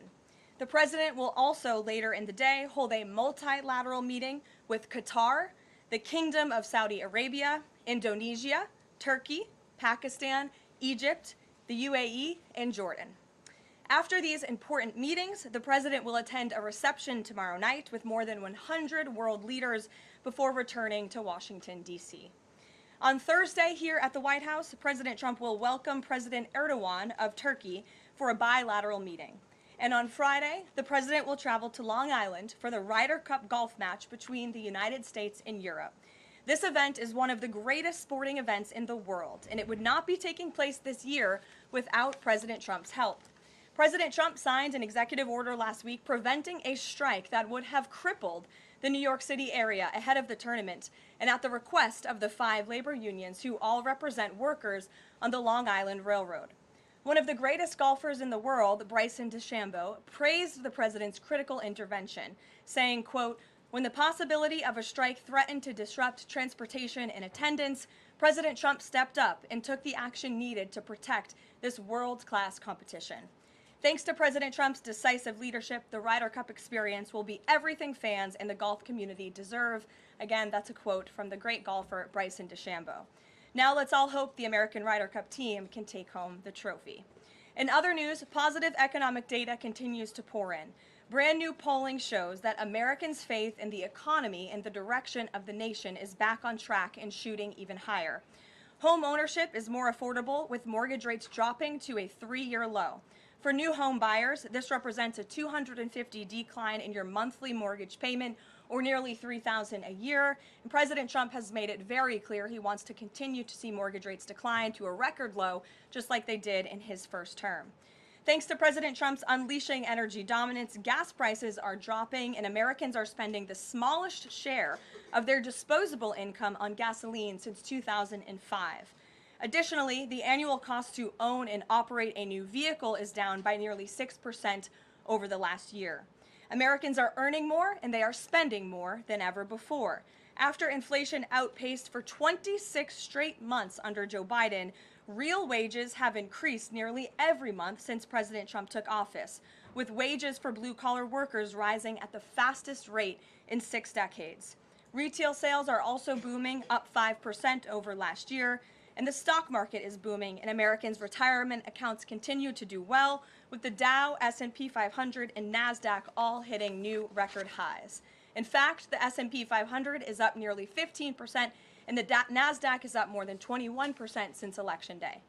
The president will also later in the day hold a multilateral meeting with Qatar, the Kingdom of Saudi Arabia, Indonesia, Turkey, Pakistan, Egypt, the UAE, and Jordan. After these important meetings, the president will attend a reception tomorrow night with more than 100 world leaders before returning to Washington, D.C. On Thursday here at the White House, President Trump will welcome President Erdogan of Turkey for a bilateral meeting. And on Friday, the president will travel to Long Island for the Ryder Cup golf match between the United States and Europe. This event is one of the greatest sporting events in the world, and it would not be taking place this year without President Trump's help. President Trump signed an executive order last week preventing a strike that would have crippled the New York City area ahead of the tournament, and at the request of the 5 labor unions who all represent workers on the Long Island Railroad. One of the greatest golfers in the world, Bryson DeChambeau, praised the president's critical intervention, saying, quote, "When the possibility of a strike threatened to disrupt transportation and attendance, President Trump stepped up and took the action needed to protect this world-class competition." Thanks to President Trump's decisive leadership, the Ryder Cup experience will be everything fans and the golf community deserve. Again, that's a quote from the great golfer Bryson DeChambeau. Now let's all hope the American Ryder Cup team can take home the trophy. In other news, positive economic data continues to pour in. Brand new polling shows that Americans' faith in the economy and the direction of the nation is back on track and shooting even higher. Home ownership is more affordable, with mortgage rates dropping to a 3-year low. For new home buyers, this represents a $250 decline in your monthly mortgage payment, or nearly $3,000 a year. And President Trump has made it very clear he wants to continue to see mortgage rates decline to a record low, just like they did in his first term. Thanks to President Trump's unleashing energy dominance, gas prices are dropping, and Americans are spending the smallest share of their disposable income on gasoline since 2005. Additionally, the annual cost to own and operate a new vehicle is down by nearly 6% over the last year. Americans are earning more and they are spending more than ever before. After inflation outpaced for 26 straight months under Joe Biden, real wages have increased nearly every month since President Trump took office, with wages for blue-collar workers rising at the fastest rate in 6 decades. Retail sales are also booming, up 5% over last year. And the stock market is booming, and Americans' retirement accounts continue to do well, with the Dow, S&P 500, and NASDAQ all hitting new record highs. In fact, the S&P 500 is up nearly 15%, and the NASDAQ is up more than 21% since Election Day.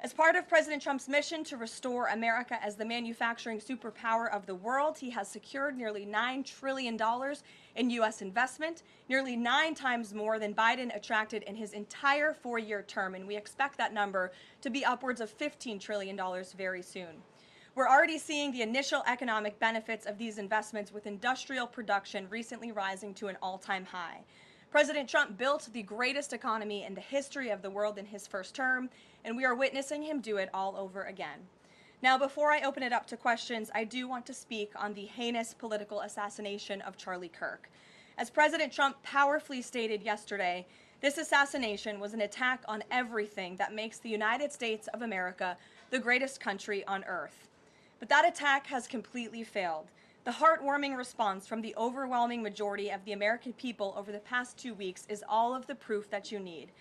As part of President Trump's mission to restore America as the manufacturing superpower of the world, he has secured nearly $9 trillion in U.S. investment, nearly 9 times more than Biden attracted in his entire 4-year term, and we expect that number to be upwards of $15 trillion very soon. We're already seeing the initial economic benefits of these investments, with industrial production recently rising to an all-time high. President Trump built the greatest economy in the history of the world in his first term, and we are witnessing him do it all over again. Now, before I open it up to questions, I do want to speak on the heinous political assassination of Charlie Kirk. As President Trump powerfully stated yesterday, this assassination was an attack on everything that makes the United States of America the greatest country on earth. But that attack has completely failed. The heartwarming response from the overwhelming majority of the American people over the past 2 weeks is all of the proof that you need.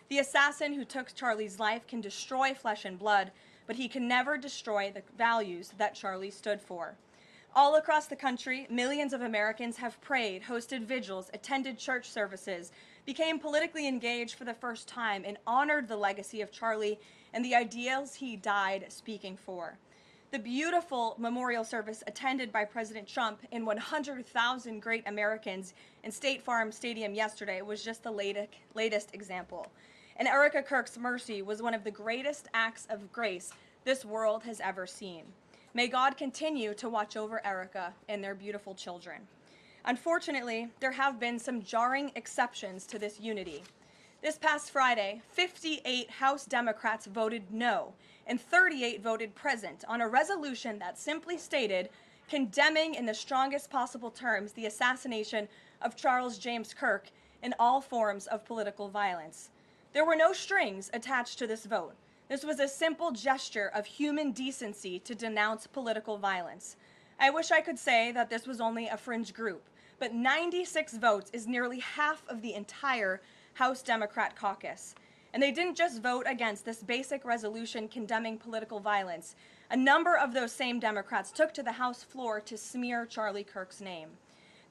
The assassin who took Charlie's life can destroy flesh and blood, but he can never destroy the values that Charlie stood for. All across the country, millions of Americans have prayed, hosted vigils, attended church services. became politically engaged for the first time and honored the legacy of Charlie and the ideals he died speaking for. The beautiful memorial service attended by President Trump and 100,000 great Americans in State Farm Stadium yesterday was just the latest example. And Erica Kirk's mercy was one of the greatest acts of grace this world has ever seen. May God continue to watch over Erica and their beautiful children. Unfortunately, there have been some jarring exceptions to this unity. This past Friday, 58 House Democrats voted no, and 38 voted present on a resolution that simply stated, condemning in the strongest possible terms the assassination of Charles James Kirk and all forms of political violence. There were no strings attached to this vote. This was a simple gesture of human decency to denounce political violence. I wish I could say that this was only a fringe group, but 96 votes is nearly half of the entire House Democrat caucus. And they didn't just vote against this basic resolution condemning political violence. A number of those same Democrats took to the House floor to smear Charlie Kirk's name.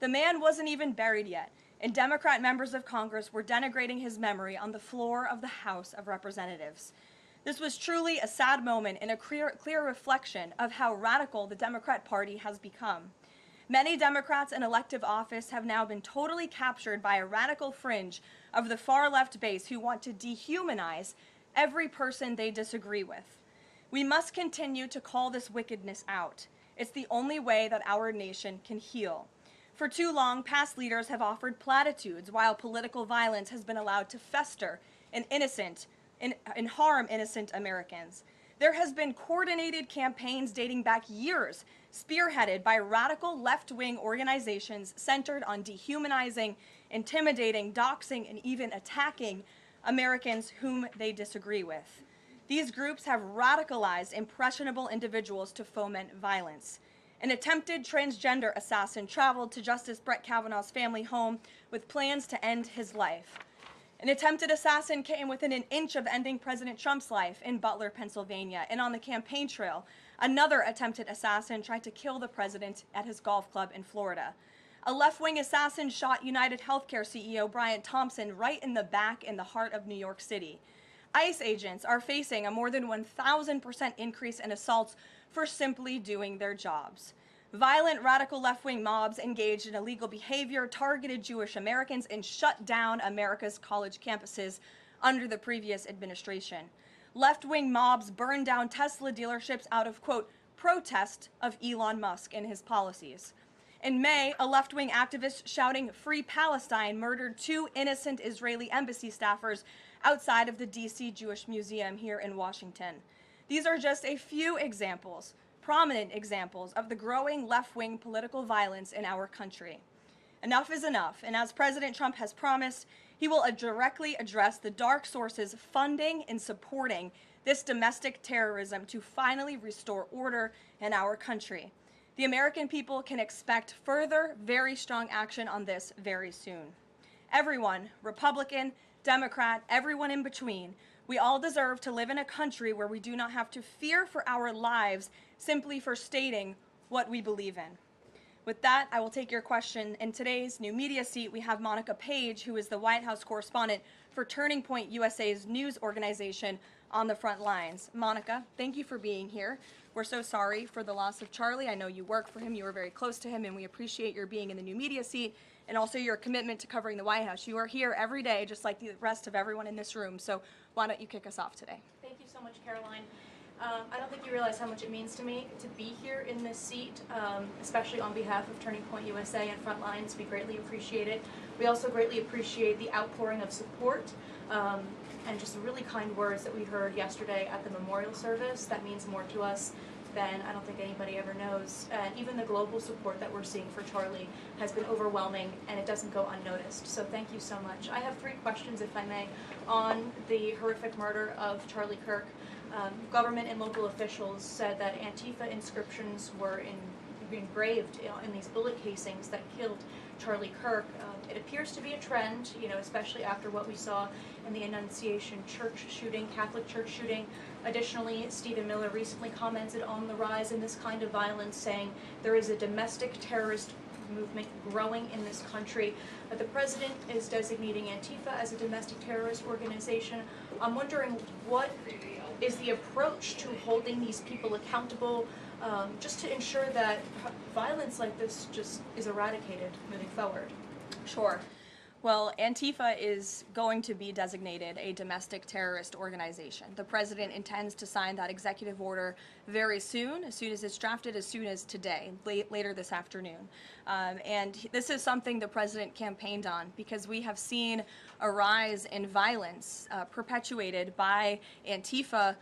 The man wasn't even buried yet, and Democrat members of Congress were denigrating his memory on the floor of the House of Representatives. This was truly a sad moment and a clear reflection of how radical the Democrat Party has become. Many Democrats in elective office have now been totally captured by a radical fringe of the far-left base who want to dehumanize every person they disagree with. We must continue to call this wickedness out. It's the only way that our nation can heal. For too long, past leaders have offered platitudes while political violence has been allowed to fester and harm innocent Americans. There has been coordinated campaigns dating back years, spearheaded by radical left-wing organizations centered on dehumanizing, intimidating, doxing, and even attacking Americans whom they disagree with. These groups have radicalized impressionable individuals to foment violence. An attempted transgender assassin traveled to Justice Brett Kavanaugh's family home with plans to end his life. An attempted assassin came within an inch of ending President Trump's life in Butler, Pennsylvania, and on the campaign trail, another attempted assassin tried to kill the president at his golf club in Florida. A left-wing assassin shot United Healthcare CEO Brian Thompson right in the back in the heart of New York City. ICE agents are facing a more than 1,000% increase in assaults for simply doing their jobs. Violent radical left-wing mobs engaged in illegal behavior, targeted Jewish Americans, and shut down America's college campuses under the previous administration. Left-wing mobs burned down Tesla dealerships out of, quote, protest of Elon Musk and his policies. In May, a left-wing activist shouting "Free Palestine" murdered 2 innocent Israeli embassy staffers outside of the D.C. Jewish Museum here in Washington. These are just a few examples, prominent examples, of the growing left-wing political violence in our country. Enough is enough, and as President Trump has promised, he will directly address the dark sources funding and supporting this domestic terrorism to finally restore order in our country. The American people can expect further, very strong action on this very soon. Everyone, Republican, Democrat, everyone in between, we all deserve to live in a country where we do not have to fear for our lives simply for stating what we believe in. With that, I will take your question. In today's new media seat, we have Monica Page, who is the White House correspondent for Turning Point USA's news organization, on the front lines. Monica, thank you for being here. We're so sorry for the loss of Charlie. I know you work for him, you were very close to him, and we appreciate your being in the new media seat and also your commitment to covering the White House. You are here every day, just like the rest of everyone in this room, so why don't you kick us off today? Thank you so much, Caroline. I don't think you realize how much it means to me to be here in this seat, especially on behalf of Turning Point USA and Frontlines. We greatly appreciate it. We also greatly appreciate the outpouring of support and just the really kind words that we heard yesterday at the memorial service. That means more to us than I don't think anybody ever knows. And even the global support that we're seeing for Charlie has been overwhelming, and it doesn't go unnoticed. So thank you so much. I have 3 questions, if I may, on the horrific murder of Charlie Kirk. Government and local officials said that Antifa inscriptions were engraved in these bullet casings that killed Charlie Kirk. It appears to be a trend, especially after what we saw in the Annunciation Church shooting, Catholic Church shooting. Additionally, Stephen Miller recently commented on the rise in this kind of violence, saying there is a domestic terrorist movement growing in this country. The president is designating Antifa as a domestic terrorist organization. I'm wondering what is the approach to holding these people accountable, just to ensure that violence like this just is eradicated moving forward? Sure. Well, Antifa is going to be designated a domestic terrorist organization. The president intends to sign that executive order very soon as it's drafted, as soon as today, later this afternoon. And this is something the president campaigned on because we have seen a rise in violence perpetuated by Antifa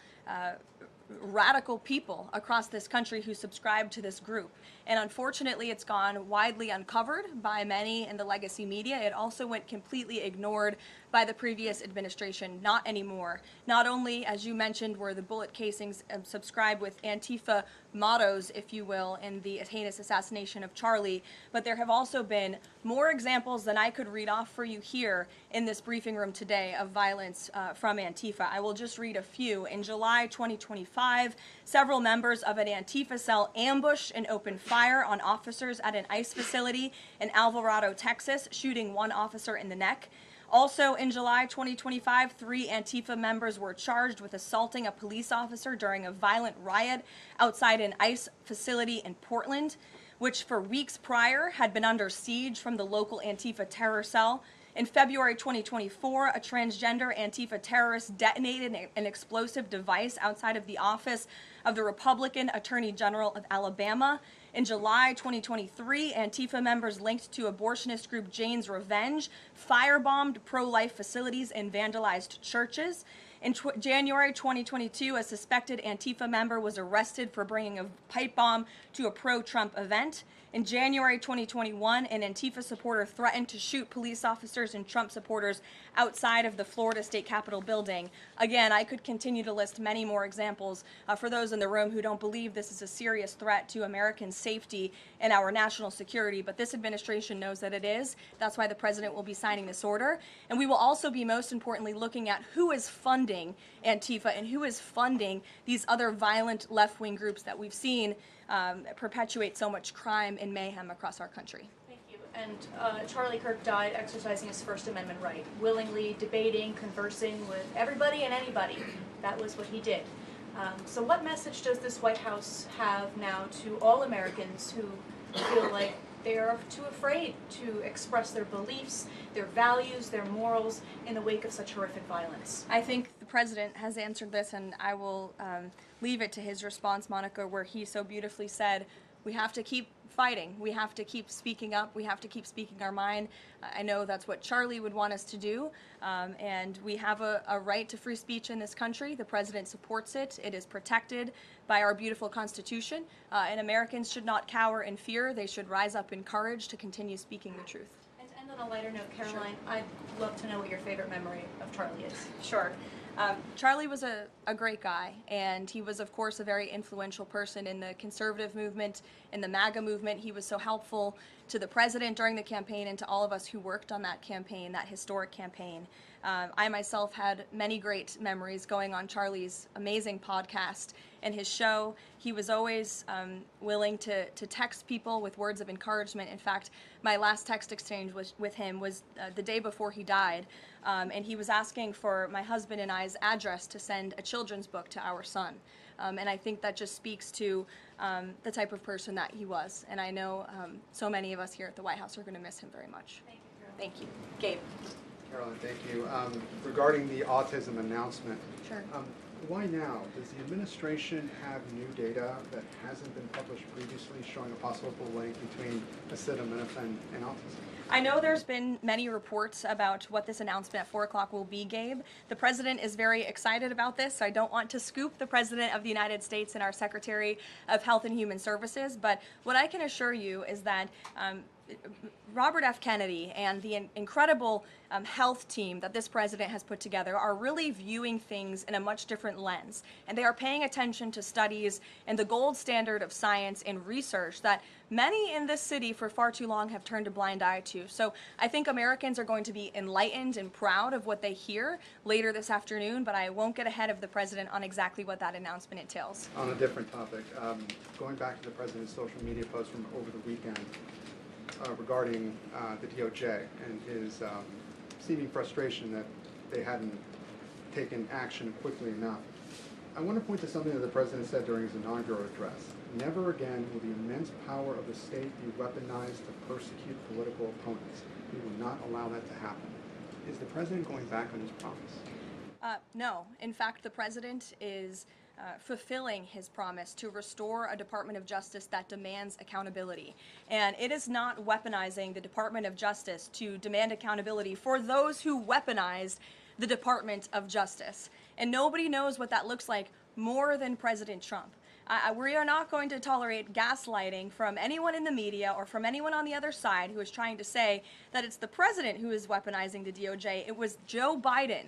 radical people across this country who subscribe to this group. And unfortunately, it's gone widely uncovered by many in the legacy media. It also went completely ignored by the previous administration, not anymore. Not only, as you mentioned, were the bullet casings subscribed with Antifa mottos, if you will, in the heinous assassination of Charlie, but there have also been more examples than I could read off for you here in this briefing room today of violence from Antifa. I will just read a few. In July 2025, several members of an Antifa cell ambushed and opened fire on officers at an ICE facility in Alvarado, Texas, shooting one officer in the neck. Also in July 2025, 3 Antifa members were charged with assaulting a police officer during a violent riot outside an ICE facility in Portland, which for weeks prior had been under siege from the local Antifa terror cell. In February 2024, a transgender Antifa terrorist detonated an explosive device outside of the office of the Republican Attorney General of Alabama. In July 2023, Antifa members linked to abortionist group Jane's Revenge firebombed pro-life facilities and vandalized churches. In January 2022, a suspected Antifa member was arrested for bringing a pipe bomb to a pro-Trump event. In January 2021, an Antifa supporter threatened to shoot police officers and Trump supporters outside of the Florida State Capitol building. Again, I could continue to list many more examples for those in the room who don't believe this is a serious threat to American safety and our national security, but this administration knows that it is. That's why the president will be signing this order. And we will also be, most importantly, looking at who is funding Antifa and who is funding these other violent left-wing groups that we've seen perpetuate so much crime and mayhem across our country. Thank you. And Charlie Kirk died exercising his First Amendment right, willingly debating, conversing with everybody and anybody. That was what he did. So what message does this White House have now to all Americans who feel like they are too afraid to express their beliefs, their values, their morals in the wake of such horrific violence? I think the president has answered this, and I will leave it to his response, Monica, where he so beautifully said, we have to keep fighting. We have to keep speaking up. We have to keep speaking our mind. I know that's what Charlie would want us to do, and we have a right to free speech in this country. The president supports it. It is protected by our beautiful Constitution, and Americans should not cower in fear. They should rise up in courage to continue speaking the truth. And to end on a lighter note, Caroline, I'd love to know what your favorite memory of Charlie is. Sure. Charlie was a great guy, and he was, of course, a very influential person in the conservative movement, in the MAGA movement. He was so helpful to the president during the campaign and to all of us who worked on that campaign, that historic campaign. I myself had many great memories going on Charlie's amazing podcast and his show. He was always willing to text people with words of encouragement. In fact, my last text exchange with him was the day before he died, and he was asking for my husband and I's address to send a children's book to our son. And I think that just speaks to the type of person that he was. And I know so many of us here at the White House are going to miss him very much. Thank you, Caroline. Thank you. Gabe. Carolyn, thank you. Regarding the autism announcement, Sure. Why now? Does the administration have new data that hasn't been published previously showing a possible link between acetaminophen and autism? I know there's been many reports about what this announcement at 4 o'clock will be, Gabe. The president is very excited about this, so I don't want to scoop the president of the United States and our Secretary of Health and Human Services, but what I can assure you is that Robert F. Kennedy and the incredible health team that this president has put together are really viewing things in a much different lens. And they are paying attention to studies and the gold standard of science and research that many in this city for far too long have turned a blind eye to. So I think Americans are going to be enlightened and proud of what they hear later this afternoon, but I won't get ahead of the president on exactly what that announcement entails. On a different topic, going back to the president's social media post from over the weekend, regarding the DOJ and his seeming frustration that they hadn't taken action quickly enough. I want to point to something that the President said during his inaugural address. Never again will the immense power of the state be weaponized to persecute political opponents. We will not allow that to happen. Is the President going back on his promise? No. In fact, the President is fulfilling his promise to restore a Department of Justice that demands accountability. And it is not weaponizing the Department of Justice to demand accountability for those who weaponized the Department of Justice. And nobody knows what that looks like more than President Trump. We are not going to tolerate gaslighting from anyone in the media or from anyone on the other side who is trying to say that it's the President who is weaponizing the DOJ. It was Joe Biden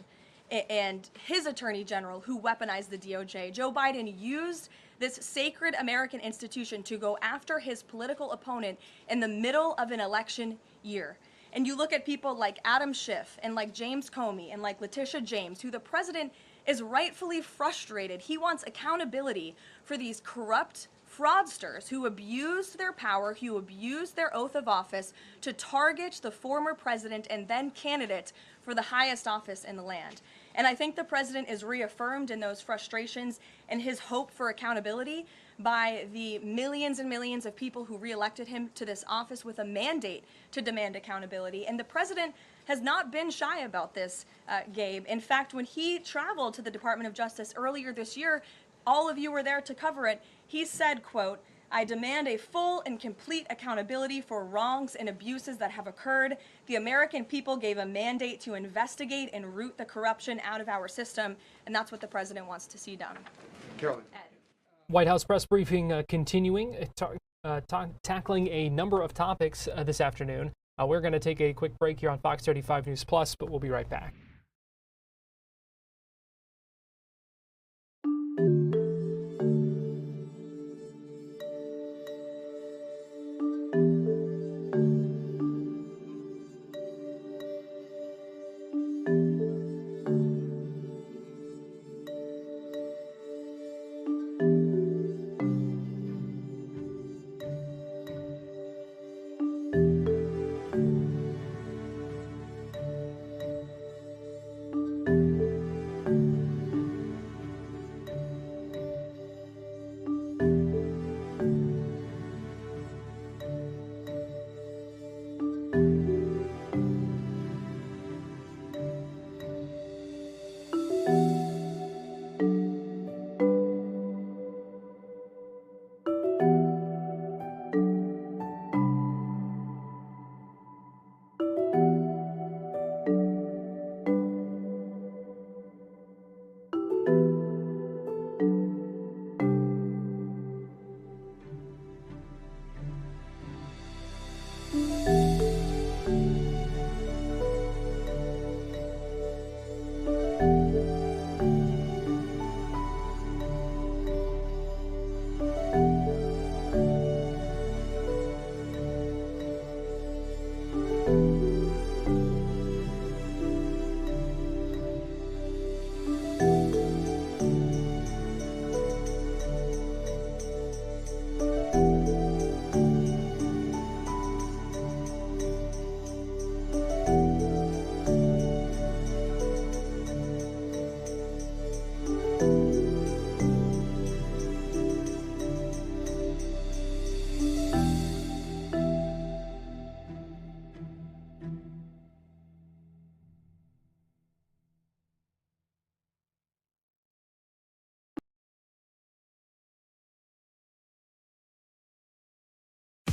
and his Attorney General who weaponized the DOJ. Joe Biden used this sacred American institution to go after his political opponent in the middle of an election year. And you look at people like Adam Schiff and like James Comey and like Letitia James, who the President is rightfully frustrated. He wants accountability for these corrupt fraudsters who abused their power, who abused their oath of office to target the former president and then candidate for the highest office in the land. And I think the President is reaffirmed in those frustrations and his hope for accountability by the millions and millions of people who reelected him to this office with a mandate to demand accountability. And the President has not been shy about this, Gabe. In fact, when he traveled to the Department of Justice earlier this year, all of you were there to cover it, he said, quote, "I demand a full and complete accountability for wrongs and abuses that have occurred. The American people gave a mandate to investigate and root the corruption out of our system," and that's what the President wants to see done. Carolyn. White House press briefing continuing, tackling a number of topics this afternoon. We're going to take a quick break here on Fox 35 News Plus, but we'll be right back.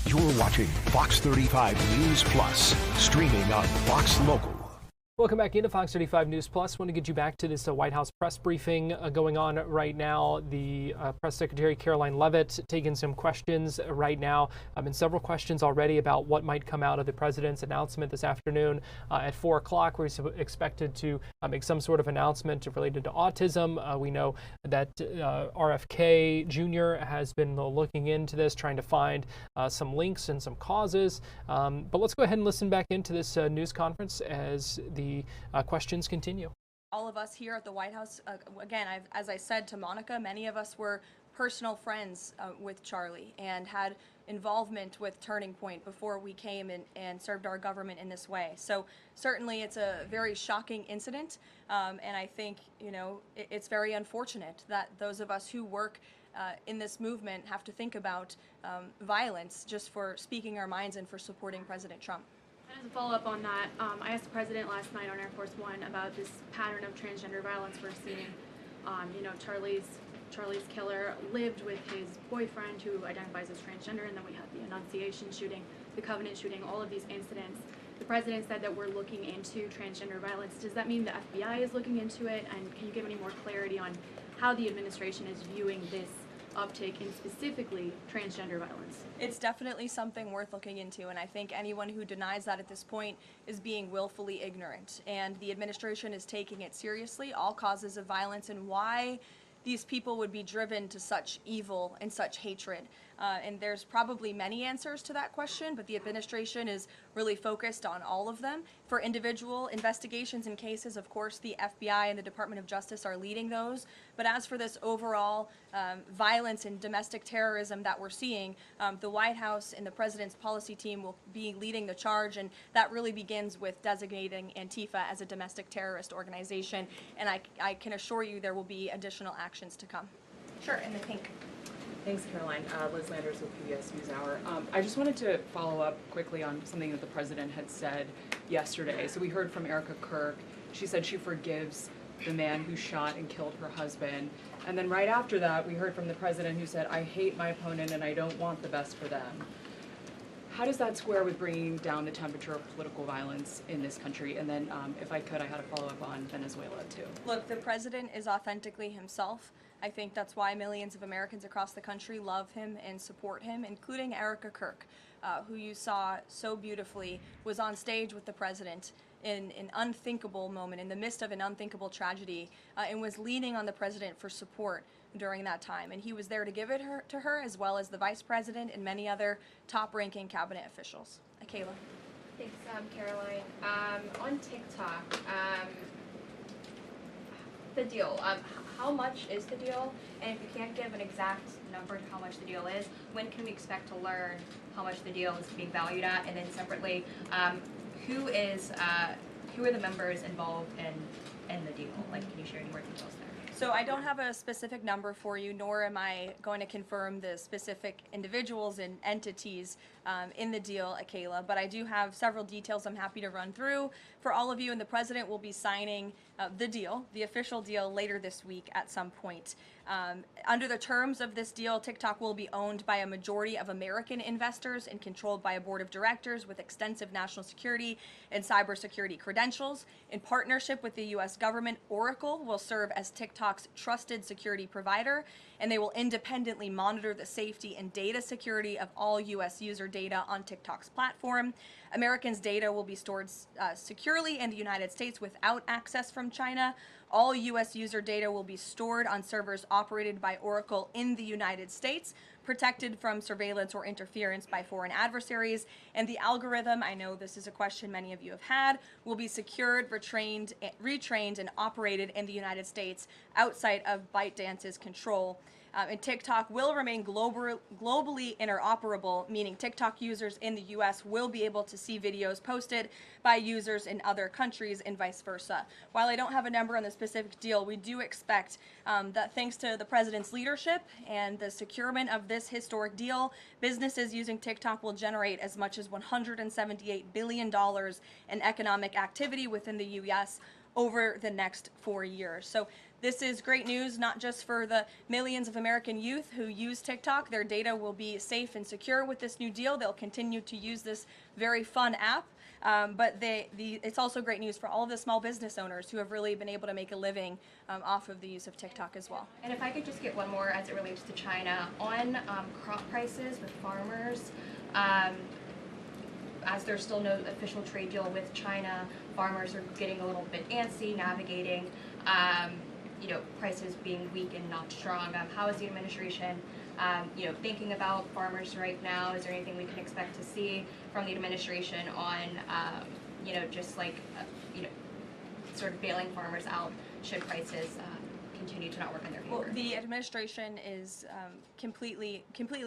You're watching Fox 35 News Plus, streaming on Fox Local. Welcome back into Fox 35 News Plus. Want to get you back to this White House press briefing going on right now. The Press Secretary Caroline Leavitt taking some questions right now. And several questions already about what might come out of the president's announcement this afternoon at 4 o'clock. We're expected to make some sort of announcement related to autism. We know that RFK Jr. has been looking into this, trying to find some links and some causes. But let's go ahead and listen back into this news conference as the questions continue. All of us here at the White House, again, as I said to Monica, many of us were personal friends with Charlie and had involvement with Turning Point before we came and served our government in this way. So certainly it's a very shocking incident, and I think, you know, it's very unfortunate that those of us who work in this movement have to think about violence just for speaking our minds and for supporting President Trump. And as a follow-up on that, I asked the President last night on Air Force One about this pattern of transgender violence we're seeing. You know, Charlie's killer lived with his boyfriend who identifies as transgender, and then we had the Annunciation shooting, the Covenant shooting, all of these incidents. The President said that we're looking into transgender violence. Does that mean the FBI is looking into it? And can you give any more clarity on how the administration is viewing this uptake in specifically transgender violence? It's definitely something worth looking into, and I think anyone who denies that at this point is being willfully ignorant. And the administration is taking it seriously, all causes of violence, and why these people would be driven to such evil and such hatred. And there's probably many answers to that question, but the administration is really focused on all of them. For individual investigations and cases, of course, the FBI and the Department of Justice are leading those. But as for this overall violence and domestic terrorism that we're seeing, the White House and the President's policy team will be leading the charge, and that really begins with designating Antifa as a domestic terrorist organization. And I can assure you there will be additional actions to come. Sure, in the pink. Thanks, Caroline. Liz Landers with PBS NewsHour. I just wanted to follow up quickly on something that the President had said yesterday. So we heard from Erica Kirk. She said she forgives the man who shot and killed her husband. And then right after that, we heard from the President who said, I hate my opponent and I don't want the best for them. How does that square with bringing down the temperature of political violence in this country? And then, if I could, I had a follow-up on Venezuela, too. Look, the President is authentically himself. I think that's why millions of Americans across the country love him and support him, including Erica Kirk, who you saw so beautifully was on stage with the President in an unthinkable moment, in the midst of an unthinkable tragedy, and was leaning on the President for support during that time. And he was there to give it to her, as well as the Vice President and many other top-ranking cabinet officials. Kayla. Thanks, Caroline. On TikTok, the deal. How much is the deal? And if you can't give an exact number to how much the deal is, when can we expect to learn how much the deal is being valued at? And then separately, who are the members involved in the deal? Like, can you share any more details there? So I don't have a specific number for you, nor am I going to confirm the specific individuals and entities in the deal, Kayla, but I do have several details I'm happy to run through for all of you, and the President will be signing the deal, the official deal, later this week at some point. Under the terms of this deal, TikTok will be owned by a majority of American investors and controlled by a board of directors with extensive national security and cybersecurity credentials. In partnership with the U.S. government, Oracle will serve as TikTok's trusted security provider, and they will independently monitor the safety and data security of all U.S. user data on TikTok's platform. Americans' data will be stored securely in the United States without access from China. All U.S. user data will be stored on servers operated by Oracle in the United States, protected from surveillance or interference by foreign adversaries. And the algorithm, I know this is a question many of you have had, will be secured, retrained, and operated in the United States outside of ByteDance's control. And TikTok will remain globally interoperable, meaning TikTok users in the U.S. will be able to see videos posted by users in other countries and vice versa. While I don't have a number on the specific deal, we do expect that thanks to the President's leadership and the securement of this historic deal, businesses using TikTok will generate as much as $178 billion in economic activity within the U.S. over the next 4 years. So this is great news, not just for the millions of American youth who use TikTok. Their data will be safe and secure with this new deal. They'll continue to use this very fun app. But it's also great news for all of the small business owners who have really been able to make a living off of the use of TikTok as well. And if I could just get one more as it relates to China. On crop prices with farmers, as there's still no official trade deal with China, farmers are getting a little bit antsy navigating prices being weak and not strong. How is the administration thinking about farmers right now? Is there anything we can expect to see from the administration on sort of bailing farmers out should prices continue to not work in their favor? Well, the administration is completely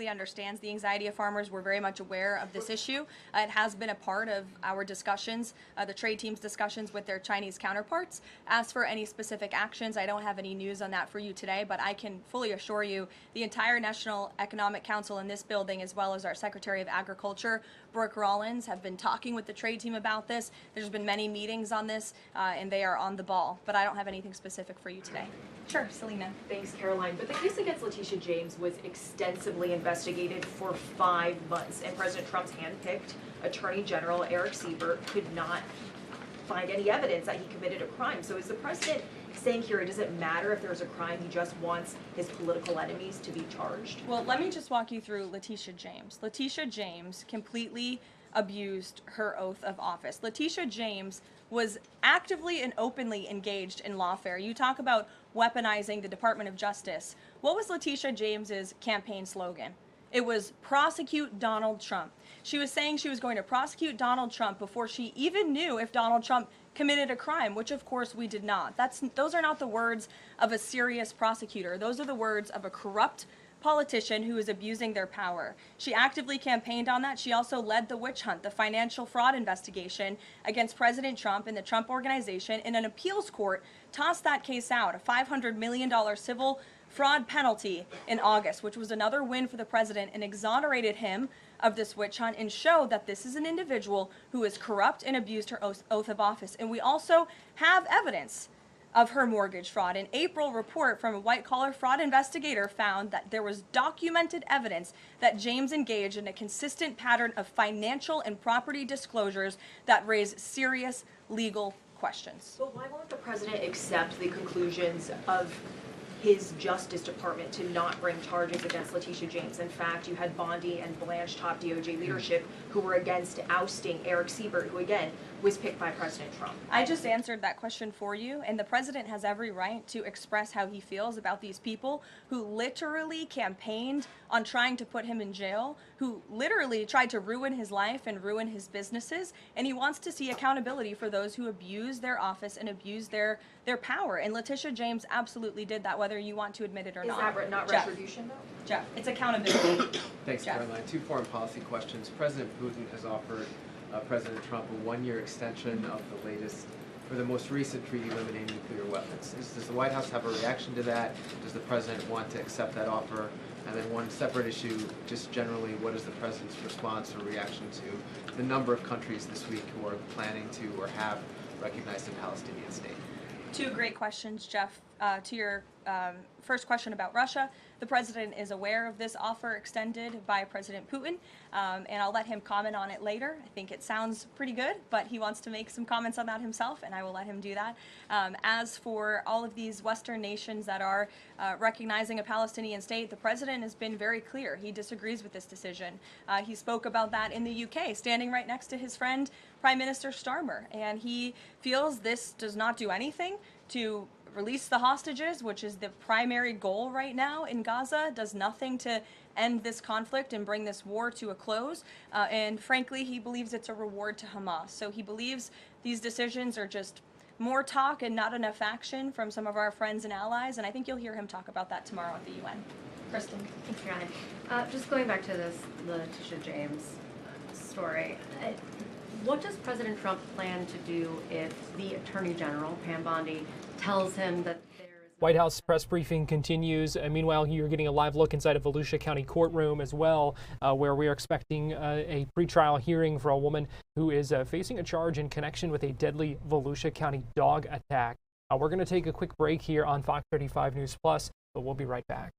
understands the anxiety of farmers. We're very much aware of this issue. It has been a part of our discussions, the trade team's discussions with their Chinese counterparts. As for any specific actions, I don't have any news on that for you today, but I can fully assure you the entire National Economic Council in this building, as well as our Secretary of Agriculture, Brooke Rollins, have been talking with the trade team about this. There's been many meetings on this, and they are on the ball, but I don't have anything specific for you today. Sure, Selena. Thanks, Caroline. But the case against Letitia James was extensively investigated for 5 months, and President Trump's handpicked Attorney General Eric Siebert could not find any evidence that he committed a crime. So is the president saying here it doesn't matter if there's a crime, he just wants his political enemies to be charged? Well, let me just walk you through Letitia James. Letitia James completely abused her oath of office. Letitia James was actively and openly engaged in lawfare. You talk about weaponizing the Department of Justice. What was Letitia James's campaign slogan? It was prosecute Donald Trump. She was saying she was going to prosecute Donald Trump before she even knew if Donald Trump committed a crime, which of course we did not. Those are not the words of a serious prosecutor. Those are the words of a corrupt politician who is abusing their power. She actively campaigned on that. She also led the witch hunt, the financial fraud investigation against President Trump and the Trump Organization, and an appeals court tossed that case out, a $500 million civil fraud penalty in August, which was another win for the president, and exonerated him of this witch hunt and showed that this is an individual who is corrupt and abused her oath of office. And we also have evidence of her mortgage fraud. An April report from a white-collar fraud investigator found that there was documented evidence that James engaged in a consistent pattern of financial and property disclosures that raise serious legal questions. But why won't the president accept the conclusions of his Justice Department to not bring charges against Letitia James? In fact, you had Bondi and Blanche top DOJ leadership who were against ousting Eric Siebert, who again was picked by President Trump. I just answered that question for you, and the president has every right to express how he feels about these people who literally campaigned on trying to put him in jail, who literally tried to ruin his life and ruin his businesses, and he wants to see accountability for those who abuse their office and abuse their power. And Letitia James absolutely did that, whether you want to admit it or not. Is that not Jeff. retribution, though? Jeff, it's accountability. Thanks, Jeff. Caroline. 2 foreign policy questions. President Putin has offered President Trump a 1-year extension of the most recent treaty limiting nuclear weapons. Does the White House have a reaction to that? Does the president want to accept that offer? And then one separate issue, just generally, what is the president's response or reaction to the number of countries this week who are planning to or have recognized a Palestinian state? 2 great questions, Jeff. To your first question about Russia, the president is aware of this offer extended by President Putin, and I'll let him comment on it later. I think it sounds pretty good, but he wants to make some comments on that himself, and I will let him do that. As for all of these Western nations that are recognizing a Palestinian state, the president has been very clear. He disagrees with this decision. He spoke about that in the UK, standing right next to his friend, Prime Minister Starmer, and he feels this does not do anything to release the hostages, which is the primary goal right now in Gaza, does nothing to end this conflict and bring this war to a close. And frankly, he believes it's a reward to Hamas. So he believes these decisions are just more talk and not enough action from some of our friends and allies. And I think you'll hear him talk about that tomorrow at the UN. Kristen. Thanks, Caroline. Just going back to this Letitia James story. What does President Trump plan to do if the Attorney General, Pam Bondi, tells him that White House press briefing continues. Meanwhile, you're getting a live look inside a Volusia County courtroom as well, where we are expecting a pretrial hearing for a woman who is facing a charge in connection with a deadly Volusia County dog attack. We're going to take a quick break here on Fox 35 News Plus, but we'll be right back.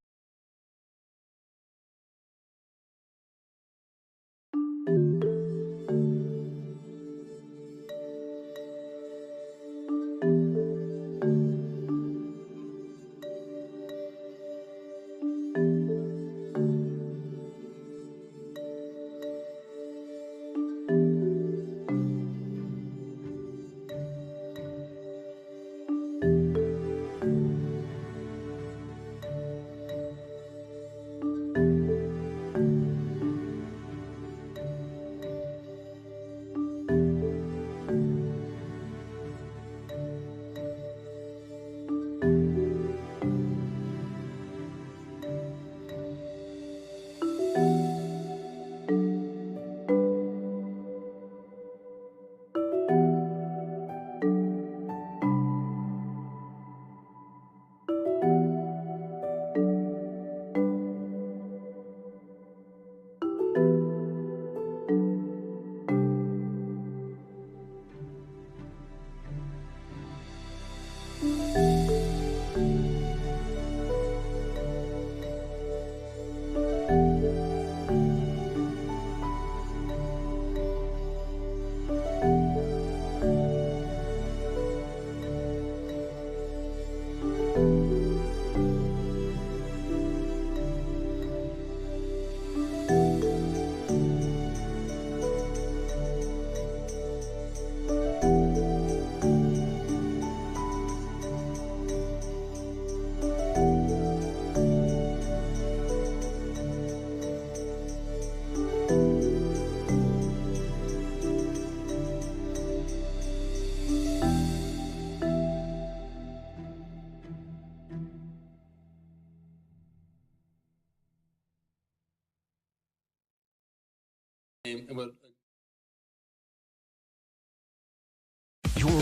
You're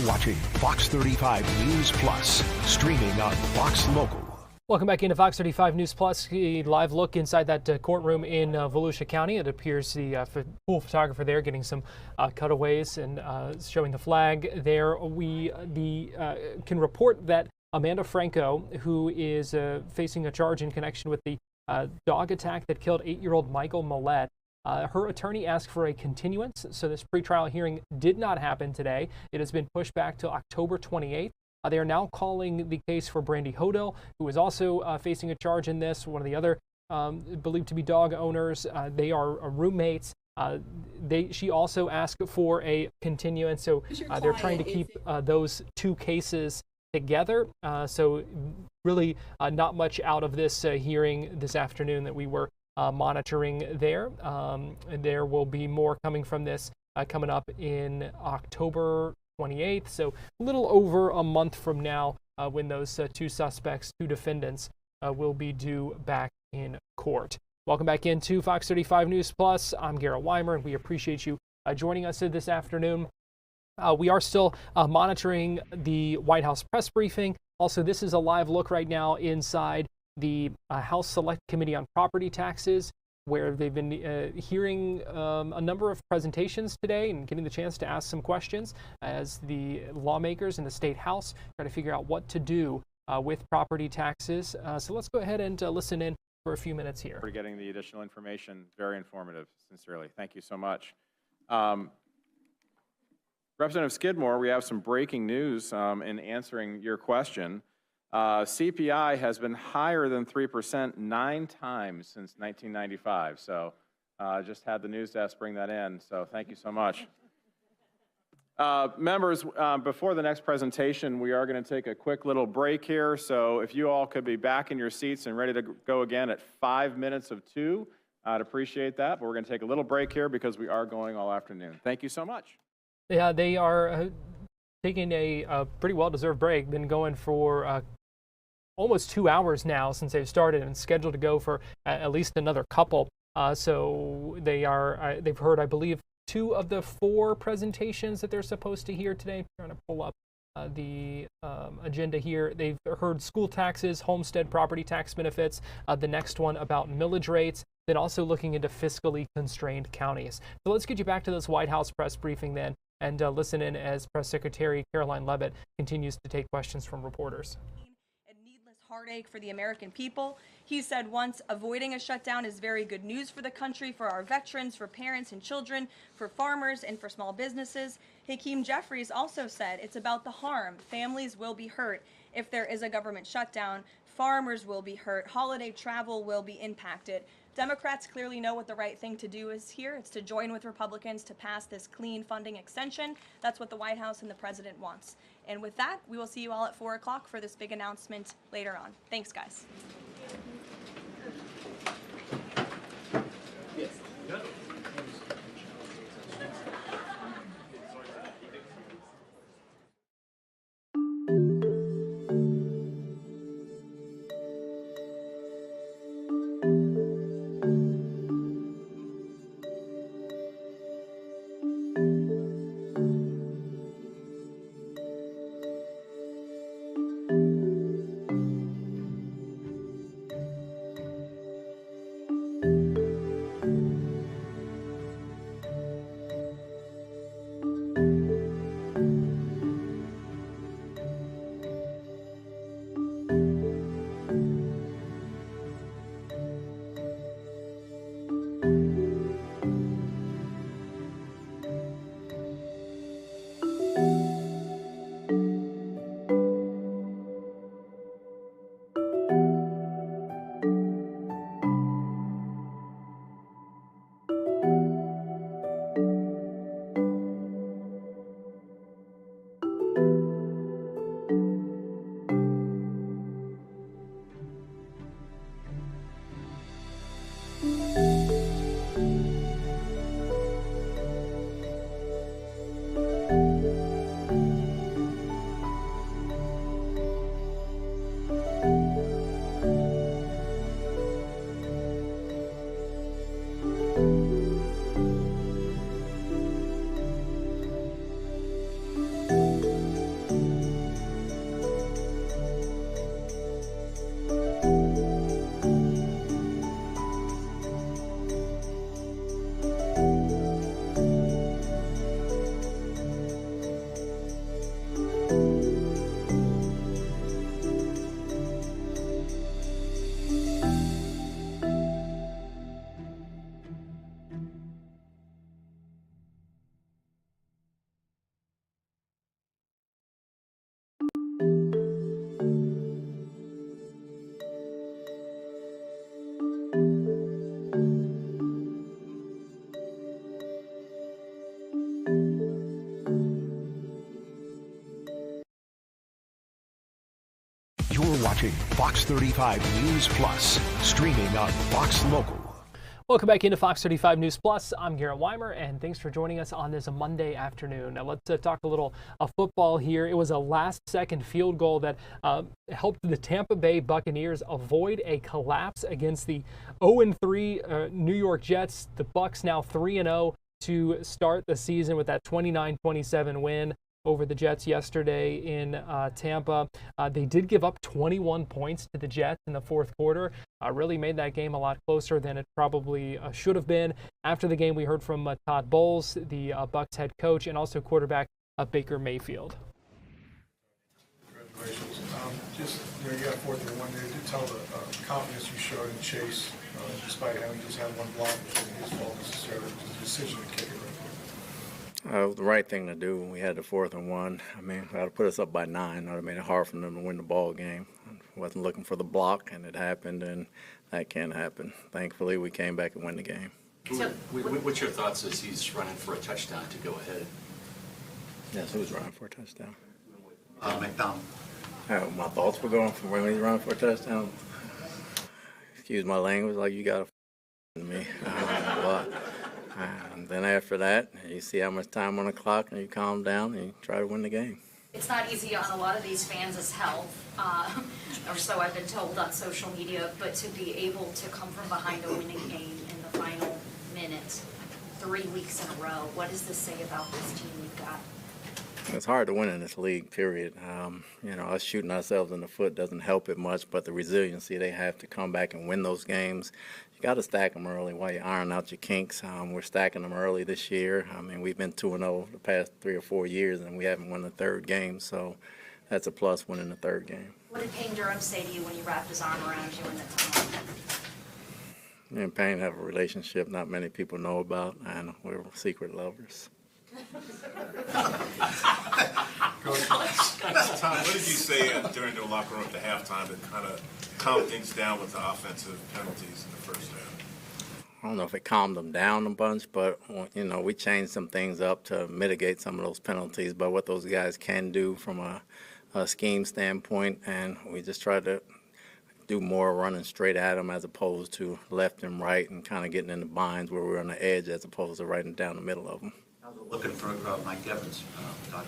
watching Fox 35 News Plus, streaming on Fox Local. Welcome back into Fox 35 News Plus, a live look inside that courtroom in Volusia County. It appears the pool photographer there getting some cutaways and showing the flag there. We can report that Amanda Franco, who is facing a charge in connection with the dog attack that killed 8-year-old Michael Millett, her attorney asked for a continuance, so this pretrial hearing did not happen today. It has been pushed back to October 28th. They are now calling the case for Brandy Hodel, who is also facing a charge in this. One of the other believed to be dog owners. They are roommates. She also asked for a continuance, so they're trying to keep those two cases together. So really not much out of this hearing this afternoon that we were monitoring there. And there will be more coming from this coming up in October 28th, so a little over a month from now when those two defendants will be due back in court. Welcome back into Fox 35 News Plus. I'm Garrett Weimer, and we appreciate you joining us this afternoon. We are still monitoring the White House press briefing. Also, this is a live look right now inside the House Select Committee on Property Taxes, where they've been hearing a number of presentations today and getting the chance to ask some questions as the lawmakers in the state house try to figure out what to do with property taxes. So let's go ahead and listen in for a few minutes here. For getting the additional information, very informative, sincerely. Thank you so much. Representative Skidmore, we have some breaking news in answering your question. CPI has been higher than 3% 9 times since 1995. So just had the news desk bring that in. So thank you so much. Members, before the next presentation, we are going to take a quick little break here. So if you all could be back in your seats and ready to go again at 5 minutes of 2, I'd appreciate that. But we're going to take a little break here because we are going all afternoon. Thank you so much. Yeah, they are taking a pretty well-deserved break. Been going for almost 2 hours now since they've started and scheduled to go for at least another couple. So they've heard, I believe, 2 of the 4 presentations that they're supposed to hear today. I'm trying to pull up the agenda here. They've heard school taxes, homestead property tax benefits, the next one about millage rates, then also looking into fiscally constrained counties. So let's get you back to this White House press briefing then and listen in as Press Secretary Caroline Leavitt continues to take questions from reporters. Heartache for the American people. He said once, avoiding a shutdown is very good news for the country, for our veterans, for parents and children, for farmers, and for small businesses. Hakeem Jeffries also said it's about the harm. Families will be hurt if there is a government shutdown. Farmers will be hurt. Holiday travel will be impacted. Democrats clearly know what the right thing to do is here. It's to join with Republicans to pass this clean funding extension. That's what the White House and the president wants. And with that, we will see you all at 4 o'clock for this big announcement later on. Thanks, guys. watching Fox 35 News Plus, streaming on Fox Local. Welcome back into Fox 35 News Plus. I'm Garrett Weimer, and thanks for joining us on this Monday afternoon. Now let's talk a little football here. It was a last-second field goal that helped the Tampa Bay Buccaneers avoid a collapse against the 0-3 New York Jets. The Bucs now 3-0 to start the season with that 29-27 win over the Jets yesterday in Tampa. They did give up 21 points to the Jets in the fourth quarter. Really made that game a lot closer than it probably should have been. After the game, we heard from Todd Bowles, the Bucs head coach, and also quarterback Baker Mayfield. Congratulations. You got 4th and 1 there. To tell the confidence you showed in Chase, despite having just had one block, which wasn't his fault necessarily, it was a decision to kick it right. It was the right thing to do. We had the 4th and 1. I mean, that would put us up by 9. That would have made it hard for them to win the ball game. I wasn't looking for the block, and it happened, and that can't happen. Thankfully, we came back and won the game. So, what's your thoughts as he's running for a touchdown to go ahead? Yes, who's running for a touchdown? McDonald. My thoughts were going from when he's running for a touchdown. Excuse my language, like you got to me. And then after that, you see how much time on the clock, and you calm down and you try to win the game. It's not easy on a lot of these fans' health, or so I've been told on social media, but to be able to come from behind a winning game in the final minute, 3 weeks in a row, what does this say about this team we've got? It's hard to win in this league, period. Us shooting ourselves in the foot doesn't help it much, but the resiliency they have to come back and win those games, you got to stack them early while you iron out your kinks. We're stacking them early this year. I mean, we've been 2-0 the past 3 or 4 years, and we haven't won the third game, so that's a plus winning the third game. What did Payne Durham say to you when he wrapped his arm around you in the tunnel? Me and Payne have a relationship not many people know about, and we're secret lovers. Tom, what did you say during the locker room at the halftime to kind of calm things down with the offensive penalties in the first half? I don't know if it calmed them down a bunch, but, we changed some things up to mitigate some of those penalties by what those guys can do from a scheme standpoint, and we just tried to do more running straight at them as opposed to left and right and kind of getting in the binds where we're on the edge as opposed to right down the middle of them. How's it looking for Mike Evans, Todd?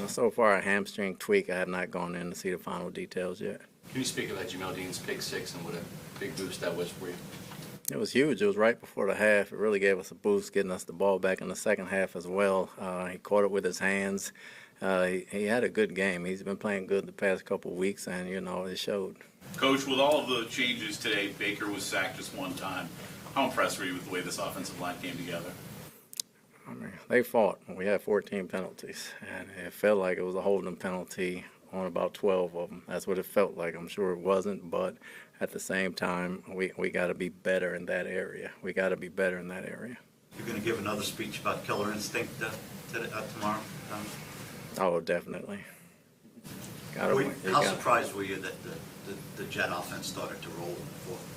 So far, a hamstring tweak. I have not gone in to see the final details yet. Can you speak about Jamel Dean's pick six and what a big boost that was for you? It was huge. It was right before the half. It really gave us a boost, getting us the ball back in the second half as well. He caught it with his hands. He had a good game. He's been playing good the past couple of weeks, and, it showed. Coach, with all of the changes today, Baker was sacked just one time. How impressed were you with the way this offensive line came together? I mean, they fought. We had 14 penalties, and it felt like it was a holding penalty on about 12 of them. That's what it felt like. I'm sure it wasn't, but at the same time, we got to be better in that area. We got to be better in that area. You're going to give another speech about killer instinct tomorrow? Oh, definitely. How surprised were you that the Jet offense started to roll in the fourth quarter?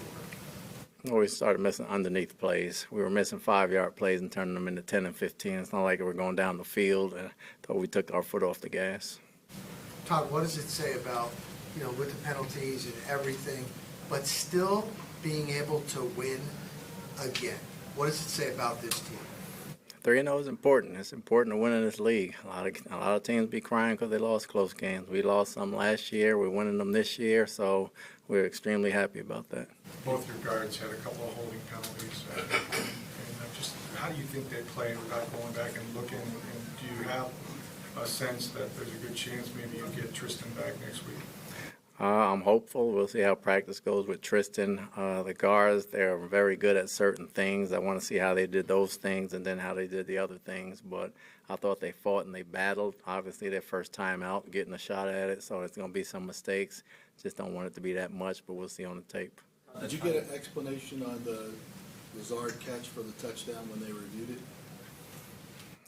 Well, we started missing underneath plays. We were missing 5-yard plays and turning them into 10 and 15. It's not like we were going down the field, and thought we took our foot off the gas. Todd, what does it say about, with the penalties and everything, but still being able to win again? What does it say about this team? 3-0 is important. It's important to win in this league. A lot of teams be crying because they lost close games. We lost some last year. We're winning them this year, so we're extremely happy about that. Both your guards had a couple of holding penalties. And just how do you think they played without going back and looking? And do you have a sense that there's a good chance maybe you get Tristan back next week? I'm hopeful. We'll see how practice goes with Tristan. The guards, they're very good at certain things. I want to see how they did those things and then how they did the other things. But I thought they fought and they battled. Obviously, their first time out, getting a shot at it, so it's going to be some mistakes. Just don't want it to be that much, but we'll see on the tape. Did you get an explanation on the Lazard catch for the touchdown when they reviewed it?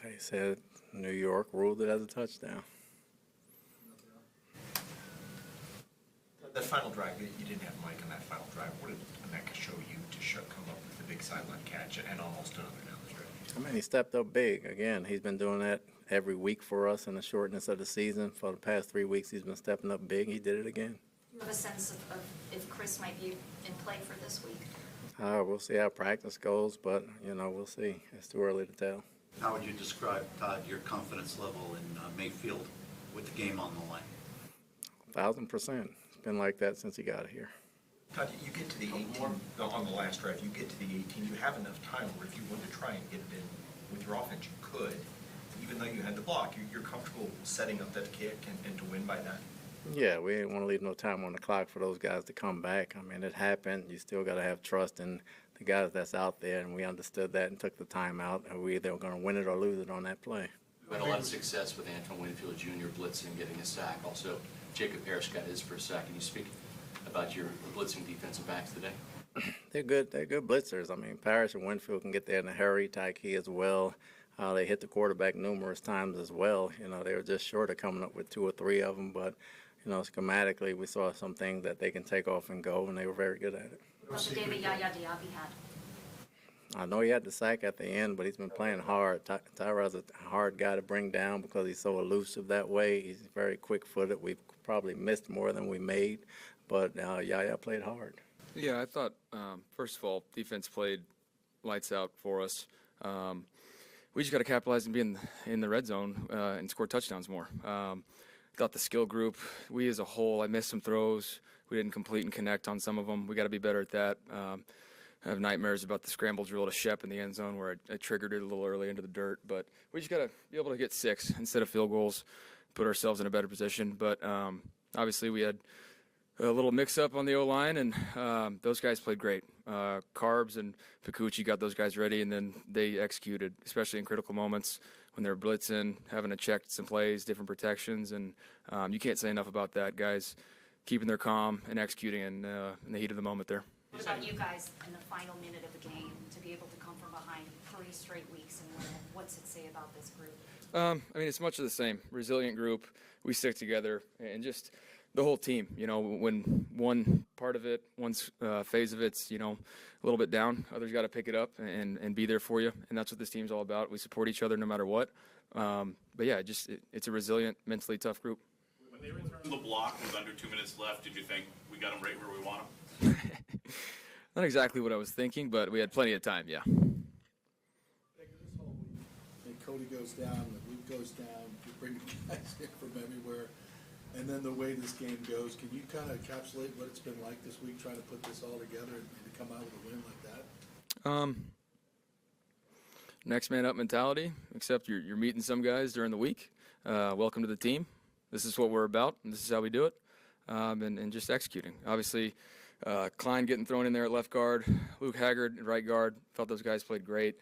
They said New York ruled it as a touchdown. That final drive, you didn't have Mike on that final drive. What did Emeka show you to come up with the big sideline catch and almost another down the stretch? I mean, he stepped up big. Again, he's been doing that every week for us in the shortness of the season. For the past 3 weeks, he's been stepping up big. He did it again. you have a sense of if Chris might be in play for this week? We'll see how practice goes, but, we'll see. It's too early to tell. How would you describe, Todd, your confidence level in Mayfield with the game on the line? 1,000%. It's been like that since he got here. Todd, you get to the 18, on the last drive, you get to the 18, you have enough time where if you want to try and get it in with your offense, you could. Even though you had the block, you're comfortable setting up that kick and to win by that? Yeah, we didn't want to leave no time on the clock for those guys to come back. I mean, it happened. You still got to have trust in the guys that's out there, and we understood that and took the time out, and we either were going to win it or lose it on that play. We had a lot of success with Antoine Winfield Jr. blitzing, getting a sack. Also, Jacob Parrish got his first sack. Can you speak about your blitzing defensive backs today? They're good. They're good blitzers. I mean, Parrish and Winfield can get there in a hurry. Tyke as well. They hit the quarterback numerous times as well. They were just short of coming up with 2 or 3 of them, but schematically, we saw some things that they can take off and go, and they were very good at it. What the day that Yaya Diaby had? I know he had the sack at the end, but he's been playing hard. Tyrod's a hard guy to bring down because he's so elusive that way. He's very quick-footed. We've probably missed more than we made, but Yaya played hard. Yeah, I thought, first of all, defense played lights out for us. We just got to capitalize and be in the red zone and score touchdowns more. Thought the skill group, we as a whole, I missed some throws. We didn't complete and connect on some of them. We got to be better at that. I have nightmares about the scramble drill to Shep in the end zone where I triggered it a little early into the dirt. But we just got to be able to get 6 instead of field goals, put ourselves in a better position. But obviously we had a little mix-up on the O-line, and those guys played great. Carbs and Pacucci got those guys ready, and then they executed, especially in critical moments when they're blitzing, having to check some plays, different protections, and you can't say enough about that. Guys keeping their calm and executing in the heat of the moment there. What about you guys in the final minute of the game to be able to come from behind 3 straight weeks and win it? What's it say about this group? I mean, it's much of the same. Resilient group. We stick together, and just the whole team. When one part of it, one phase of it's, a little bit down, others got to pick it up and be there for you. And that's what this team's all about. We support each other no matter what. But yeah, it's a resilient, mentally tough group. When they returned the block with under 2 minutes left, did you think we got them right where we want them? Not exactly what I was thinking, but we had plenty of time, yeah. And Cody goes down, the week goes down, you bring guys in from everywhere. And then the way this game goes, can you kind of encapsulate what it's been like this week trying to put this all together and to come out with a win like that? Next man up mentality, except you're meeting some guys during the week. Welcome to the team. This is what we're about, and this is how we do it, and just executing. Obviously, Klein getting thrown in there at left guard, Luke Haggard at right guard. Felt those guys played great.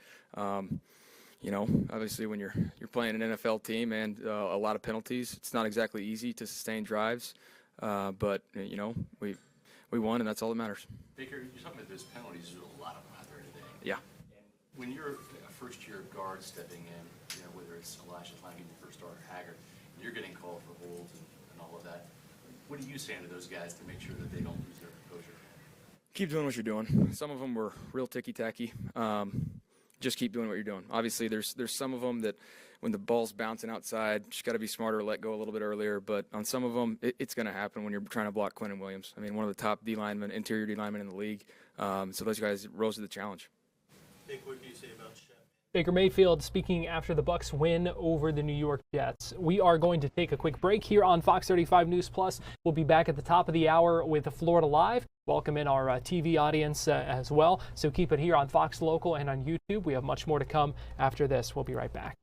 Obviously when you're playing an NFL team and a lot of penalties, it's not exactly easy to sustain drives. But we won, and that's all that matters. Baker, you're talking about those penalties. There's a lot of them out there today. Yeah. And when you're a first-year guard stepping in, whether it's Elijah Klein getting your first start or Haggard, and you're getting called for holds and all of that, what are you saying to those guys to make sure that they don't lose their composure? Keep doing what you're doing. Some of them were real ticky-tacky. Just keep doing what you're doing. Obviously, there's some of them that when the ball's bouncing outside, just got to be smarter, let go a little bit earlier. But on some of them, it's going to happen when you're trying to block Quentin Williams. I mean, one of the top D-linemen, interior D-linemen in the league. So those guys rose to the challenge. Nick, what do you say about Shep? Baker Mayfield speaking after the Bucs win over the New York Jets. We are going to take a quick break here on Fox 35 News Plus. We'll be back at the top of the hour with Florida Live. Welcome in our TV audience as well. So keep it here on Fox Local and on YouTube. We have much more to come after this. We'll be right back.